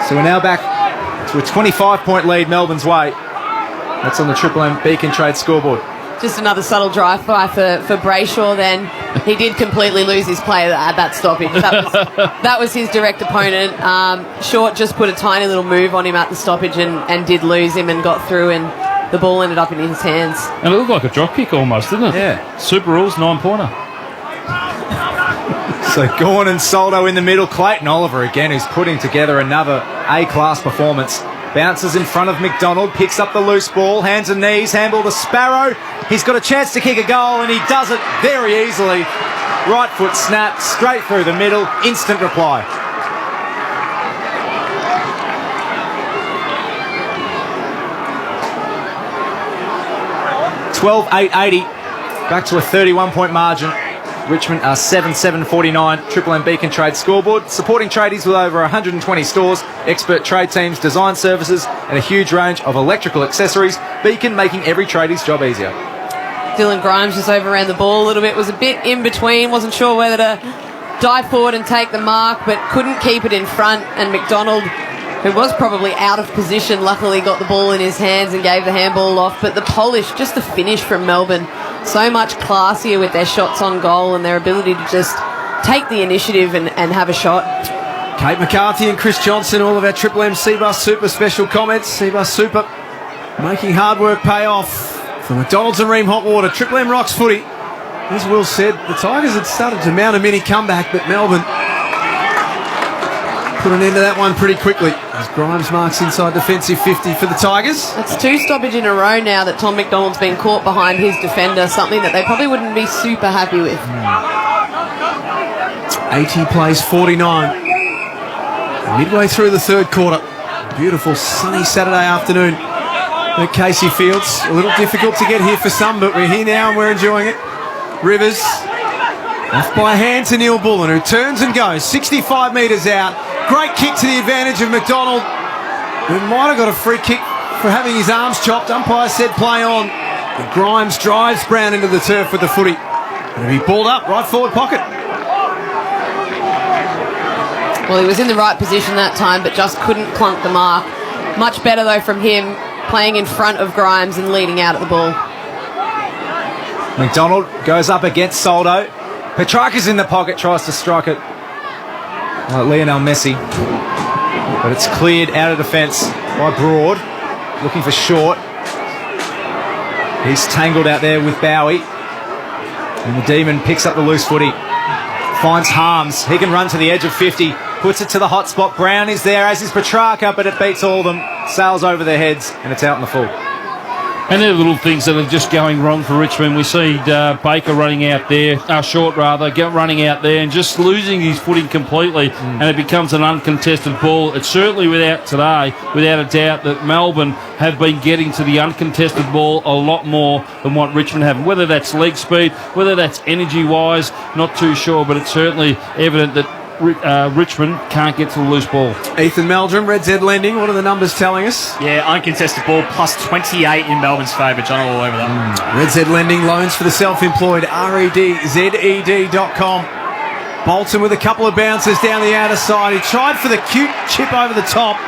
So we're now back to a 25-point lead Melbourne's way. That's on the Triple M Beacon Trade scoreboard. Just another subtle drive by for Brayshaw then. He did completely lose his play at that stoppage. That was his direct opponent. Short just put a tiny little move on him at the stoppage and did lose him and got through, and the ball ended up in his hands. And it looked like a drop kick almost, didn't it? Yeah. Super Rules, 9-pointer. So Gorn and Soldo in the middle. Clayton Oliver again, who's putting together another A-class performance. Bounces in front of McDonald, picks up the loose ball, hands and knees, handball to Sparrow. He's got a chance to kick a goal and he does it very easily. Right foot snap, straight through the middle, instant reply. (12-8-80), back to a 31-point margin. Richmond are 7-7-49. Triple M Beacon Trade scoreboard. Supporting tradies with over 120 stores, expert trade teams, design services, and a huge range of electrical accessories. Beacon making every tradie's job easier. Dylan Grimes just overran the ball a little bit. Was a bit in between. Wasn't sure whether to dive forward and take the mark, but couldn't keep it in front. And McDonald, who was probably out of position, luckily got the ball in his hands and gave the handball off. But the polish, just the finish from Melbourne, so much classier with their shots on goal and their ability to just take the initiative and have a shot. Kate McCarthy and Chris Johnson, all of our Triple M Seabus Super special comments. Seabus Super making hard work pay off for McDonald's and Ream Hot Water. Triple M Rocks footy. As Will said, the Tigers had started to mount a mini comeback, but Melbourne put an end to that one pretty quickly as Grimes marks inside defensive 50 for the Tigers. It's 2 stoppage in a row now that Tom McDonald's been caught behind his defender, something that they probably wouldn't be super happy with. 80 plays 49. Midway through the third quarter. Beautiful sunny Saturday afternoon at Casey Fields. A little difficult to get here for some, but we're here now and we're enjoying it. Rivers off by a hand to Neil Bullen, who turns and goes 65 metres out. Great kick to the advantage of McDonald, who might have got a free kick for having his arms chopped. Umpire said play on. And Grimes drives Brown into the turf with the footy. And he'll be balled up right forward pocket. Well, he was in the right position that time, but just couldn't clunk the mark. Much better, though, from him playing in front of Grimes and leading out at the ball. McDonald goes up against Soldo. Petrarca's in the pocket, tries to strike it like Lionel Messi. But it's cleared out of defence by Broad. Looking for Short. He's tangled out there with Bowie. And the Demon picks up the loose footy. Finds Harms. He can run to the edge of 50. Puts it to the hot spot. Brown is there, as is Petrarca, but it beats all of them. Sails over their heads, and it's out in the full. And they're little things that are just going wrong for Richmond. We see Baker running out there, Short rather, running out there and just losing his footing completely, and it becomes an uncontested ball. It's certainly without a doubt, that Melbourne have been getting to the uncontested ball a lot more than what Richmond have. Whether that's leg speed, whether that's energy-wise, not too sure, but it's certainly evident that Richmond can't get to the loose ball. Ethan Meldrum, Red Z Lending, what are the numbers telling us? Yeah, uncontested ball, plus 28 in Melbourne's favour. John all over that. Red Z Lending, loans for the self-employed, REDZED.com. Bolton with a couple of bounces down the outer side. He tried for the cute chip over the top.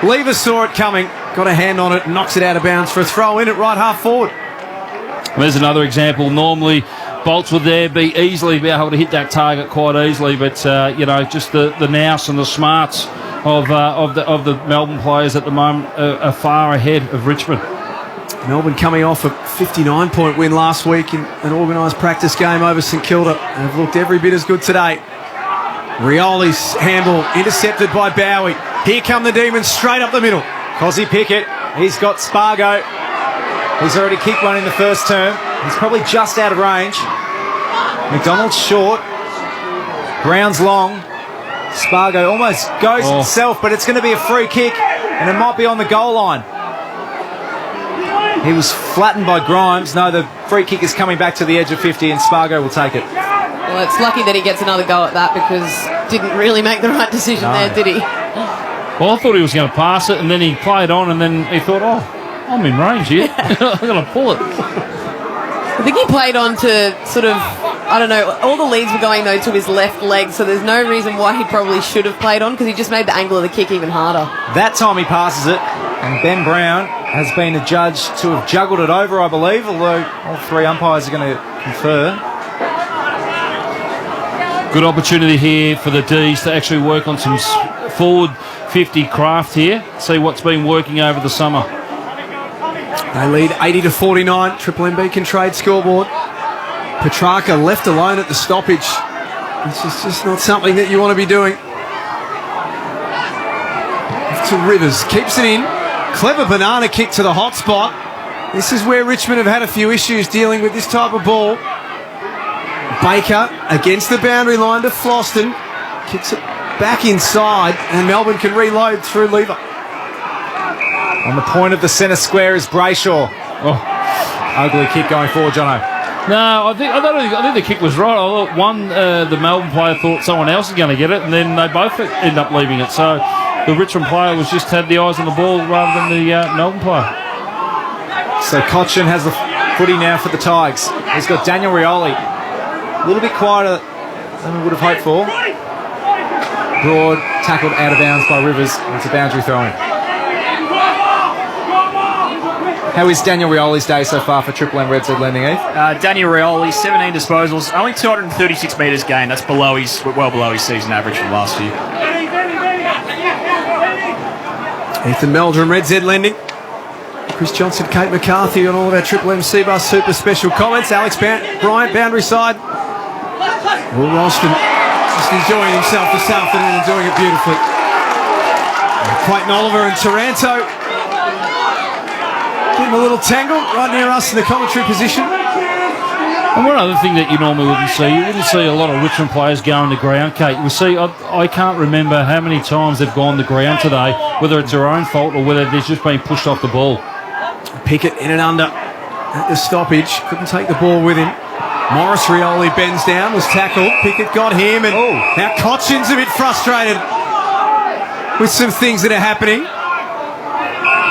Lever saw it coming, got a hand on it, knocks it out of bounds for a throw in at right half forward. There's another example. Normally, Bolts would there be able to hit that target quite easily, but just the nous and the smarts of the Melbourne players at the moment are far ahead of Richmond. Melbourne coming off a 59-point win last week in an organised practice game over St Kilda, and have looked every bit as good today. Rioli's handball intercepted by Bowie. Here come the Demons straight up the middle. Cozzy Pickett, he's got Spargo. He's already kicked one in the first term. He's probably just out of range. McDonald's short. Brown's long. Spargo almost goes himself, but it's going to be a free kick, and it might be on the goal line. He was flattened by Grimes. No, the free kick is coming back to the edge of 50, and Spargo will take it. Well, it's lucky that he gets another go at that, because didn't really make the right decision there, did he? Well, I thought he was going to pass it, and then he played on, and then he thought, I'm in range here. I'm going to pull it. I think he played on to sort of, all the leads were going, though, to his left leg, so there's no reason why he probably should have played on, because he just made the angle of the kick even harder. That time he passes it, and Ben Brown has been adjudged to have juggled it over, I believe, although all three umpires are going to confer. Good opportunity here for the D's to actually work on some forward 50 craft here, see what's been working over the summer. They lead 80-49. Triple M Beacon Trade scoreboard. Petrarca left alone at the stoppage. This is just not something that you want to be doing. To Rivers, keeps it in. Clever banana kick to the hot spot. This is where Richmond have had a few issues dealing with this type of ball. Baker against the boundary line to Floston. Kicks it back inside, and Melbourne can reload through Lever. On the point of the centre square is Brayshaw. Ugly kick going forward, Jono. No, I think the kick was right. I thought the Melbourne player thought someone else was going to get it, and then they both end up leaving it. So the Richmond player had the eyes on the ball rather than the Melbourne player. So Cochin has the footy now for the Tigers. He's got Daniel Rioli. A little bit quieter than we would have hoped for. Broad tackled out of bounds by Rivers. It's a boundary throw-in. How is Daniel Rioli's day so far for Triple M Red Z Lending, Eve? Daniel Rioli, 17 disposals, only 236 metres gained. That's well below his season average from last year. Ethan Meldrum, Red Z Lending. Chris Johnson, Kate McCarthy on all of our Triple M C-Bus Super Special comments. Alex Bryant, boundary side. Will Ralston just enjoying himself this afternoon and doing it beautifully. Clayton Oliver and Taranto getting a little tangle right near us in the commentary position. And one other thing that you normally wouldn't see a lot of Richmond players going to ground, Kate. You see, I can't remember how many times they've gone to ground today, whether it's their own fault or whether they've just been pushed off the ball. Pickett in and under at the stoppage. Couldn't take the ball with him. Morris Rioli bends down, was tackled. Pickett got him, and now Cochin's a bit frustrated with some things that are happening.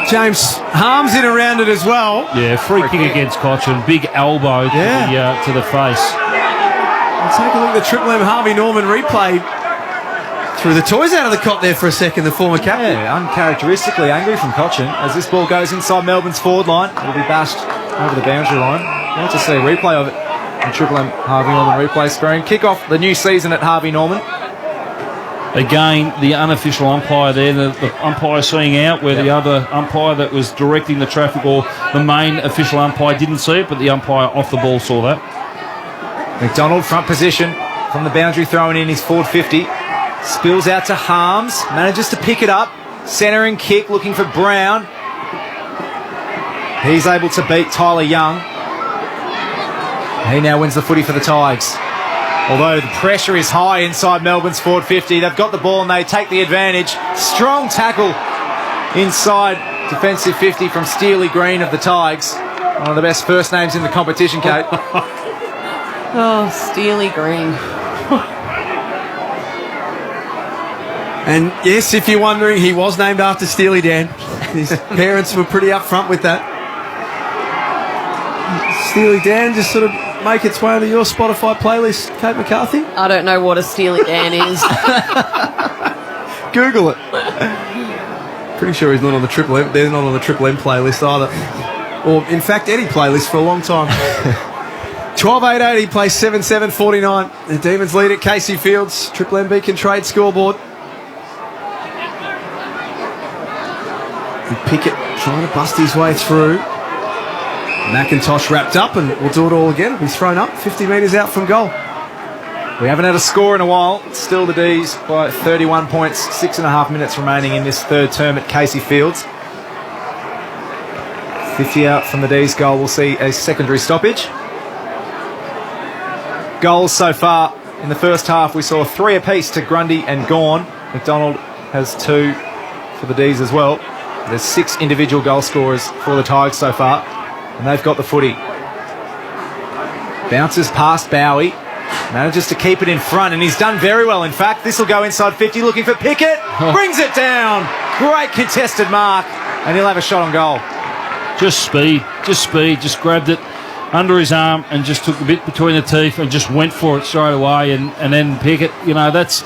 James Harms in around it as well. Yeah, free kick against Cochin. Big elbow to the face. We'll take a look at the Triple M Harvey Norman replay. Threw the toys out of the cot there for a second, the former captain. Yeah, uncharacteristically angry from Cochin. As this ball goes inside Melbourne's forward line, it'll be bashed over the boundary line. We'll have to see a replay of it on Triple M Harvey Norman replay screen. Kick off the new season at Harvey Norman. Again, the unofficial umpire there, the umpire seeing out where the other umpire that was directing the traffic, or the main official umpire, didn't see it, but the umpire off the ball saw that. McDonald front position from the boundary, throwing in his forward 50. Spills out to Harms, manages to pick it up. Centering kick, looking for Brown. He's able to beat Tyler Young. He now wins the footy for the Tigers. Although the pressure is high inside Melbourne's forward 50, they've got the ball and they take the advantage. Strong tackle inside defensive 50 from Steely Green of the Tigers. One of the best first names in the competition, Kate. Oh, Steely Green. And yes, if you're wondering, he was named after Steely Dan. His parents were pretty upfront with that. Steely Dan just sort of make its way onto your Spotify playlist, Kate McCarthy? I don't know what a Steely Dan is. Google it. Pretty sure he's not on the Triple M. They're not on the Triple M playlist either. Or, in fact, any playlist for a long time. 12-8-8, he plays 7-7-49. The Demons lead at Casey Fields. Triple M Beacon Trade scoreboard. And Pickett trying to bust his way through. McIntosh wrapped up, and we'll do it all again. He's thrown up 50 metres out from goal. We haven't had a score in a while. It's still the D's by 31 points, 6.5 minutes remaining in this third term at Casey Fields. 50 out from the D's goal. We'll see a secondary stoppage. Goals so far in the first half, we saw 3 apiece to Grundy and Gawn. McDonald has 2 for the D's as well. There's 6 individual goal scorers for the Tigers so far, and they've got the footy. Bounces past Bowie, manages to keep it in front, and he's done very well. In fact, this will go inside 50, looking for Pickett, brings it down. Great contested mark, and he'll have a shot on goal. Just speed, just grabbed it under his arm and just took a bit between the teeth and just went for it straight away, and then Pickett, you know, that's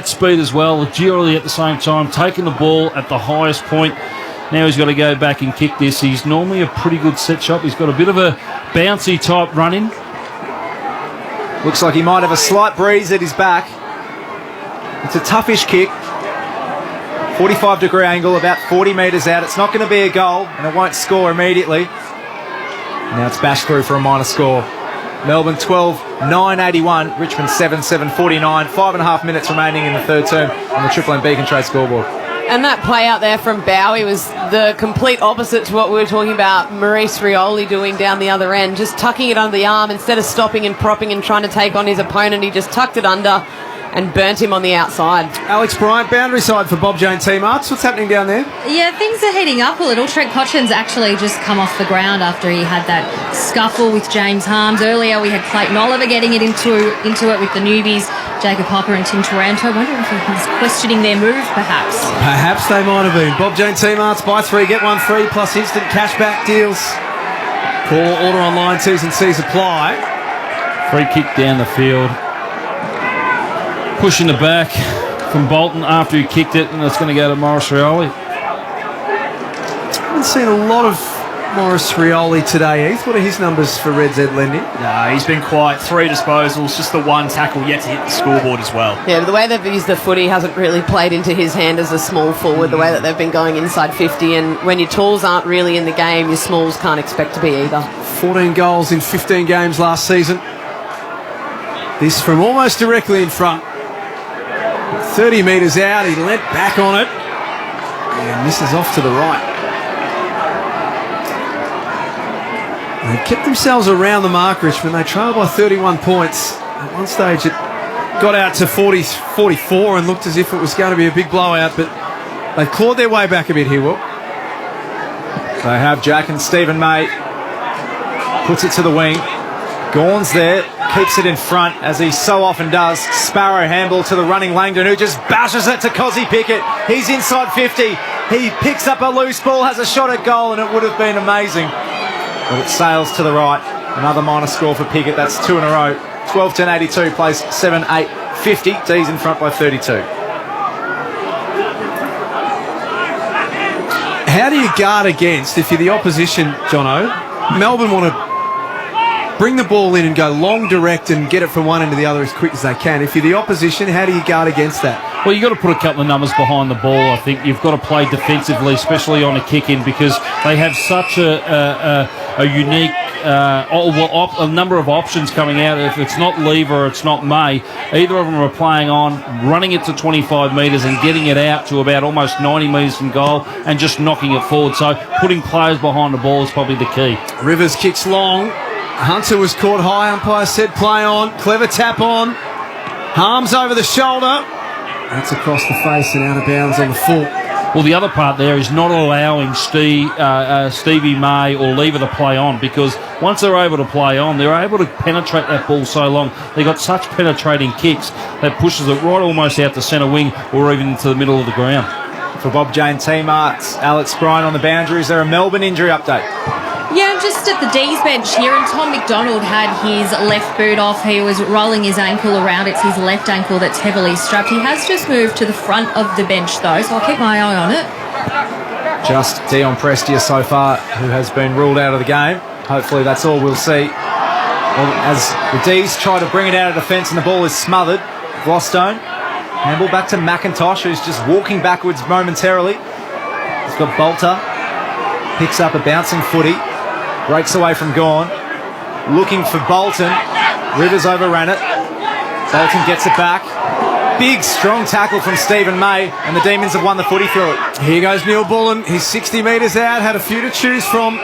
speed as well, agility at the same time, taking the ball at the highest point. Now he's got to go back and kick this. He's normally a pretty good set shot. He's got a bit of a bouncy type run in. Looks like he might have a slight breeze at his back. It's a toughish kick. 45-degree angle, about 40 metres out. It's not going to be a goal, and it won't score immediately. Now it's bashed through for a minor score. Melbourne 12, 9.81. Richmond 7, 7.49. 5.5 minutes remaining in the third term on the Triple M Beacon Trade scoreboard. And that play out there from Bowie was the complete opposite to what we were talking about Maurice Rioli doing down the other end, just tucking it under the arm instead of stopping and propping and trying to take on his opponent. He just tucked it under and burnt him on the outside. Alex Bryant, boundary side for Bob Jane Team Arts. What's happening down there? Yeah, things are heating up a little. Trent Cotchin's actually just come off the ground after he had that scuffle with James Harms. Earlier we had Clayton Oliver getting it into it with the newbies, Jacob Hopper and Tim Taranto. I wonder if he was questioning their move, perhaps. Perhaps they might have been. Bob Jane Team Arts, buy 3, get 1 free, plus instant cashback deals. Call, order online, T's and C's apply. Free kick down the field. Pushing the back from Bolton after he kicked it, and it's going to go to Morris Rioli. Haven't seen a lot of Morris Rioli today, Heath. What are his numbers for Red Z lending? No, he's been quiet. 3 disposals, just the 1 tackle yet to hit the scoreboard as well. Yeah, but the way they've used the footy hasn't really played into his hand as a small forward, the way that they've been going inside 50, and when your talls aren't really in the game, your smalls can't expect to be either. 14 goals in 15 games last season. This from almost directly in front. 30 metres out, he leant back on it. And misses off to the right. They kept themselves around the mark, Richmond. They trailed by 31 points. At one stage, it got out to 44 and looked as if it was going to be a big blowout, but they clawed their way back a bit here, Will. They have Jack and Stephen May. Puts it to the wing. Gawn's there, keeps it in front, as he so often does. Sparrow handball to the running Langdon, who just bashes it to Cozzy Pickett. He's inside 50. He picks up a loose ball, has a shot at goal, and it would have been amazing. But it sails to the right. Another minor score for Pickett. That's 2 in a row. 12-10-82 plays 7-8-50. D's in front by 32. How do you guard against, if you're the opposition, Jono? Melbourne want to bring the ball in and go long, direct, and get it from one end to the other as quick as they can. If you're the opposition, how do you guard against that? Well, you've got to put a couple of numbers behind the ball. I think you've got to play defensively, especially on a kick-in, because they have such a unique a number of options coming out. If it's not Lever or it's not May, either of them are playing on, running it to 25 metres and getting it out to about almost 90 metres from goal and just knocking it forward. So putting players behind the ball is probably the key. Rivers kicks long. Hunter was caught high. Umpire said play on. Clever tap on. Harms over the shoulder. That's across the face and out of bounds on the full. Well, the other part there is not allowing Stevie May or Lever to play on, because once they're able to play on, they're able to penetrate that ball so long. They've got such penetrating kicks that pushes it right almost out the centre wing or even into the middle of the ground. For Bob Jane Team Arts, Alex Bryan on the boundary. Is there a Melbourne injury update? Yeah, I'm just at the D's bench here, and Tom McDonald had his left boot off. He was rolling his ankle around. It's his left ankle that's heavily strapped. He has just moved to the front of the bench, though, so I'll keep my eye on it. Just Dion Prestia so far, who has been ruled out of the game. Hopefully that's all we'll see. Well, as the D's try to bring it out of defence and the ball is smothered, Glostone, handball back to McIntosh, who's just walking backwards momentarily. He's got Bolter, picks up a bouncing footy. Breaks away from Gawn. Looking for Bolton. Rivers overran it. Bolton gets it back. Big, strong tackle from Stephen May, and the Demons have won the footy through it. Here goes Neil Bullen. He's 60 metres out. Had a few to choose from.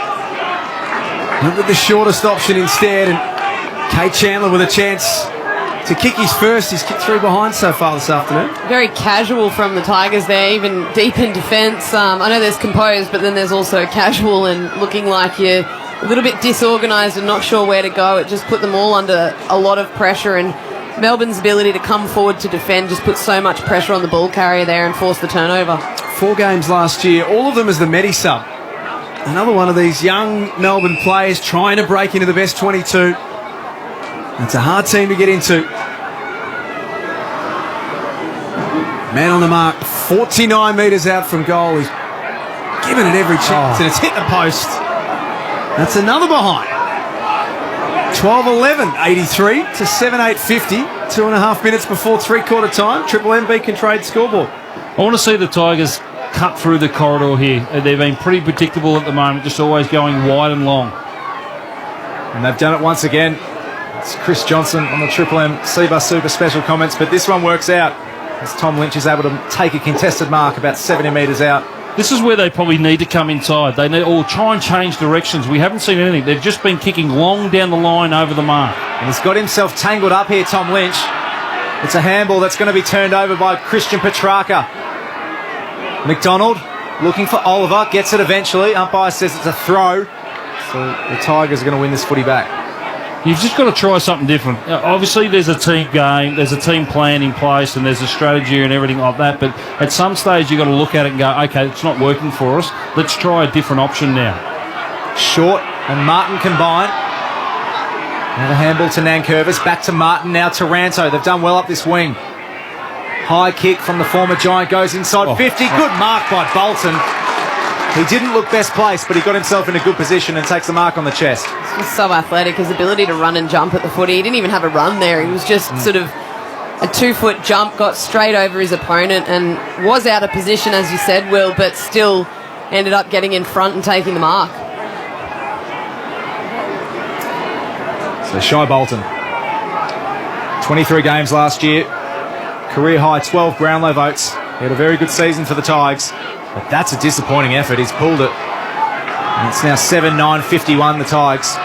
Went with the shortest option instead, and Kate Chandler with a chance to kick his first. He's kicked 3 behind so far this afternoon. Very casual from the Tigers there, even deep in defence. I know there's composed, but then there's also casual and looking like you're a little bit disorganised and not sure where to go. It just put them all under a lot of pressure, and Melbourne's ability to come forward to defend just put so much pressure on the ball carrier there and force the turnover. 4 games last year, all of them as the Medi sub. Another one of these young Melbourne players trying to break into the best 22. It's a hard team to get into. Man on the mark, 49 metres out from goal. He's given it every chance, and it's hit the post. That's another behind. 12-11, 83 to 7-8-50. 2.5 minutes before three-quarter time. Triple M Beacon Trade scoreboard. I want to see the Tigers cut through the corridor here. They've been pretty predictable at the moment, just always going wide and long. And they've done it once again. It's Chris Johnson on the Triple M C-Bus Super Special comments, but this one works out as Tom Lynch is able to take a contested mark about 70 metres out. This is where they probably need to come inside. They need, or try and change directions. We haven't seen anything. They've just been kicking long down the line over the mark. And he's got himself tangled up here, Tom Lynch. It's a handball that's going to be turned over by Christian Petrarca. McDonald looking for Oliver, gets it eventually. Umpire says it's a throw. So the Tigers are going to win this footy back. You've just got to try something different. Obviously, there's a team game, there's a team plan in place, and there's a strategy and everything like that. But at some stage, you've got to look at it and go, okay, it's not working for us. Let's try a different option now. Short and Martin combine. Another handball to Nankervis. Back to Martin, now Taranto. They've done well up this wing. High kick from the former Giant goes inside 50. Good mark by Bolton. He didn't look best placed, but he got himself in a good position and takes the mark on the chest. He's so athletic. His ability to run and jump at the footy. He didn't even have a run there. He was just sort of a 2-foot jump, got straight over his opponent and was out of position, as you said, Will, but still ended up getting in front and taking the mark. So Shai Bolton, 23 games last year, career high 12 Brownlow votes. He had a very good season for the Tigers. But that's a disappointing effort. He's pulled it. And it's now 7-9-51, the Tigers.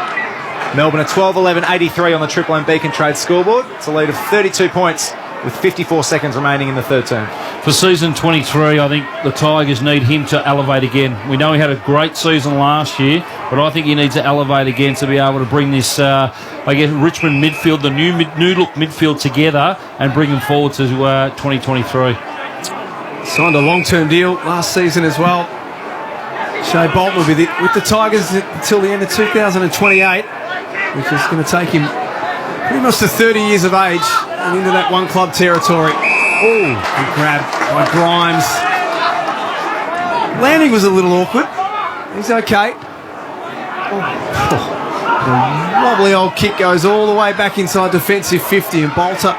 Melbourne are 12-11-83 on the Triple M Beacon Trade scoreboard. It's a lead of 32 points with 54 seconds remaining in the third term. For season 23, I think the Tigers need him to elevate again. We know he had a great season last year, but I think he needs to elevate again to be able to bring this, Richmond midfield, the new look midfield together and bring them forward to 2023. Signed a long-term deal last season as well. Shea Bolton will be with the Tigers until the end of 2028, which is going to take him pretty much to 30 years of age and into that one-club territory. Oh, good grab by Grimes. Landing was a little awkward. He's okay. The wobbly old kick goes all the way back inside defensive 50, and Bolter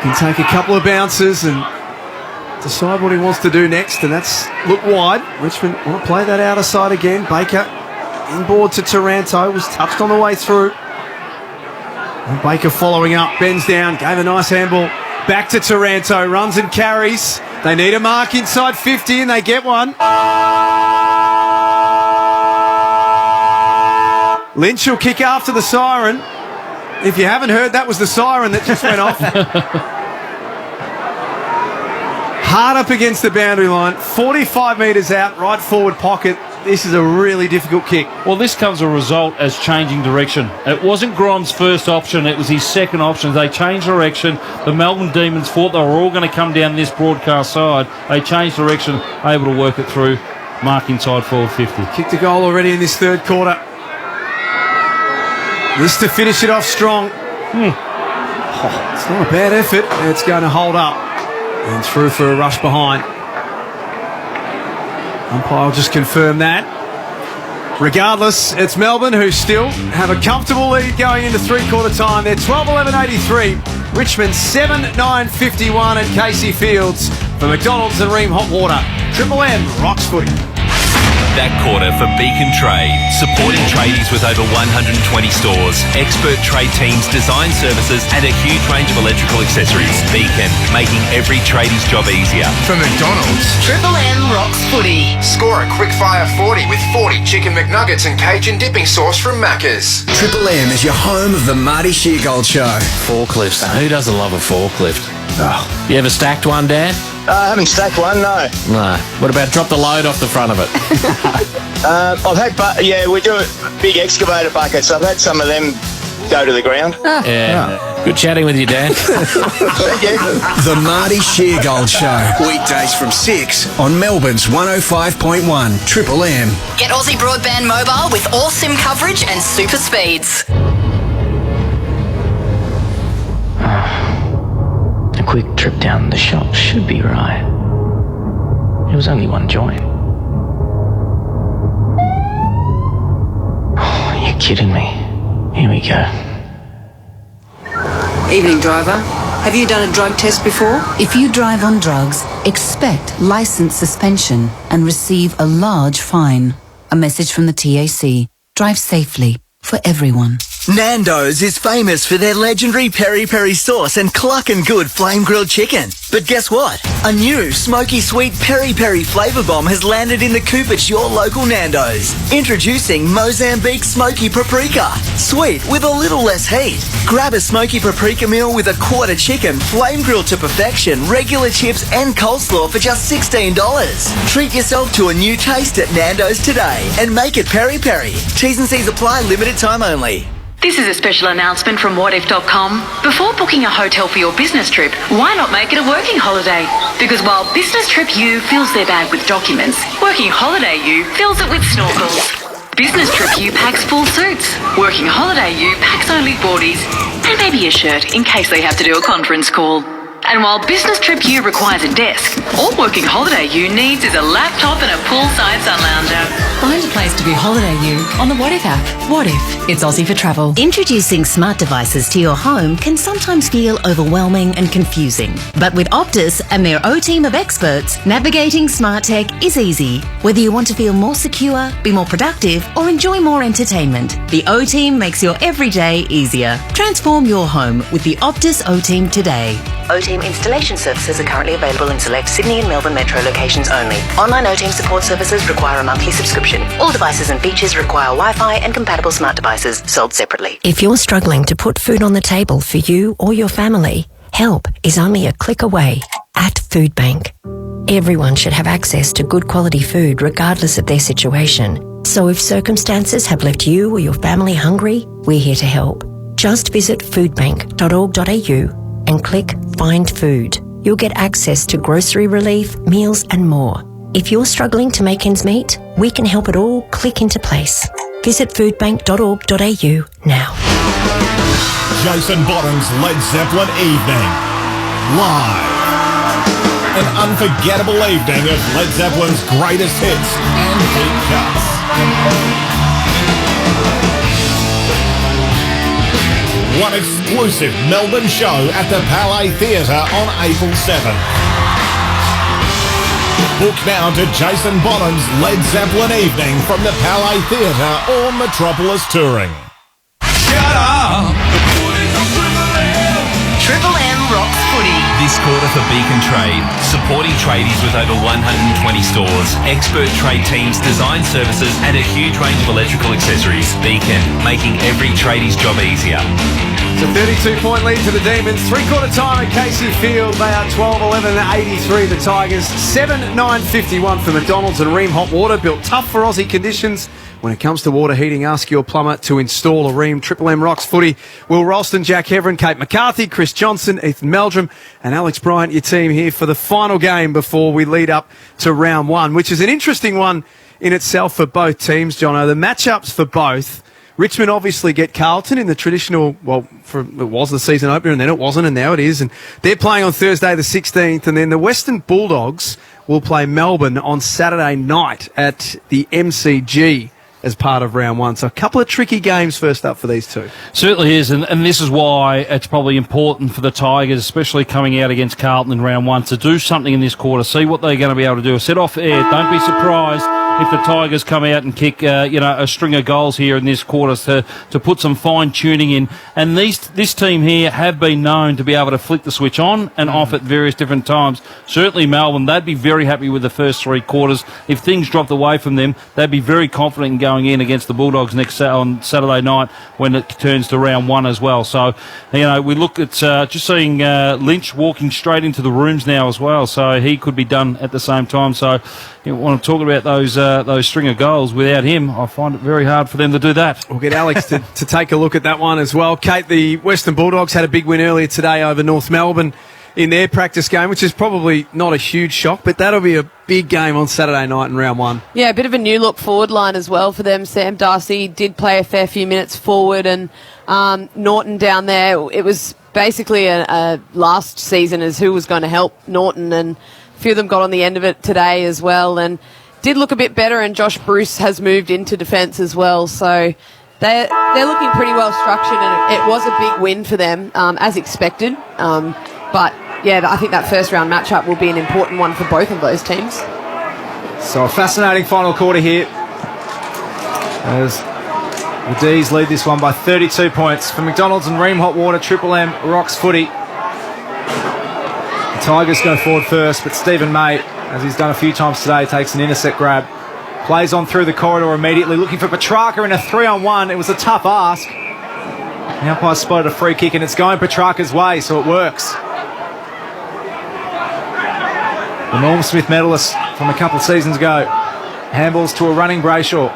can take a couple of bounces and decide what he wants to do next, and that's look wide. Richmond want to play that outer side again. Baker inboard to Taranto, was touched on the way through. And Baker following up, bends down, gave a nice handball back to Taranto, runs and carries. They need a mark inside 50 and they get one. Lynch will kick after the siren. If you haven't heard, that was the siren that just went off. Hard up against the boundary line, 45 metres out, right forward pocket. This is a really difficult kick. Well, this comes a result as changing direction. It wasn't Grimes' first option, it was his second option. They changed direction. The Melbourne Demons thought they were all going to come down this broadcast side. They changed direction, able to work it through, mark inside forward 50. Kicked a goal already in this third quarter. This to finish it off strong. Oh, it's not a bad effort. It's going to hold up. And through for a rush behind. Umpire will just confirm that. Regardless, it's Melbourne who still have a comfortable lead going into three-quarter time. They're 12-11-83. Richmond 7-9-51 at Casey Fields for McDonald's and Ream Hot Water. Triple M rocks footy. That quarter for Beacon Trade, supporting tradies with over 120 stores, expert trade teams, design services and a huge range of electrical accessories. Beacon, making every tradie's job easier. For McDonald's, Triple M rocks footy. score a quick-fire 40 with 40 chicken McNuggets and Cajun dipping sauce from Macca's. Triple M is your home of the Marty Sheargold Show. Forklifts. Who doesn't love a forklift? Oh. You ever stacked one, Dad? I haven't stacked one, no. No. What about drop the load off the front of it? I've had, we do big excavator buckets. I've had some of them go to the ground. Yeah. Good chatting with you, Dan. Thank you. The Marty Sheargold Show. Weekdays from 6 on Melbourne's 105.1 Triple M. Get Aussie Broadband Mobile with all SIM coverage and super speeds. A quick trip down the shop should be right. It was only one joint. Oh, are you kidding me? Here we go. Evening, driver. Have you done a drug test before? If you drive on drugs, expect license suspension and receive a large fine. A message from the TAC. Drive safely for everyone. Nando's is famous for their legendary peri-peri sauce and cluckin' good flame-grilled chicken. But guess what? A new smoky sweet peri-peri flavour bomb has landed in the coop at your local Nando's. Introducing Mozambique Smoky Paprika. Sweet with a little less heat. Grab a smoky paprika meal with a quarter chicken, flame-grilled to perfection, regular chips and coleslaw for just $16. Treat yourself to a new taste at Nando's today and make it peri-peri. T's and C's apply, limited time only. This is a special announcement from whatif.com. Before booking a hotel for your business trip, why not make it a working holiday? Because while Business Trip U fills their bag with documents, Working Holiday U fills it with snorkels. Business Trip U packs full suits. Working Holiday U packs only boardies and maybe a shirt in case they have to do a conference call. And while Business Trip U requires a desk, all Working Holiday U needs is a laptop and a poolside sun lounger. Find a place to be Holiday U on the What If app. What If? It's Aussie for travel. Introducing smart devices to your home can sometimes feel overwhelming and confusing. But with Optus and their O team of experts, navigating smart tech is easy. Whether you want to feel more secure, be more productive, or enjoy more entertainment, the O team makes your everyday easier. Transform your home with the Optus O team today. O team O-Team installation services are currently available in select Sydney and Melbourne metro locations only. Online O-Team support services require a monthly subscription. All devices and features require Wi-Fi and compatible smart devices, sold separately. If you're struggling to put food on the table for you or your family, help is only a click away at Food Bank. Everyone should have access to good quality food regardless of their situation. So if circumstances have left you or your family hungry, we're here to help. Just visit foodbank.org.au and click Find Food. You'll get access to grocery relief, meals and more. If you're struggling to make ends meet, we can help it all click into place. Visit foodbank.org.au now. Jason Bottom's Led Zeppelin Evening. Live. An unforgettable evening of Led Zeppelin's greatest hits and hit cuts. One exclusive Melbourne show at the Palais Theatre on April 7th. Book now to Jason Bottom's Led Zeppelin Evening from the Palais Theatre or Metropolis Touring. Shut up! Triple M rocks footy. This quarter for Beacon Trade, supporting tradies with over 120 stores, expert trade teams, design services and a huge range of electrical accessories. Beacon, making every tradie's job easier. It's a 32-point lead to the Demons. Three-quarter time at Casey Field. They are 12-11-83, the Tigers. 7-9-51 for McDonald's and Ream Hot Water. Built tough for Aussie conditions. When it comes to water heating, ask your plumber to install a Ream. Triple M rocks footy. Will Ralston, Jack Heverin, Kate McCarthy, Chris Johnson, Ethan Meldrum and Alex Bryant, your team here for the final game before we lead up to round one, which is an interesting one in itself for both teams, Jono. The matchups for both. Richmond obviously get Carlton in the traditional, it was the season opener and then it wasn't and now it is. And they're playing on Thursday the 16th. And then the Western Bulldogs will play Melbourne on Saturday night at the MCG as part of round one. So a couple of tricky games first up for these two. Certainly is, and this is why it's probably important for the Tigers, especially coming out against Carlton in round one, to do something in this quarter, see what they're going to be able to do. Set off air, don't be surprised if the Tigers come out and kick, a string of goals here in this quarter to put some fine tuning in. And this team here have been known to be able to flick the switch on and off at various different times. Certainly Melbourne, they'd be very happy with the first three quarters. If things dropped away from them, they'd be very confident in going in against the Bulldogs on Saturday night when it turns to round one as well. So, we look at just seeing Lynch walking straight into the rooms now as well. So he could be done at the same time. So you want to talk about those string of goals. Without him, I find it very hard for them to do that. We'll get Alex to take a look at that one as well. Kate, the Western Bulldogs had a big win earlier today over North Melbourne in their practice game, which is probably not a huge shock, but that'll be a big game on Saturday night in round one. Yeah, a bit of a new look forward line as well for them. Sam Darcy did play a fair few minutes forward, and Norton down there, it was basically a last season as who was going to help Norton, and a few of them got on the end of it today as well, and did look a bit better, and Josh Bruce has moved into defence as well, so they're looking pretty well structured, and it was a big win for them, as expected. But yeah, I think that first round matchup will be an important one for both of those teams. So a fascinating final quarter here as the D's lead this one by 32 points. For McDonald's and Ream Hot Water, Triple M rocks footy. The Tigers go forward first, but Stephen May, as he's done a few times today, takes an intercept grab. Plays on through the corridor immediately, looking for Petrarca in a 3-on-1. It was a tough ask. The umpire spotted a free kick, and it's going Petrarca's way, so it works. The Norm Smith medalist from a couple of seasons ago. Handballs to a running Brayshaw.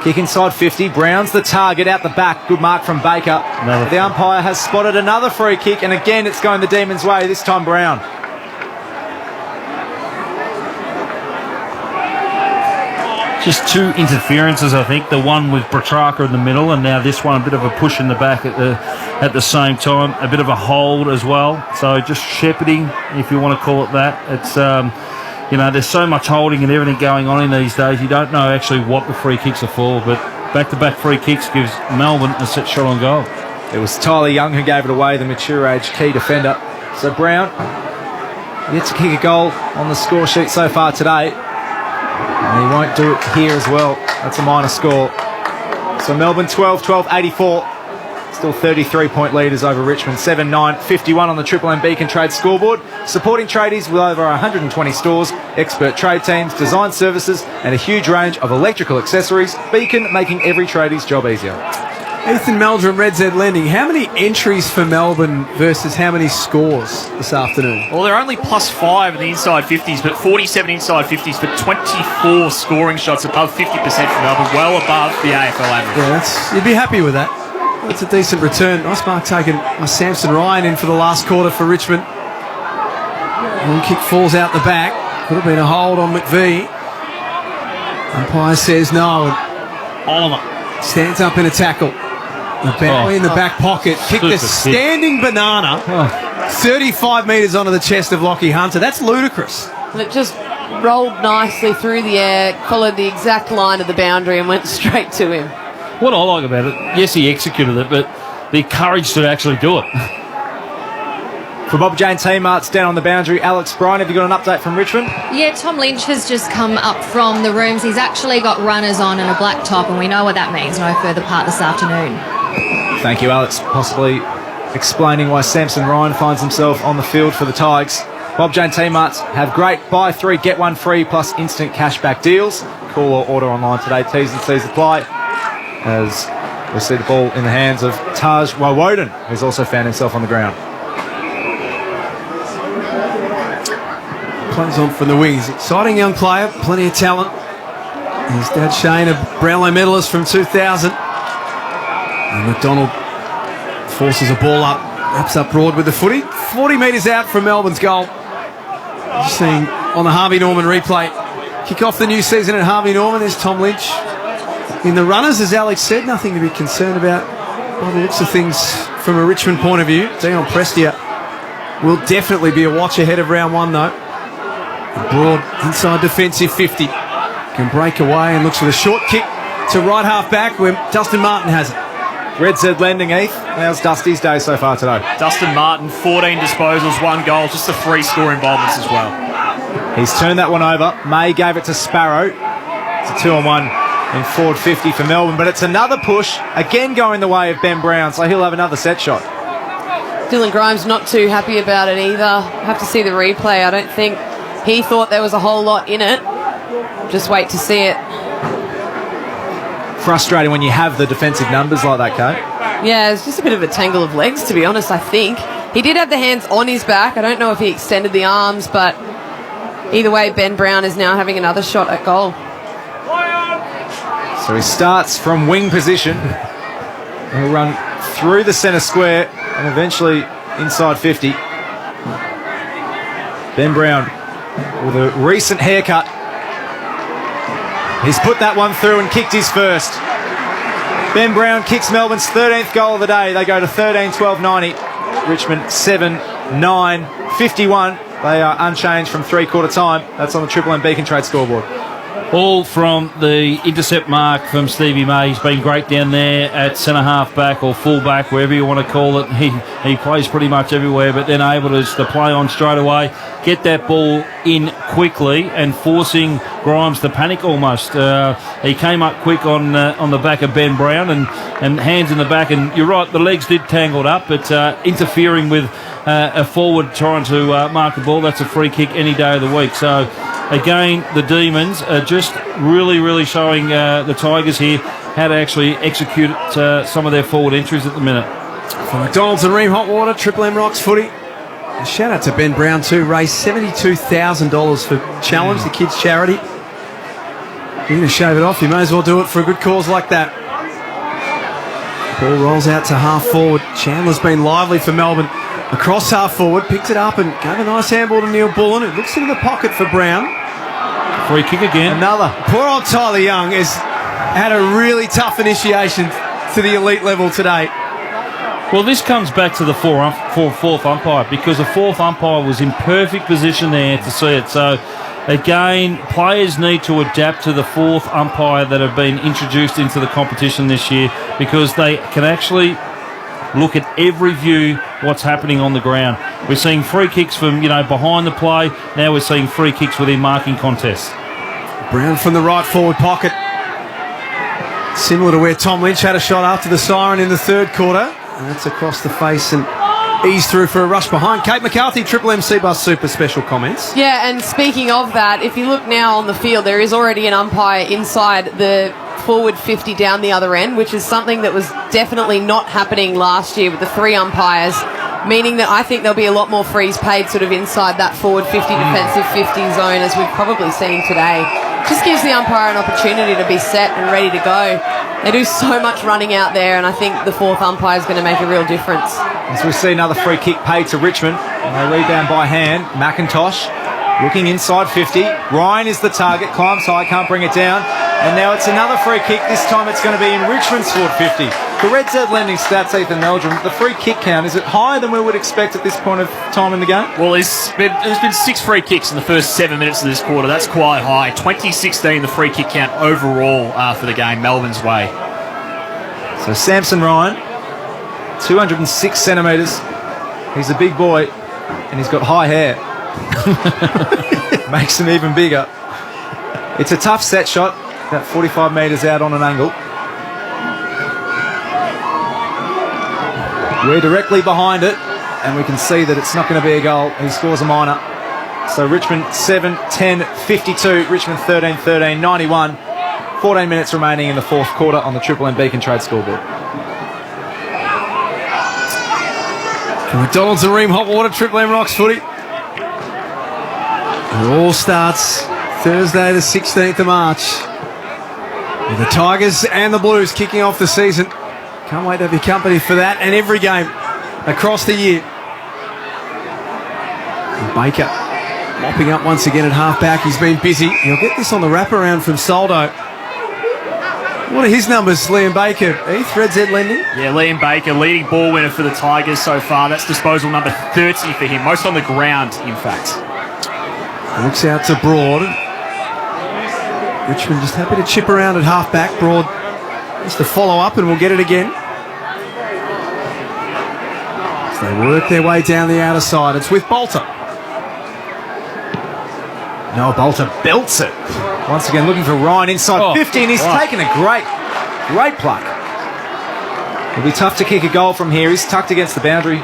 Kick inside 50. Brown's the target out the back. Good mark from Baker. The umpire has spotted another free kick, and again it's going the Demons' way, this time Brown. Just two interferences, I think. The one with Petrarca in the middle, and now this one, a bit of a push in the back at the same time. A bit of a hold as well. So just shepherding, if you want to call it that. It's there's so much holding and everything going on in these days. You don't know actually what the free kicks are for, but back-to-back free kicks gives Melbourne a set shot on goal. It was Tyler Young who gave it away, the mature age key defender. So Brown yet to kick a goal on the score sheet so far today. And he won't do it here as well. That's a minor score. So Melbourne 12-84. Still 33-point leaders over Richmond, 7-9, 51 on the Triple M Beacon Trade scoreboard. Supporting tradies with over 120 stores, expert trade teams, design services, and a huge range of electrical accessories. Beacon, making every tradie's job easier. Ethan Meldrum, Red Z Lending. How many entries for Melbourne versus how many scores this afternoon? Well, they're only +5 in the inside 50s, but 47 inside 50s for 24 scoring shots above 50% for Melbourne, well above the AFL average. Yeah, you'd be happy with that. That's a decent return. Nice mark taken by Samson Ryan in for the last quarter for Richmond. One kick falls out the back. Could have been a hold on McVie. Umpire says no. Oliver stands up in a tackle. Bentley in the back pocket. Kicked a standing banana 35 metres onto the chest of Lockie Hunter. That's ludicrous. And it just rolled nicely through the air, followed the exact line of the boundary and went straight to him. What I like about it, yes, he executed it, but the courage to actually do it. For Bob Jane team, Mart's down on the boundary. Alex Bryan, have you got an update from Richmond? Yeah, Tom Lynch has just come up from the rooms. He's actually got runners on and a black top, and we know what that means. No further part this afternoon. Thank you, Alex. Possibly explaining why Samson Ryan finds himself on the field for the Tigers. Bob Jane T-Marts have great buy 3, get 1 free plus instant cashback deals. Call or order online today. T's and C's apply. As we see the ball in the hands of Taj Wawoden, who's also found himself on the ground. Plays on from the wings. Exciting young player, plenty of talent. His dad Shane, a Brownlow medalist from 2000. And McDonald forces a ball up, wraps up broad with the footy. 40 metres out from Melbourne's goal. Just seeing on the Harvey Norman replay. Kick off the new season at Harvey Norman. There's Tom Lynch. In the runners, as Alex said, nothing to be concerned about by the looks of things from a Richmond point of view. Dion Prestia will definitely be a watch ahead of round 1, though. Broad inside defensive 50. Can break away and looks for the short kick to right half back where Dustin Martin has it. Red Z Lending, Heath. How's Dusty's day so far today? Dustin Martin, 14 disposals, 1 goal, just the 3 score involvements as well. He's turned that one over. May gave it to Sparrow. It's a 2-on-1 in forward 50 for Melbourne, but it's another push, again going the way of Ben Brown, so he'll have another set shot. Dylan Grimes not too happy about it either. Have to see the replay. I don't think he thought there was a whole lot in it. Just wait to see it. Frustrating when you have the defensive numbers like that, Kate. Yeah, it's just a bit of a tangle of legs, to be honest, I think. He did have the hands on his back. I don't know if he extended the arms, but either way, Ben Brown is now having another shot at goal. So he starts from wing position. He'll run through the centre square and eventually inside 50. Ben Brown with a recent haircut. He's put that one through and kicked his first. Ben Brown kicks Melbourne's 13th goal of the day. They go to 13-12-90. Richmond 7-9-51. They are unchanged from three-quarter time. That's on the Triple M Beacon Trade scoreboard. All from the intercept mark from Stevie May. He's been great down there at centre-half back or full-back, wherever you want to call it. He plays pretty much everywhere, but then able to play on straight away, get that ball in quickly and forcing Grimes to panic almost. He came up quick on the back of Ben Brown and hands in the back. And you're right, the legs did tangled up, but interfering with a forward trying to mark the ball, that's a free kick any day of the week. So again, the Demons are just really showing the Tigers here how to actually execute some of their forward entries at the minute. From McDonald's and Ream Hot Water, Triple M Rocks footy. A shout out to Ben Brown too, raised $72,000 for Challenge, the kids' charity. You're going to shave it off, you may as well do it for a good cause like that. Ball rolls out to half forward. Chandler's been lively for Melbourne. Across half forward, picked it up and gave a nice handball to Neil Bullen. It looks into the pocket for Brown. Free kick again. Another. Poor old Tyler Young has had a really tough initiation to the elite level today. Well, this comes back to the fourth umpire, because the fourth umpire was in perfect position there to see it. So, again, players need to adapt to the fourth umpire that have been introduced into the competition this year, because they can actually look at every view what's happening on the ground. We're seeing free kicks from behind the play. Now we're seeing free kicks within marking contests. Brown from the right forward pocket. Similar to where Tom Lynch had a shot after the siren in the third quarter. And that's across the face and ease through for a rush behind. Kate McCarthy, Triple MC Bus Super special comments. Yeah, and speaking of that, if you look now on the field, there is already an umpire inside the forward 50 down the other end, which is something that was definitely not happening last year with the 3 umpires, meaning that I think there'll be a lot more frees paid sort of inside that forward 50, defensive 50 zone, as we've probably seen today. Just gives the umpire an opportunity to be set and ready to go. They do so much running out there, and I think the 4th umpire is going to make a real difference. As we see another free kick paid to Richmond, and they rebound by hand. McIntosh looking inside 50. Ryan is the target, climbs high, can't bring it down. And now it's another free kick. This time it's going to be in Richmond's forward 50. For Red Z Lending Stats, Ethan Meldrum, the free kick count, is it higher than we would expect at this point of time in the game? Well, there's been 6 free kicks in the first 7 minutes of this quarter. That's quite high. 2016, the free kick count overall for the game, Melbourne's way. So Samson Ryan, 206 centimetres. He's a big boy, and he's got high hair. Makes him even bigger. It's a tough set shot, about 45 metres out on an angle. We're directly behind it, and we can see that it's not going to be a goal. He scores a minor. So Richmond 7-10, 52. Richmond 13-13, 91. 14 minutes remaining in the 4th quarter on the Triple M Beacon Trade scoreboard. McDonald's and Ream Hot Water, Triple M Rocks footy. It all starts Thursday the 16th of March. With the Tigers and the Blues kicking off the season. Can't wait to have your company for that and every game across the year. And Baker mopping up once again at half-back. He's been busy. He'll get this on the wraparound from Soldo. What are his numbers, Liam Baker? Heath, Red Z Lending? Yeah, Liam Baker, leading ball winner for the Tigers so far. That's disposal number 30 for him. Most on the ground, in fact. Looks out to Broad. Richmond just happy to chip around at half-back. Broad just to follow up, and we'll get it again. So they work their way down the outer side. It's with Bolter. No, Bolter belts it. Once again, looking for Ryan inside 50, and he's taken a great pluck. It'll be tough to kick a goal from here. He's tucked against the boundary.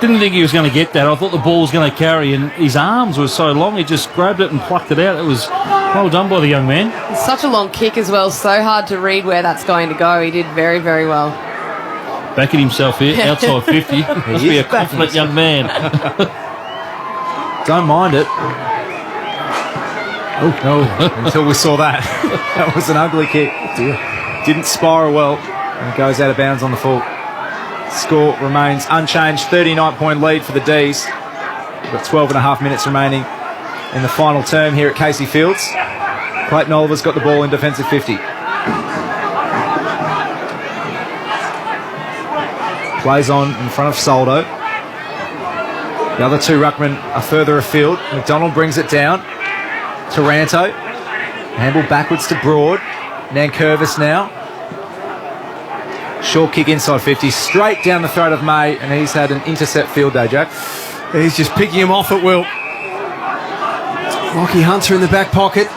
Didn't think he was going to get that. I thought the ball was going to carry, and his arms were so long, he just grabbed it and plucked it out. It was well done by the young man. It's such a long kick as well, so hard to read where that's going to go. He did very, very well. Backing himself here, outside 50. Must be a confident young man. Don't mind it. Oh, no, until we saw that. That was an ugly kick. Didn't spiral well, and it goes out of bounds on the full. Score remains unchanged, 39-point lead for the D's. We've got 12 and a half minutes remaining in the final term here at Casey Fields. Clayton Oliver's got the ball in defensive 50. Plays on in front of Soldo. The other 2 ruckmen are further afield. McDonald brings it down. Taranto. Handball backwards to Broad. Nankervis now. Short kick inside 50, straight down the throat of May, and he's had an intercept field day, Jack. He's just picking him off at will. Lockie Hunter in the back pocket.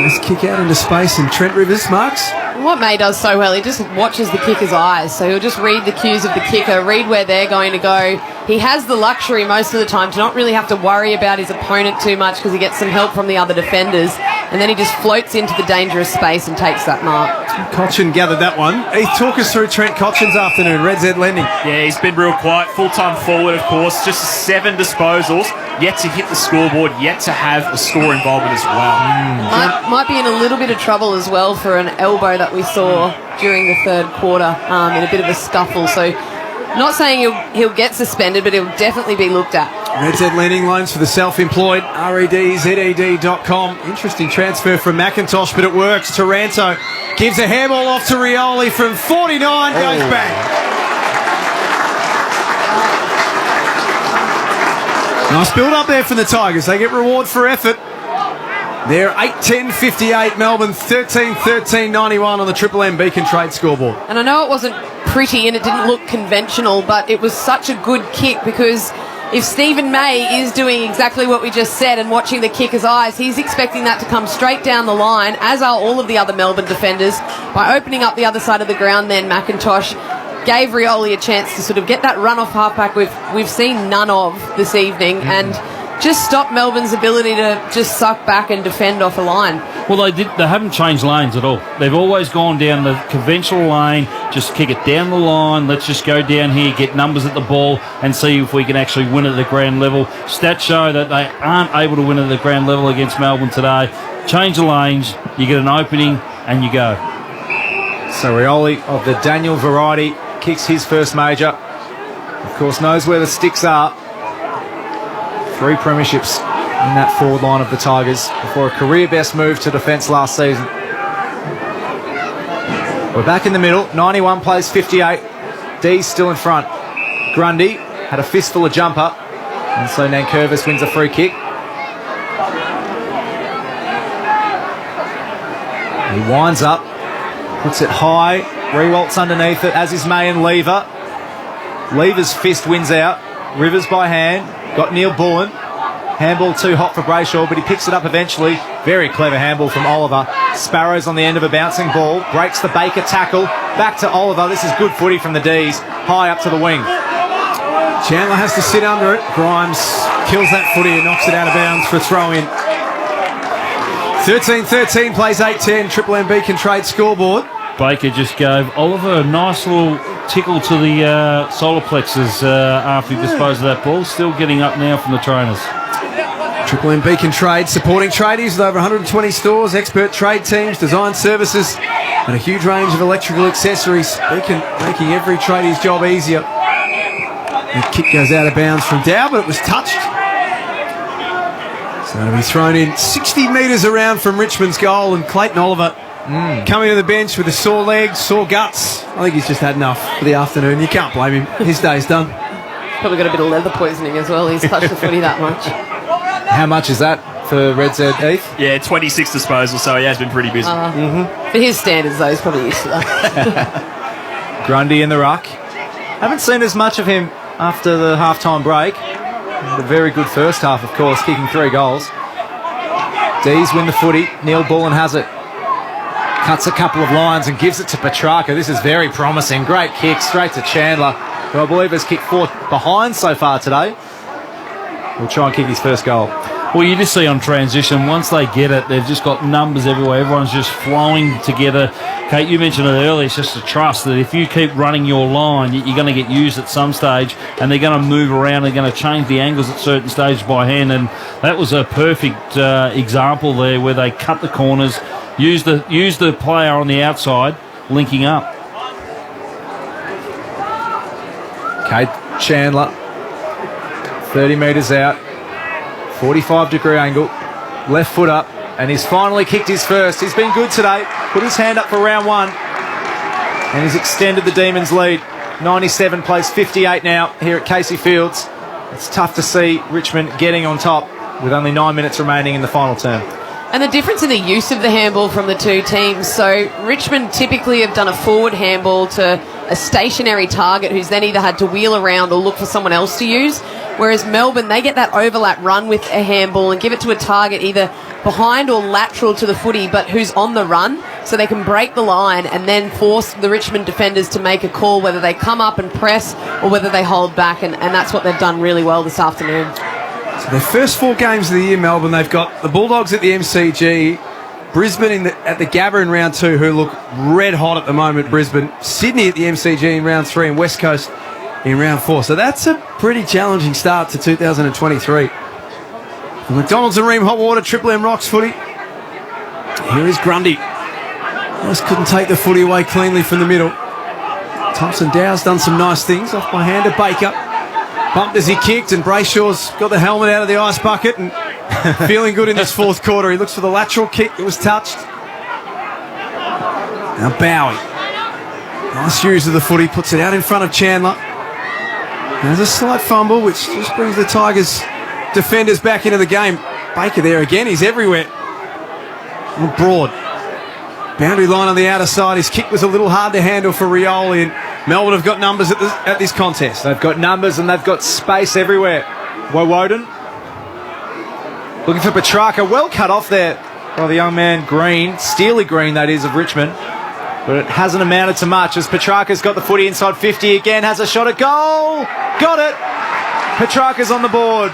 Nice kick out into space, and Trent Rivers marks. What May does so well, he just watches the kicker's eyes. So he'll just read the cues of the kicker, read where they're going to go. He has the luxury most of the time to not really have to worry about his opponent too much because he gets some help from the other defenders. And then he just floats into the dangerous space and takes that mark. Cochin gathered that one. He took us through Trent Cochin's afternoon, Red Z Lending. Yeah, he's been real quiet. Full-time forward, of course. Just 7 disposals. Yet to hit the scoreboard. Yet to have a score involvement as well. Might be in a little bit of trouble as well for an elbow that we saw during the 3rd quarter in a bit of a scuffle. So not saying he'll get suspended, but he'll definitely be looked at. Red Z Lending loans for the self-employed, redzed.com. Interesting transfer from McIntosh, but it works. Taranto gives a handball off to Rioli from 49, goes back. Nice build up there for the Tigers. They get reward for effort. They're 8-10-58, Melbourne 13-13-91 on the Triple M Beacon Trade scoreboard. And I know it wasn't pretty and it didn't look conventional, but it was such a good kick because if Stephen May is doing exactly what we just said and watching the kicker's eyes, he's expecting that to come straight down the line, as are all of the other Melbourne defenders. By opening up the other side of the ground, then McIntosh gave Rioli a chance to sort of get that run-off halfback we've seen none of this evening, and just stop Melbourne's ability to just suck back and defend off a line. Well, they haven't changed lanes at all. They've always gone down the conventional lane, just kick it down the line, let's just go down here, get numbers at the ball and see if we can actually win at the ground level. Stats show that they aren't able to win at the ground level against Melbourne today. Change the lanes, you get an opening and you go. So Rioli of the Daniel variety kicks his first major. Of course, knows where the sticks are. 3 premierships in that forward line of the Tigers before a career best move to defence last season. We're back in the middle. 91 plays 58. D's still in front. Grundy had a fistful of jumper, and so Nankervis wins a free kick. He winds up, puts it high, rewalts underneath it, as is May and Lever. Lever's fist wins out. Rivers by hand. Got Neil Bullen. Handball too hot for Brayshaw, but he picks it up eventually. Very clever handball from Oliver. Sparrows on the end of a bouncing ball. Breaks the Baker tackle. Back to Oliver. This is good footy from the D's. High up to the wing. Chandler has to sit under it. Grimes kills that footy and knocks it out of bounds for a throw in. 13-13 plays 8-10. Triple M Beacon Trade scoreboard. Baker just gave Oliver a nice little tickle to the solar plexus after he disposed of that ball. Still getting up now from the trainers. Triple M Beacon Trade supporting tradies with over 120 stores, expert trade teams, design services and a huge range of electrical accessories. Beacon making every tradie's job easier. The kick goes out of bounds from Dow, but it was touched. So it'll be thrown in 60 metres around from Richmond's goal, and Clayton Oliver coming to the bench with the sore legs, sore guts. I think he's just had enough for the afternoon. You can't blame him. His day's done. Probably got a bit of leather poisoning as well. He's touched the footy that much. How much is that for Red Z, Heath? Yeah, 26 disposals, so he has been pretty busy. For his standards, though, he's probably used to that. Grundy in the ruck. Haven't seen as much of him after the half-time break. The very good first half, of course, kicking 3 goals. D's win the footy. Neil Bullen has it. Cuts a couple of lines and gives it to Petrarca. This is very promising. Great kick straight to Chandler, who I believe has kicked 4 behind so far today. We'll try and kick his first goal. Well, you just see on transition, once they get it, they've just got numbers everywhere. Everyone's just flowing together. Kate, you mentioned it earlier, it's just a trust that if you keep running your line, you're going to get used at some stage, and they're going to move around, they're going to change the angles at certain stages by hand, and that was a perfect example there where they cut the corners, use the player on the outside, linking up. Kate Chandler, 30 metres out, 45-degree angle, left foot up, and he's finally kicked his first. He's been good today, put his hand up for round 1, and he's extended the Demons' lead. 97 plays 58 now here at Casey Fields. It's tough to see Richmond getting on top with only 9 minutes remaining in the final term. And the difference in the use of the handball from the two teams. So Richmond typically have done a forward handball to a stationary target who's then either had to wheel around or look for someone else to use. Whereas Melbourne, they get that overlap run with a handball and give it to a target either behind or lateral to the footy, but who's on the run, so they can break the line and then force the Richmond defenders to make a call whether they come up and press or whether they hold back, and that's what they've done really well this afternoon. So their first 4 games of the year, Melbourne, they've got the Bulldogs at the MCG, Brisbane at the Gabba in round 2, who look red hot at the moment, Brisbane, Sydney at the MCG in round 3, and West Coast in round 4. So that's a pretty challenging start to 2023. From McDonald's and Ream Hot Water, Triple M Rocks footy. Here is Grundy. Just couldn't take the footy away cleanly from the middle. Thompson Dow's done some nice things off by hand to Baker. Bumped as he kicked, and Brayshaw's got the helmet out of the ice bucket and feeling good in this 4th quarter. He looks for the lateral kick. It was touched. Now Bowie. Nice use of the footy. Puts it out in front of Chandler. There's a slight fumble, which just brings the Tigers' defenders back into the game. Baker there again. He's everywhere. And Broad. Boundary line on the outer side. His kick was a little hard to handle for Rioli, and Melbourne have got numbers at this contest. They've got numbers and they've got space everywhere. Woden. Looking for Petrarca. Well cut off there by the young man Green. Steely Green, that is, of Richmond. But it hasn't amounted to much as Petrarca's got the footy inside 50 again. Has a shot at goal. Got it. Petrarca's on the board.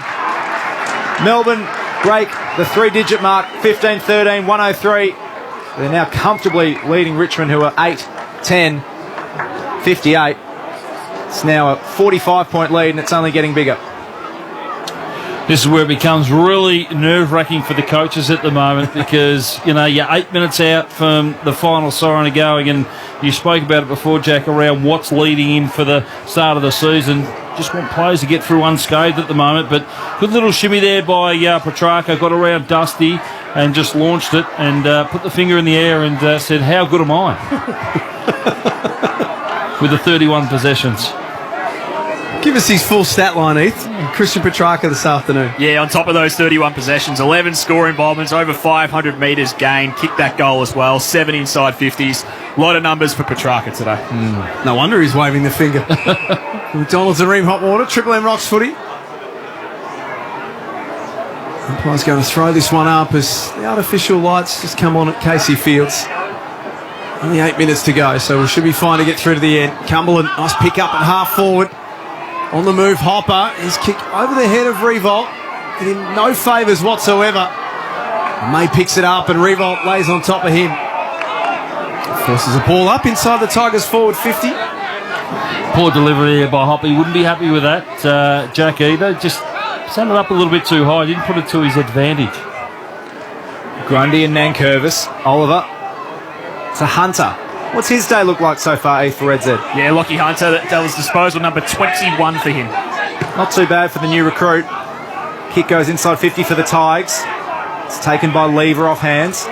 Melbourne break the three-digit mark. 15-13, 103. They're now comfortably leading Richmond, who are 8-10, 58. It's now a 45-point lead, and it's only getting bigger. This is where it becomes really nerve-wracking for the coaches at the moment because, you know, you're 8 minutes out from the final siren going, and you spoke about it before, Jack, around what's leading in for the start of the season. Just want players to get through unscathed at the moment, but good little shimmy there by Petrarca, got around Dusty and just launched it and put the finger in the air and said, how good am I? With the 31 possessions. Give us his full stat line, Heath. Christian Petrarca this afternoon. Yeah, on top of those 31 possessions, 11 score involvements, over 500 metres gained, kicked that goal as well, 7 inside 50s. A lot of numbers for Petrarca today. No wonder he's waving the finger. McDonald's and Ream Hot Water, Triple M Rocks footy. Umpire's going to throw this one up as the artificial lights just come on at Casey Fields. Only 8 minutes to go, so we should be fine to get through to the end. Cumberland, nice pick up at half forward. On the move, Hopper. His kick over the head of Revolt. Did him no favours whatsoever. May picks it up and Revolt lays on top of him. Forces a ball up inside the Tigers forward 50. Poor delivery there by Hoppy. Wouldn't be happy with that, Jack, either. Just sent it up a little bit too high. Didn't put it to his advantage. Grundy and Nankervis. Oliver. It's a Hunter. What's his day look like so far, Heath, for Red Z? Yeah, Lockie Hunter, that was disposal number 21 for him. Not too bad for the new recruit. Kick goes inside 50 for the Tigers. It's taken by Lever off hands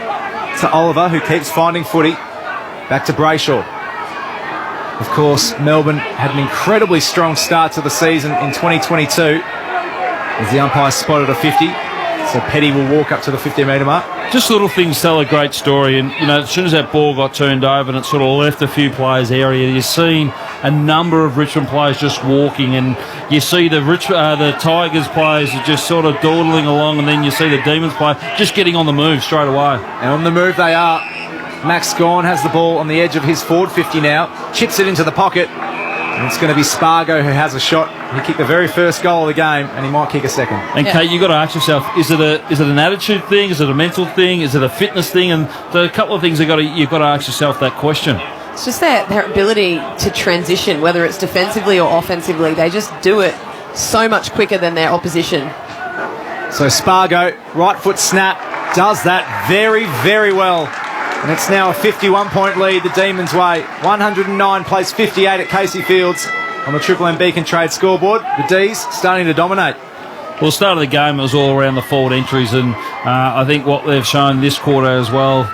to Oliver, who keeps finding footy. Back to Brayshaw. Of course, Melbourne had an incredibly strong start to the season in 2022 as the umpire spotted a 50. So Petty will walk up to the 50-metre mark. Just little things tell a great story, and you know, as soon as that ball got turned over and it sort of left a few players' area, you're seeing a number of Richmond players just walking, and you see the Tigers players are just sort of dawdling along, and then you see the Demons player just getting on the move straight away. And on the move they are. Max Gawn has the ball on the edge of his forward 50 now, chips it into the pocket, and it's going to be Spargo who has a shot. He kicked the very first goal of the game, and he might kick a second. And Kate, you've got to ask yourself: is it an attitude thing? Is it a mental thing? Is it a fitness thing? And there are a couple of things you've got to ask yourself that question. It's just their ability to transition, whether it's defensively or offensively. They just do it so much quicker than their opposition. So Spargo, right foot snap, does that very, very well. And it's now a 51-point lead the Demons' way. 109 plays 58 at Casey Fields on the Triple M Beacon Trade scoreboard. The D's starting to dominate. Well, the start of the game, it was all around the forward entries, and I think what they've shown this quarter as well,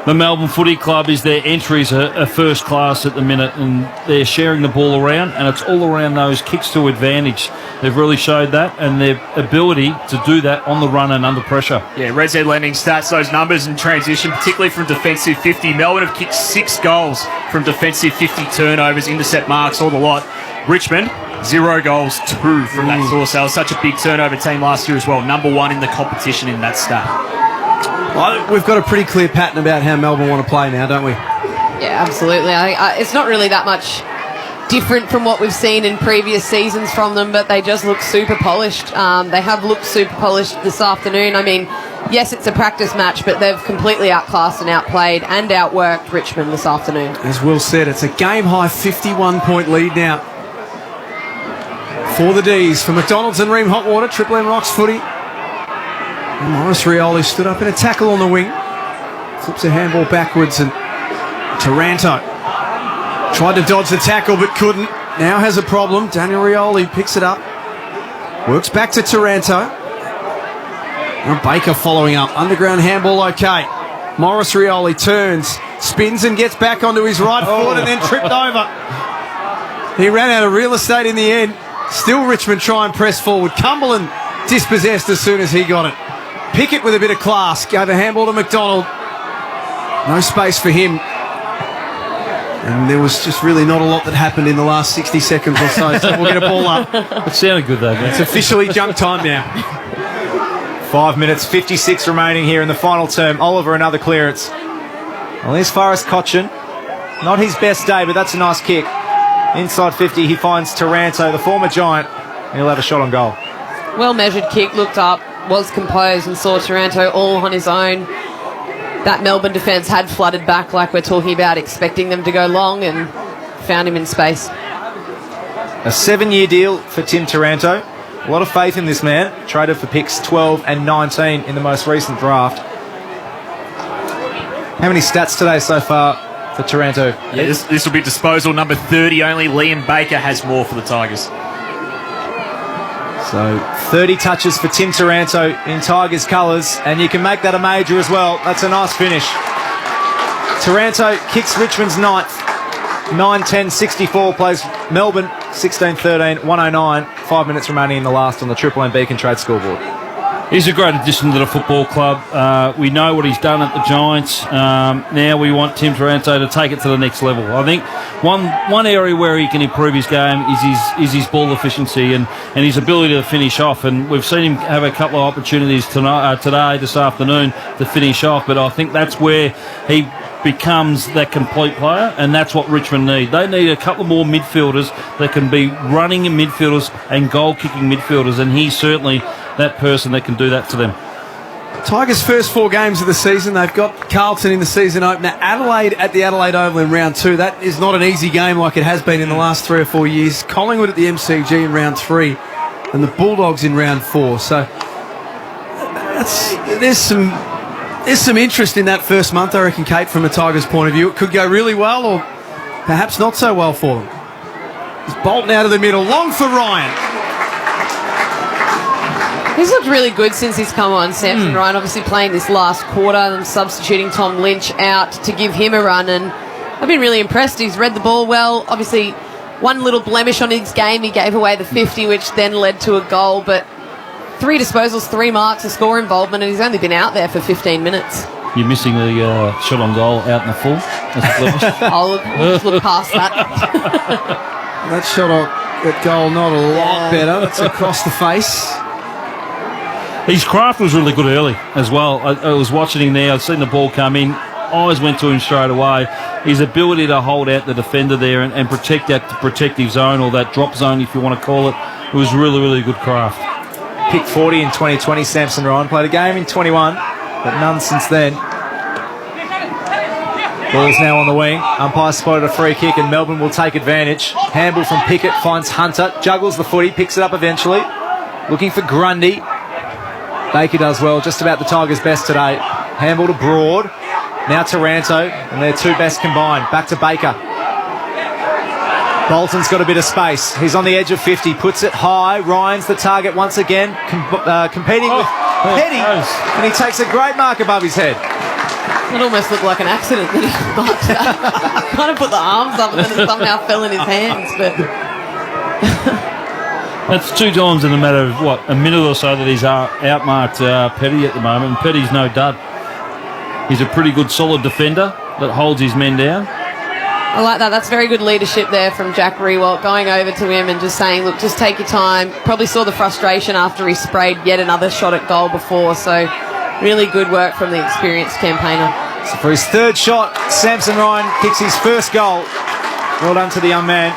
the Melbourne Footy Club, is their entries are first class at the minute, and they're sharing the ball around, and it's all around those kicks to advantage. They've really showed that, and their ability to do that on the run and under pressure. Yeah, Red Z Lending stats those numbers in transition, particularly from defensive 50. Melbourne have kicked 6 goals from defensive 50 turnovers, intercept marks, all the lot. Richmond, 0 goals, 2 from that source. That was such a big turnover team last year as well. Number 1 in the competition in that stat. Well, we've got a pretty clear pattern about how Melbourne want to play now, don't we? Yeah, absolutely. It's not really that much different from what we've seen in previous seasons from them, but they just look super polished. They have looked super polished this afternoon. I mean, yes, it's a practice match, but they've completely outclassed and outplayed and outworked Richmond this afternoon. As Will said, it's a game-high 51-point lead now for the D's. For McDonald's and Ream Hot Water, Triple M Rocks footy. And Morris Rioli stood up in a tackle on the wing. Flips a handball backwards, and Taranto tried to dodge the tackle but couldn't. Now has a problem. Daniel Rioli picks it up. Works back to Taranto. Now Baker following up. Underground handball okay. Morris Rioli turns, spins and gets back onto his right foot and then tripped over. He ran out of real estate in the end. Still Richmond try and press forward. Cumberland dispossessed as soon as he got it. Pickett with a bit of class. Gave a handball to McDonald. No space for him. And there was just really not a lot that happened in the last 60 seconds or so. So we'll get a ball up. It sounded good though, man. It's officially junk time now. 5 minutes, 56 remaining here in the final term. Oliver, another clearance. Well, here's Forrest Cochin. Not his best day, but that's a nice kick. Inside 50, he finds Taranto, the former Giant. And he'll have a shot on goal. Well measured kick, looked up, was composed and saw Taranto all on his own. That Melbourne defence had flooded back like we're talking about, expecting them to go long, and found him in space. A 7-year deal for Tim Taranto. A lot of faith in this man. Traded for picks 12 and 19 in the most recent draft. How many stats today so far for Taranto? Yeah, this will be disposal number 30 only. Liam Baker has more for the Tigers. So 30 touches for Tim Taranto in Tigers colours, and you can make that a major as well. That's a nice finish. Taranto kicks Richmond's 9th. 9-10-64, plays Melbourne 16-13, 109. 5 minutes remaining in the last on the Triple M Beacon Trade scoreboard. He's a great addition to the football club. We know what he's done at the Giants. Now we want Tim Taranto to take it to the next level. I think one area where he can improve his game is his ball efficiency and his ability to finish off. And we've seen him have a couple of opportunities this afternoon to finish off. But I think that's where he becomes that complete player, and that's what Richmond need. They need a couple more midfielders that can be running midfielders and goal-kicking midfielders, and he's certainly that person that can do that to them. Tigers' first 4 games of the season, they've got Carlton in the season opener, Adelaide at the Adelaide Oval in round 2. That is not an easy game like it has been in the last 3 or 4 years. Collingwood at the MCG in round 3 and the Bulldogs in round 4. So there's some interest in that first month, I reckon, Kate, from a Tigers point of view. It could go really well or perhaps not so well for them. He's Bolton out of the middle, long for Ryan. He's looked really good since he's come on, Samson Ryan, obviously playing this last quarter and substituting Tom Lynch out to give him a run, and I've been really impressed. He's read the ball well. Obviously, one little blemish on his game, he gave away the 50, which then led to a goal, but 3 disposals, 3 marks, a score involvement, and he's only been out there for 15 minutes. You're missing the shot on goal out in the full. I'll look past that. That shot at goal, not a lot better. It's across the face. His craft was really good early as well. I was watching him there. I'd seen the ball come in. Eyes went to him straight away. His ability to hold out the defender there and protect that protective zone, or that drop zone if you want to call it, was really, really good craft. Picked 40 in 2020, Samson Ryan. Played a game in 21, but none since then. Ball's now on the wing. Umpire spotted a free kick and Melbourne will take advantage. Handball from Pickett finds Hunter. Juggles the footy, picks it up eventually. Looking for Grundy. Baker does well, just about the Tigers' best today. Handball to Broad. Now Taranto, and their 2 best combined. Back to Baker. Bolton's got a bit of space. He's on the edge of 50, puts it high. Ryan's the target once again, competing with Petty, and he takes a great mark above his head. It almost looked like an accident that he kind of put the arms up and then it somehow fell in his hands. But that's 2 times in a matter of, a minute or so that he's outmarked Petty at the moment, and Petty's no dud. He's a pretty good, solid defender that holds his men down. I like that. That's very good leadership there from Jack Rewalt, going over to him and just saying, look, just take your time. Probably saw the frustration after he sprayed yet another shot at goal before. So really good work from the experienced campaigner. So for his 3rd shot, Samson Ryan kicks his first goal. Well done to the young man.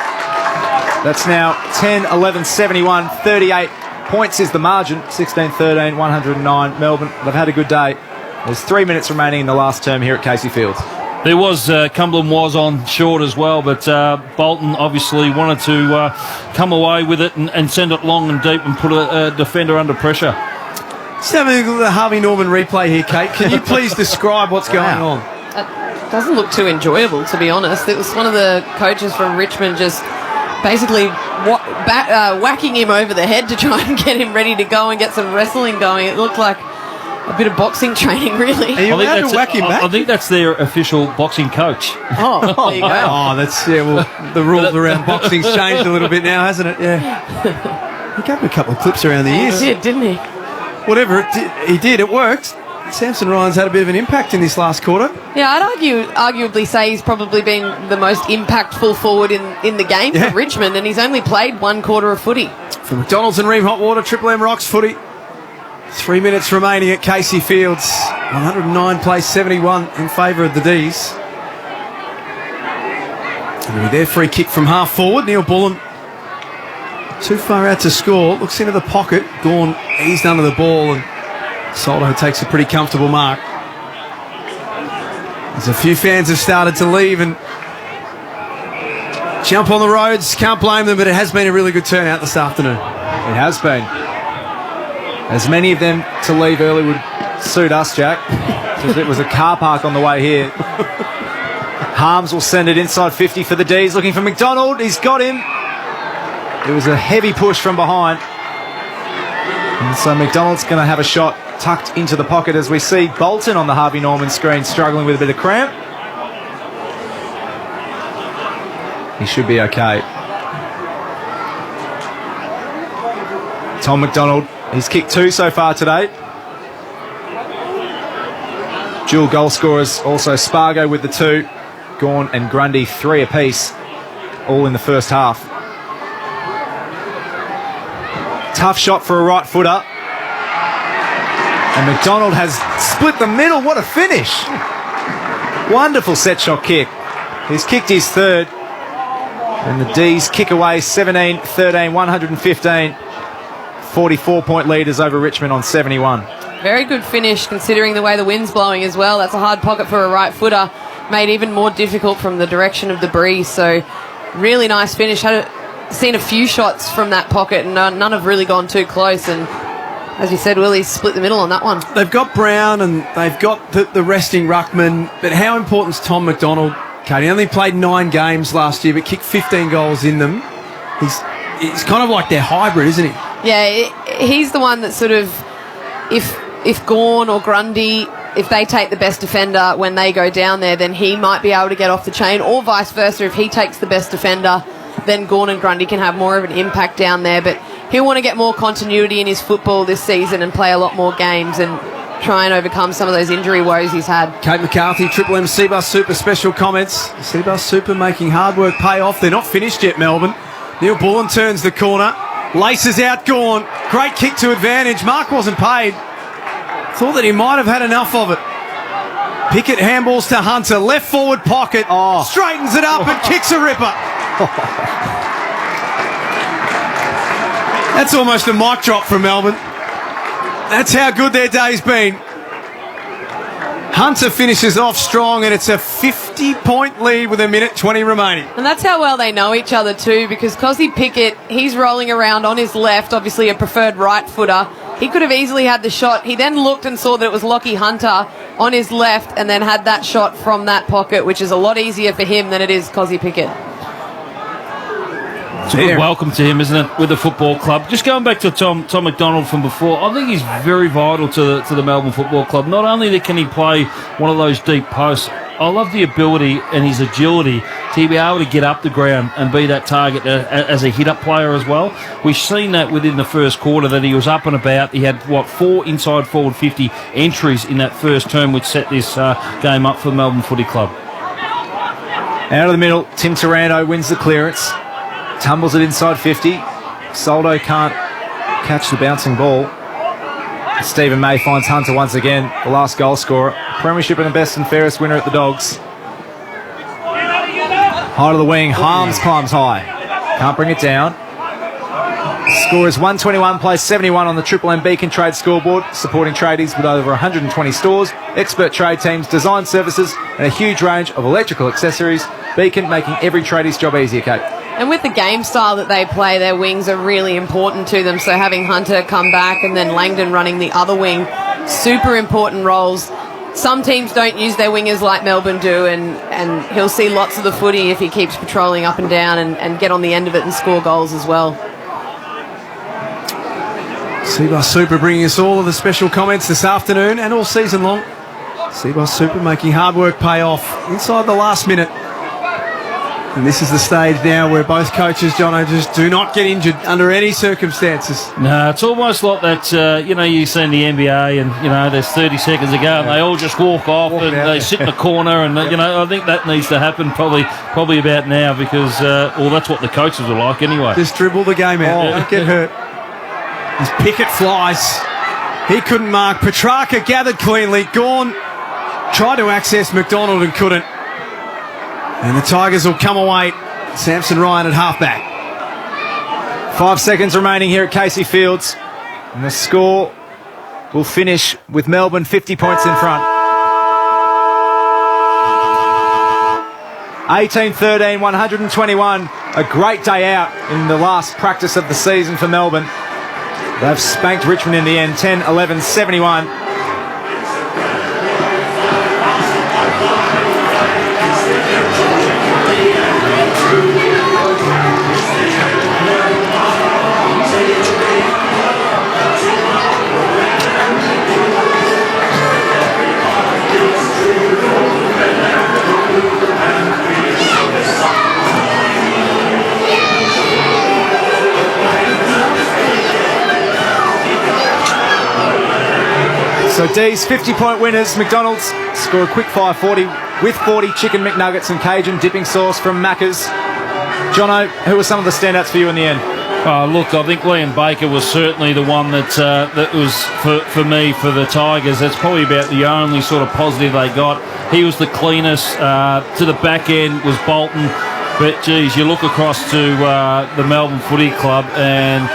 That's now 10-11-71, 38 points is the margin. 16-13, 109. Melbourne, they've had a good day. There's 3 minutes remaining in the last term here at Casey Fields. There was, Cumberland was on short as well, but Bolton obviously wanted to come away with it and send it long and deep and put a defender under pressure. Just having a look at the Harvey Norman replay here, Kate. Can you please describe what's going on? It doesn't look too enjoyable, to be honest. It was one of the coaches from Richmond just basically whacking him over the head to try and get him ready to go and get some wrestling going. It looked like a bit of boxing training, really. Are you allowed to whack him back? I think that's their official boxing coach. Oh, there you go. Oh, that's, well, the rules around boxing's changed a little bit now, hasn't it? Yeah. He gave him a couple of clips around the ears. He did, didn't he? Whatever he did, it worked. Samson Ryan's had a bit of an impact in this last quarter. Yeah, I'd arguably say he's probably been the most impactful forward in the game for Richmond, and he's only played one quarter of footy. For McDonald's and Ream Hot Water, Triple M Rocks footy. 3 minutes remaining at Casey Fields. 109 plays 71 in favour of the D's. And their free kick from half forward. Neil Bullen too far out to score. Looks into the pocket. Gawn eased under the ball, and Soldo takes a pretty comfortable mark. As a few fans have started to leave and jump on the roads. Can't blame them, but it has been a really good turnout this afternoon. It has been. As many of them to leave early would suit us, Jack. Because it was a car park on the way here. Harms will send it inside 50 for the D's. Looking for McDonald. He's got him. It was a heavy push from behind. And so McDonald's going to have a shot tucked into the pocket as we see Bolton on the Harvey Norman screen struggling with a bit of cramp. He should be okay. Tom McDonald, he's kicked 2 so far today. Dual goal scorers also Spargo with the 2. Gawn and Grundy 3 apiece, all in the first half. Tough shot for a right footer. And McDonald has split the middle. What a finish. Wonderful set shot kick. He's kicked his 3rd. And the D's kick away 17-13, 115. 44-point leaders over Richmond on 71. Very good finish considering the way the wind's blowing as well. That's a hard pocket for a right footer. Made even more difficult from the direction of the breeze. So really nice finish. Seen a few shots from that pocket and none have really gone too close. And as you said, Willie's split the middle on that one. They've got Brown and they've got the resting ruckman. But how important is Tom McDonald? He only played 9 games last year but kicked 15 goals in them. He's kind of like their hybrid, isn't he? Yeah, he's the one that sort of, if Gawn or Grundy, if they take the best defender when they go down there, then he might be able to get off the chain, or vice versa. If he takes the best defender, then Gawn and Grundy can have more of an impact down there. But he'll want to get more continuity in his football this season and play a lot more games and try and overcome some of those injury woes he's had. Kate McCarthy, Triple M Seabus Super special comments. Seabus Super making hard work pay off. They're not finished yet, Melbourne. Neil Bullen turns the corner. Laces out Gawn. Great kick to advantage. Mark wasn't paid. Thought that he might have had enough of it. Pickett handballs to Hunter. Left forward pocket. Straightens it up and kicks a ripper. That's almost a mic drop from Melbourne. That's how good their day's been. Hunter finishes off strong, and it's a 50-point lead with 1:20 remaining. And that's how well they know each other too, because Cosy Pickett, he's rolling around on his left, obviously a preferred right footer. He could have easily had the shot. He then looked and saw that it was Lockie Hunter on his left and then had that shot from that pocket, which is a lot easier for him than it is Cosy Pickett. It's a good welcome to him, isn't it, with the football club. Just going back to Tom McDonald from before, I think he's very vital to the Melbourne Football Club. Not only can he play one of those deep posts, I love the ability and his agility to be able to get up the ground and be that target as a hit-up player as well. We've seen that within the first quarter, that he was up and about. He had, 4 inside forward 50 entries in that first term, which set this game up for the Melbourne Footy Club. Out of the middle, Tim Taranto wins the clearance. Tumbles it inside 50. Soldo can't catch the bouncing ball. Stephen May finds Hunter once again, the last goal scorer. Premiership and the best and fairest winner at the Dogs. High to the wing, Harms climbs high. Can't bring it down. Score is 121, plays 71 on the Triple M Beacon Trade scoreboard, supporting tradies with over 120 stores, expert trade teams, design services, and a huge range of electrical accessories. Beacon making every tradie's job easier, Kate. And with the game style that they play, their wings are really important to them. So having Hunter come back and then Langdon running the other wing, super important roles. Some teams don't use their wingers like Melbourne do, and he'll see lots of the footy if he keeps patrolling up and down and get on the end of it and score goals as well. Seabus Super bringing us all of the special comments this afternoon and all season long. Seabus Super making hard work pay off inside the last minute. And this is the stage now where both coaches, Jono, just do not get injured under any circumstances. No, it's almost like that, you see in the NBA and, there's 30 seconds to go and they all just walk off and they sit in the corner and, I think that needs to happen probably about now because, that's what the coaches are like anyway. Just dribble the game out. Don't get hurt. As Pickett flies. He couldn't mark. Petrarca gathered cleanly. Gawn tried to access McDonald and couldn't. And the Tigers will come away. Samson Ryan at halfback. 5 seconds remaining here at Casey Fields. And the score will finish with Melbourne 50 points in front. 18-13, 121. A great day out in the last practice of the season for Melbourne. They've spanked Richmond in the end, 10-11, 71. So D's 50-point winners. McDonald's score a quick 540 with 40 chicken McNuggets and Cajun dipping sauce from Macca's. Jono, who were some of the standouts for you in the end? Look, I think Liam Baker was certainly the one that was for me for the Tigers. That's probably about the only sort of positive they got. He was the cleanest. To the back end was Bolton. But, geez, you look across to the Melbourne Footy Club and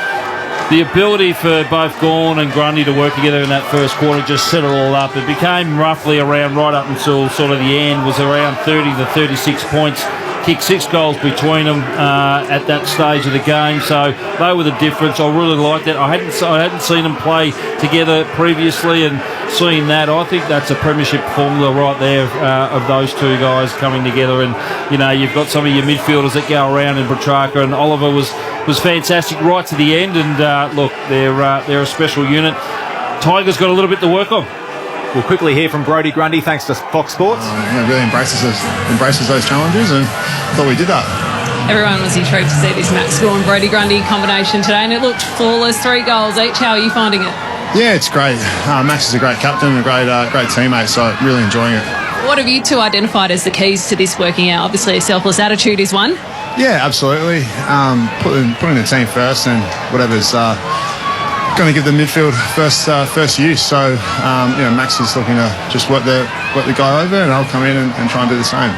the ability for both Gawn and Grundy to work together in that first quarter just set it all up. It became roughly around right up until sort of the end was around 30 to 36 points. Kicked 6 goals between them at that stage of the game, so they were the difference. I really liked it. I hadn't seen them play together previously, and seeing that, I think that's a premiership formula right there of those two guys coming together. And you've got some of your midfielders that go around, and Petrarca and Oliver was fantastic right to the end. And look, they're a special unit. Tigers got a little bit to work on. We'll quickly hear from Brodie Grundy, thanks to Fox Sports. Really embraces those challenges, and thought we did that. Everyone was intrigued to see this Max Gawn and Brodie Grundy combination today, and it looked flawless. 3 goals each. How are you finding it? Yeah, it's great. Max is a great captain, a great teammate, so really enjoying it. What have you two identified as the keys to this working out? Obviously, a selfless attitude is one. Yeah, absolutely. Putting the team first, and whatever's going to give the midfield first use. So, Max is looking to just work the guy over, and I'll come in and try and do the same.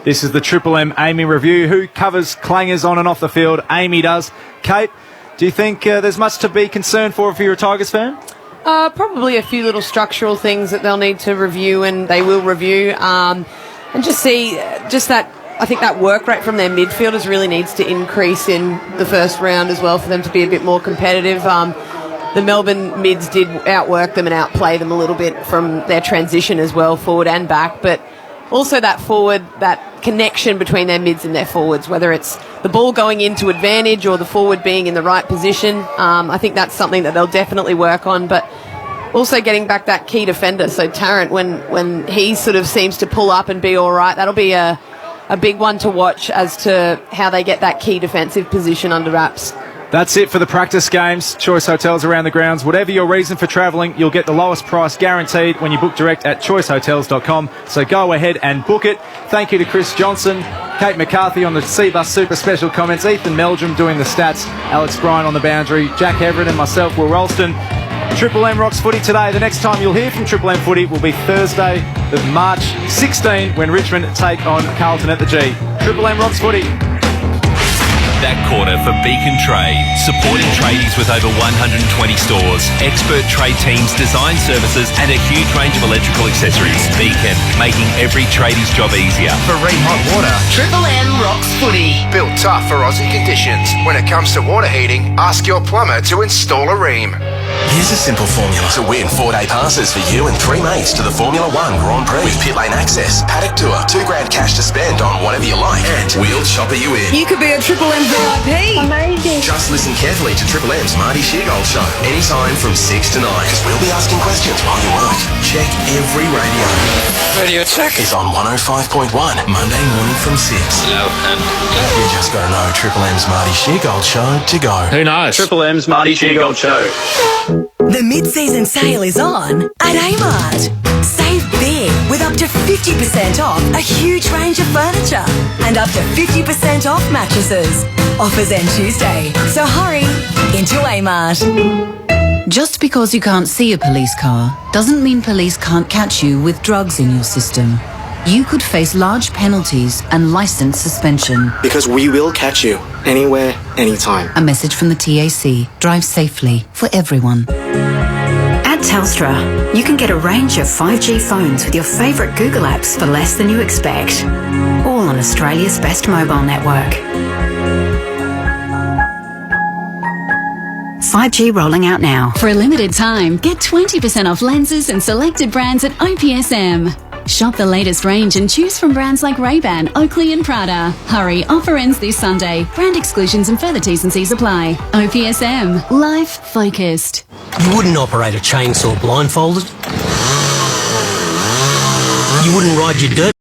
This is the Triple M Amy review. Who covers clangers on and off the field? Amy does. Kate, do you think there's much to be concerned for if you're a Tigers fan? Probably a few little structural things that they'll need to review, and they will review, and just see that. I think that work rate from their midfielders really needs to increase in the first round as well for them to be a bit more competitive. The Melbourne mids did outwork them and outplay them a little bit from their transition as well, forward and back, but also that connection between their mids and their forwards, whether it's the ball going into advantage or the forward being in the right position. I think that's something that they'll definitely work on, but also getting back that key defender. So Tarrant, when he sort of seems to pull up and be all right, that'll be a big one to watch as to how they get that key defensive position under wraps. That's it for the practice games. Choice Hotels around the grounds. Whatever your reason for travelling, you'll get the lowest price guaranteed when you book direct at choicehotels.com. So go ahead and book it. Thank you to Chris Johnson, Kate McCarthy on the Seabus Super Special comments, Ethan Meldrum doing the stats, Alex Bryan on the boundary, Jack Everett and myself, Will Ralston. Triple M rocks footy today. The next time you'll hear from Triple M footy will be Thursday, March 16, when Richmond take on Carlton at the G. Triple M rocks footy. That quarter for Beacon Trade, supporting tradies with over 120 stores, expert trade teams, design services and a huge range of electrical accessories. Beacon, making every tradie's job easier. For Ream Hot Water, Triple M rocks footy. built tough for Aussie conditions. When it comes to water heating, ask your plumber to install a Ream. Here's a simple formula to win 4-day passes for you and 3 mates to the Formula 1 Grand Prix with pit lane access, paddock tour, $2,000 cash to spend on whatever you like, and we'll chopper you in. You could be a Triple M VIP. Amazing. Just listen carefully to Triple M's Marty Sheargold Show anytime from 6 to 9, because we'll be asking questions while you work. Check every radio. Radio check. It's on 105.1 Monday morning from 6. Hello and You just got to know Triple M's Marty Sheargold Show to go. who knows? Triple M's Marty Sheargold Show. The mid-season sale is on at Amart. Save big with up to 50% off a huge range of furniture and up to 50% off mattresses. Offers end Tuesday, so hurry into Amart. Just because you can't see a police car doesn't mean police can't catch you with drugs in your system. You could face large penalties and license suspension. Because we will catch you anywhere, anytime. A message from the TAC. Drive safely for everyone. At Telstra, you can get a range of 5G phones with your favourite Google apps for less than you expect. All on Australia's best mobile network. 5G rolling out now. For a limited time, get 20% off lenses and selected brands at OPSM. Shop the latest range and choose from brands like Ray-Ban, Oakley and Prada. Hurry, offer ends this Sunday. Brand exclusions and further T's and C's apply. OPSM, life focused. You wouldn't operate a chainsaw blindfolded. You wouldn't ride your dirt